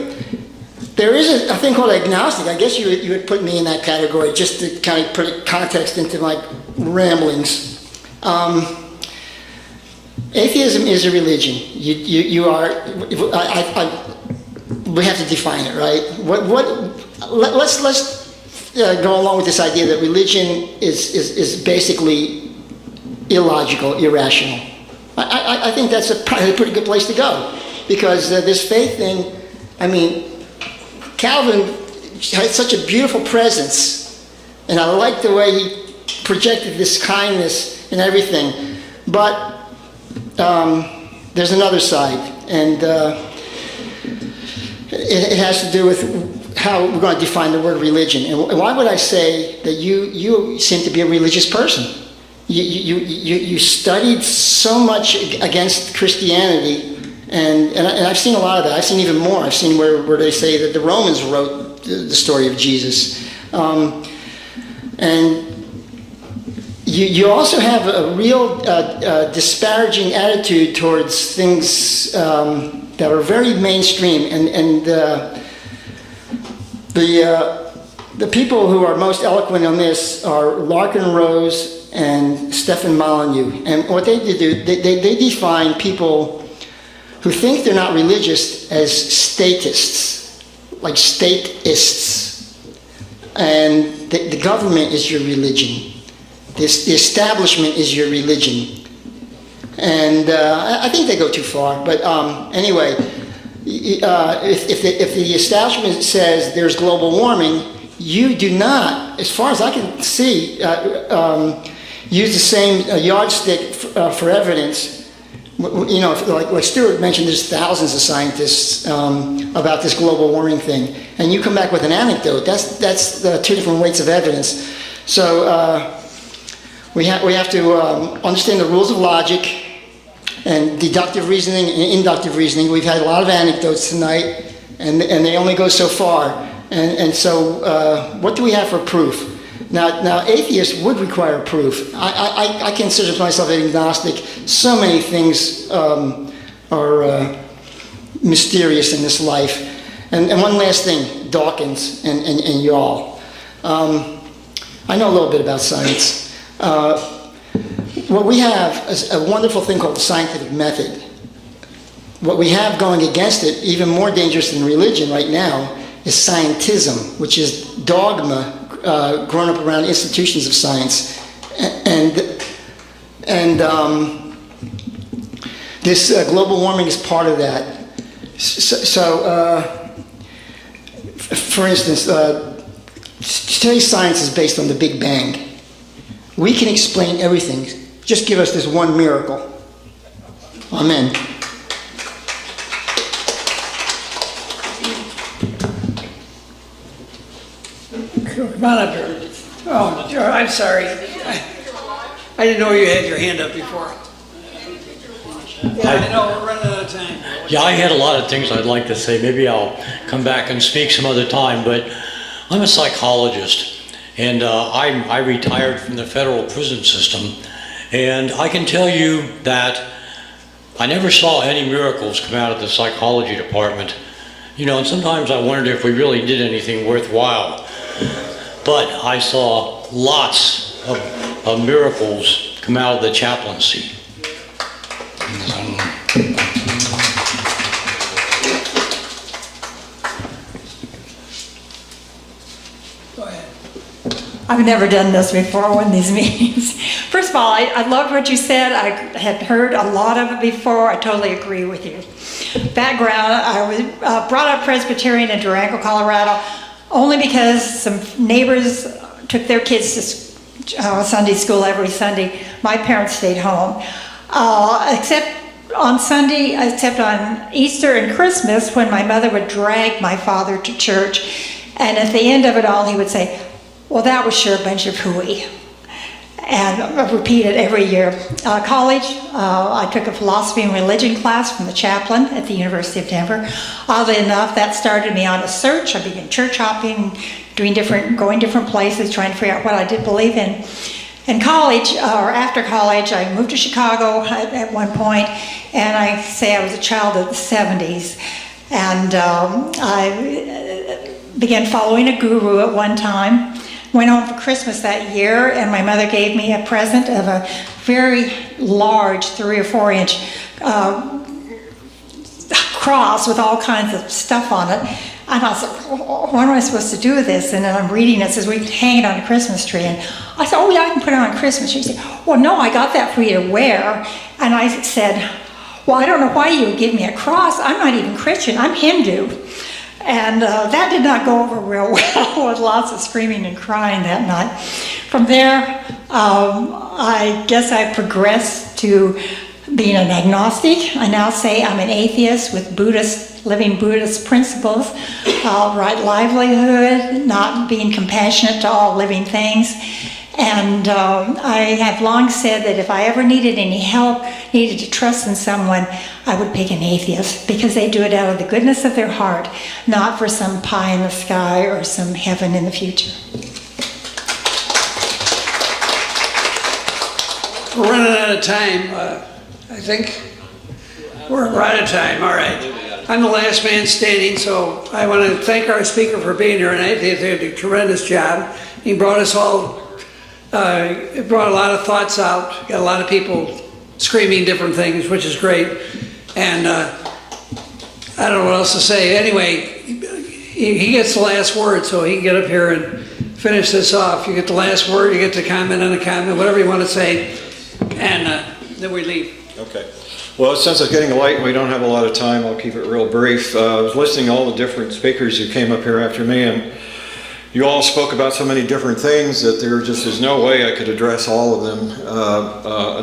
There is a thing called agnostic. I guess you would put me in that category just to kind of put context into my ramblings. Atheism is a religion. We have to define it, right? Let's go along with this idea that religion is basically illogical, irrational. I think that's probably a pretty good place to go, because this faith thing, I mean, Calvin had such a beautiful presence, and I like the way he projected this kindness and everything. But there's another side, and it has to do with how we're going to define the word religion. And why would I say that you seem to be a religious person? You studied so much against Christianity, and I've seen a lot of that. I've seen even more. I've seen where they say that the Romans wrote the story of Jesus. And you also have a real disparaging attitude towards things that are very mainstream, and the people who are most eloquent on this are Larkin Rose and Stephen Molyneux. And what they do, they define people who think they're not religious as statists, like stateists. And the government is your religion. The establishment is your religion. And I think they go too far. But anyway, if the establishment says there's global warming, you do not, as far as I can see, use the same yardstick for evidence. You know, like Stuart mentioned, there's thousands of scientists about this global warming thing, and you come back with an anecdote. That's two different weights of evidence. So we have to understand the rules of logic and deductive reasoning and inductive reasoning. We've had a lot of anecdotes tonight, and they only go so far. And so, what do we have for proof? Now, atheists would require proof. I consider myself agnostic. So many things are mysterious in this life. And one last thing, Dawkins and y'all. I know a little bit about science. What we have is a wonderful thing called the scientific method. What we have going against it, even more dangerous than religion right now, is scientism, which is dogma grown up around institutions of science. And this global warming is part of that. So for instance, today's science is based on the Big Bang. We can explain everything. Just give us this one miracle. Amen. Come on up here. Oh, Joe, I'm sorry. I didn't know you had your hand up before. Yeah, I know, we're running out of time. Yeah, I had a lot of things I'd like to say. Maybe I'll come back and speak some other time, but I'm a psychologist, and I retired from the federal prison system, and I can tell you that I never saw any miracles come out of the psychology department. You know, and sometimes I wondered if we really did anything worthwhile. But I saw lots of miracles come out of the chaplaincy. Go ahead. I've never done this before in these meetings. First of all, I loved what you said. I had heard a lot of it before. I totally agree with you. Background, I was brought up Presbyterian in Durango, Colorado, only because some neighbors took their kids to Sunday school every Sunday. My parents stayed home. Except on Easter and Christmas, when my mother would drag my father to church, and at the end of it all, he would say, "Well, that was sure a bunch of hooey." And I repeat it every year. College, I took a philosophy and religion class from the chaplain at the University of Denver. Oddly enough, that started me on a search. I began church hopping, going different places, trying to figure out what I did believe in. In college, or after college, I moved to Chicago at one point, and I say I was a child of the 70s. And I began following a guru at one time. Went home for Christmas that year, and my mother gave me a present of a very large 3 or 4 inch cross with all kinds of stuff on it. And I was like, what am I supposed to do with this? And then I'm reading it, says we hang it on a Christmas tree. And I said, oh yeah, I can put it on a Christmas tree. She said, well, no, I got that for you to wear. And I said, well, I don't know why you would give me a cross. I'm not even Christian, I'm Hindu. And that did not go over real well, with lots of screaming and crying that night. From there, I guess I progressed to being an agnostic. I now say I'm an atheist with living Buddhist principles, right livelihood, not being compassionate to all living things. And I have long said that if I ever needed any help, needed to trust in someone, I would pick an atheist, because they do it out of the goodness of their heart, not for some pie in the sky or some heaven in the future. We're running out of time. I think we're out of time. All right. I'm the last man standing, so I want to thank our speaker for being here tonight. They did a tremendous job. He brought us all. It brought a lot of thoughts out. Got a lot of people screaming different things, which is great. And I don't know what else to say. Anyway, he gets the last word, so he can get up here and finish this off. You get the last word, you get to comment on the comment, whatever you want to say. And then we leave. Okay. Well, since it's getting late and we don't have a lot of time, I'll keep it real brief. I was listening to all the different speakers who came up here after me, and you all spoke about so many different things that there just is no way I could address all of them.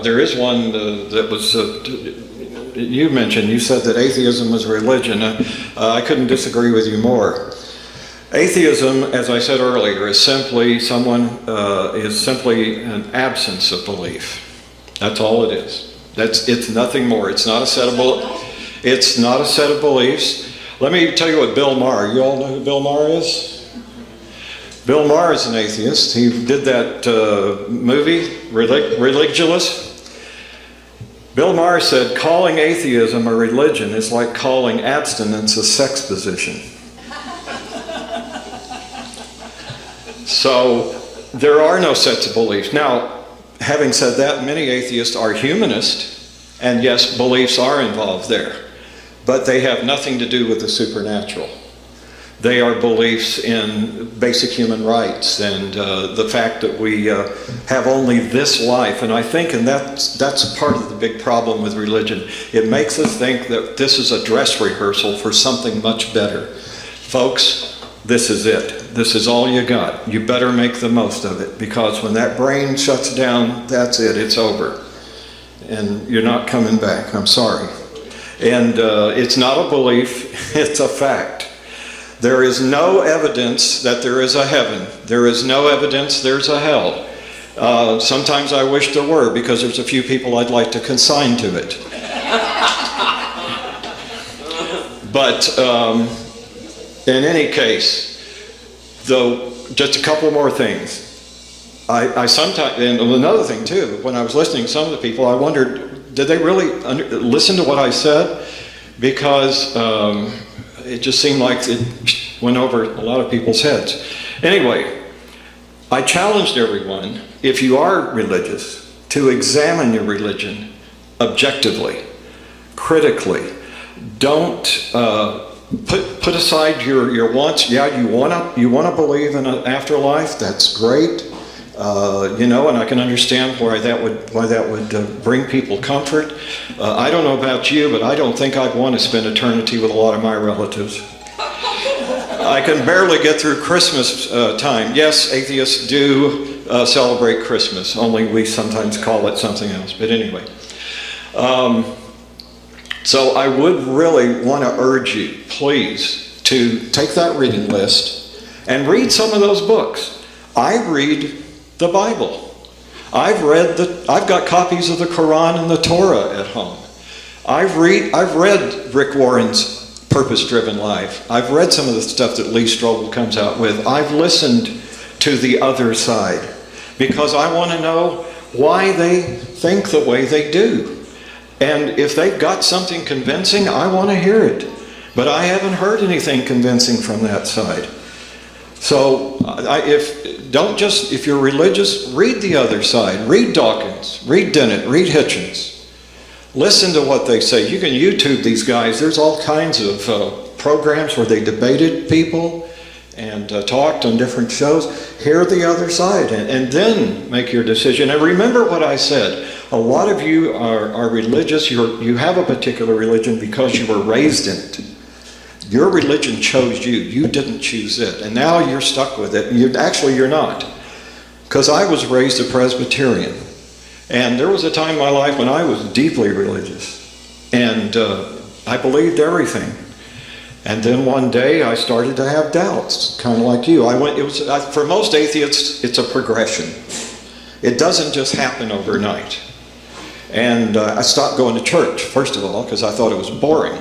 There is one that was, you mentioned, you said that atheism was religion. I couldn't disagree with you more. Atheism, as I said earlier, is simply an absence of belief. That's all it is. It's nothing more. It's not a set of beliefs. Let me tell you what Bill Maher. You all know who Bill Maher is? Bill Maher is an atheist. He did that movie, Religulous. Bill Maher said, calling atheism a religion is like calling abstinence a sex position. So there are no sets of beliefs. Now, having said that, many atheists are humanist, and yes, beliefs are involved there, but they have nothing to do with the supernatural. They are beliefs in basic human rights and the fact that we have only this life. And I think, and that's part of the big problem with religion. It makes us think that this is a dress rehearsal for something much better. Folks, this is it. This is all you got. You better make the most of it, because when that brain shuts down, that's it. It's over. And you're not coming back. I'm sorry. And it's not a belief. It's a fact. There is no evidence that there is a heaven. There is no evidence there's a hell. Sometimes I wish there were, because there's a few people I'd like to consign to it. But in any case, though, just a couple more things. I sometimes, and another thing too, when I was listening to some of the people, I wondered, did they really listen to what I said? Because it just seemed like it went over a lot of people's heads. Anyway, I challenged everyone, if you are religious, to examine your religion objectively, critically. Don't put aside your wants. Yeah, you want to believe in an afterlife. That's great. And I can understand why that would bring people comfort. I don't know about you, but I don't think I'd want to spend eternity with a lot of my relatives. I can barely get through Christmas time. Yes, atheists do celebrate Christmas, only we sometimes call it something else. But anyway, so I would really want to urge you, please, to take that reading list and read some of those books. I read the Bible. I've got copies of the Quran and the Torah at home. I've read Rick Warren's Purpose-Driven Life. I've read some of the stuff that Lee Strobel comes out with. I've listened to the other side because I want to know why they think the way they do. And if they've got something convincing, I want to hear it. But I haven't heard anything convincing from that side. So if you're religious, read the other side. Read Dawkins, read Dennett, read Hitchens. Listen to what they say. You can YouTube these guys. There's all kinds of programs where they debated people and talked on different shows. Hear the other side and then make your decision. And remember what I said. A lot of you are religious. You have a particular religion because you were raised in it. Your religion chose you. You didn't choose it. And now you're stuck with it. You're not. Because I was raised a Presbyterian. And there was a time in my life when I was deeply religious. And I believed everything. And then one day I started to have doubts, kind of like you. For most atheists, it's a progression. It doesn't just happen overnight. And I stopped going to church, first of all, because I thought it was boring.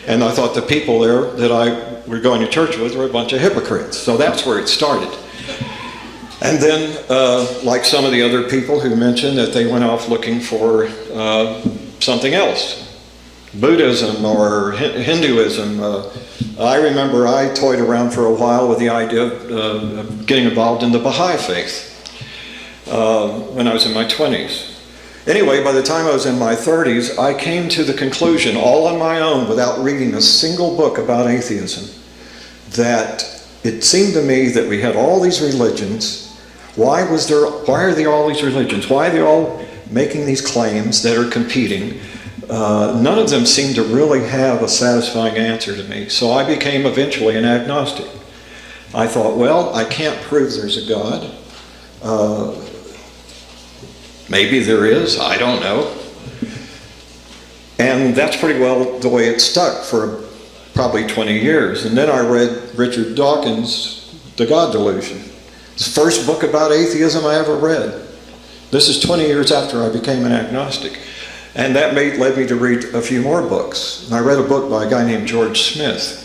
And I thought the people there that I were going to church with were a bunch of hypocrites. So that's where it started. And then, like some of the other people who mentioned that they went off looking for something else. Buddhism or Hinduism. I remember I toyed around for a while with the idea of getting involved in the Baha'i faith when I was in my 20s. Anyway, by the time I was in my 30s, I came to the conclusion, all on my own, without reading a single book about atheism, that it seemed to me that we had all these religions. Why are there all these religions? Why are they all making these claims that are competing. None of them seem to really have a satisfying answer to me. So I became eventually an agnostic. I thought, well, I can't prove there's a God. Maybe there is, I don't know. And that's pretty well the way it stuck for probably 20 years. And then I read Richard Dawkins' The God Delusion. It's the first book about atheism I ever read. This is 20 years after I became an agnostic. And that led me to read a few more books. And I read a book by a guy named George Smith,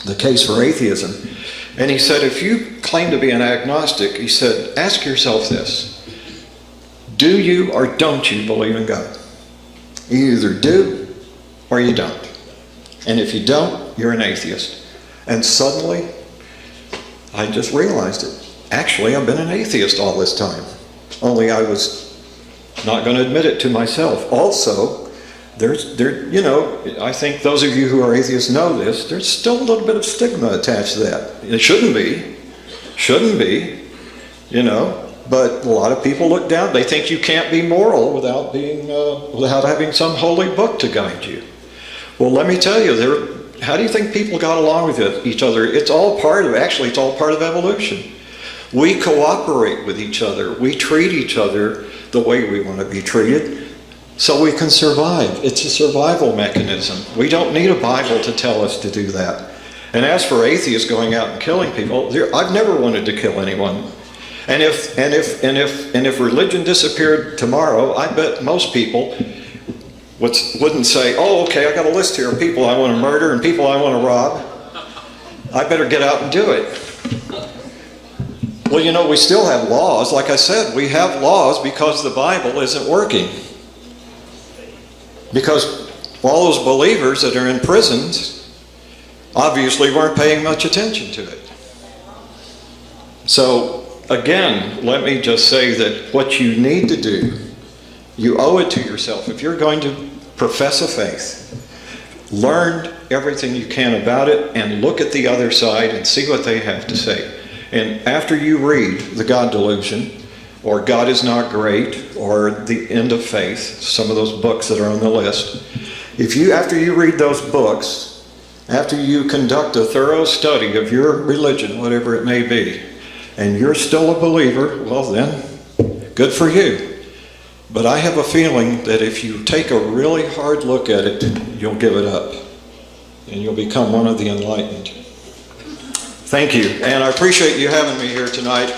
The Case for Atheism. And he said, if you claim to be an agnostic, he said, ask yourself this. Do you or don't you believe in God? You either do or you don't. And if you don't, you're an atheist. And suddenly, I just realized it. Actually, I've been an atheist all this time. Only I was not going to admit it to myself. Also, I think those of you who are atheists know this, there's still a little bit of stigma attached to that. It shouldn't be, but a lot of people look down. They think you can't be moral without having some holy book to guide you. Well, let me tell you, how do you think people got along with each other? It's all part of evolution. We cooperate with each other. We treat each other the way we want to be treated so we can survive. It's a survival mechanism. We don't need a Bible to tell us to do that. And as for atheists going out and killing people, I've never wanted to kill anyone. And if religion disappeared tomorrow, I bet most people wouldn't say, oh, okay, I got a list here of people I want to murder and people I want to rob. I better get out and do it. Well, we still have laws. Like I said, we have laws because the Bible isn't working. Because all those believers that are in prisons obviously weren't paying much attention to it. So, again, let me just say that what you need to do, you owe it to yourself. If you're going to profess a faith, learn everything you can about it and look at the other side and see what they have to say. And after you read The God Delusion, or God is Not Great, or The End of Faith, some of those books that are on the list, after you read those books, after you conduct a thorough study of your religion, whatever it may be, and you're still a believer, well then, good for you. But I have a feeling that if you take a really hard look at it, you'll give it up. And you'll become one of the enlightened. Thank you. And I appreciate you having me here tonight.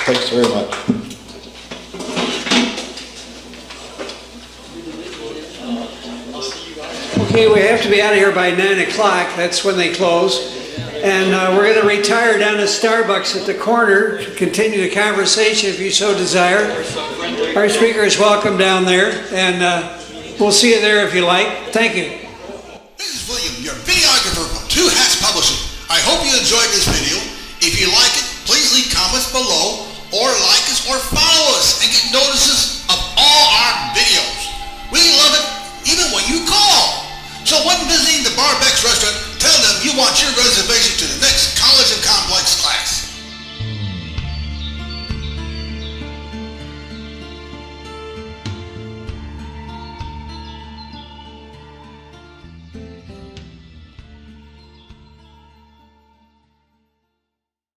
Thanks very much. Okay, we have to be out of here by 9 o'clock. That's when they close. And we're going to retire down to Starbucks at the corner to continue the conversation if you so desire. Our speaker is welcome down there, and we'll see you there if you like. Thank you. This is William, your videographer from Two Hats Publishing. I hope you enjoyed this video. If you like it, please leave comments below, or like us, or follow us, and get notices of all our videos. We love it, even when you call. So when visiting the Barbex restaurant, tell them you want your reservation to the next College of Complex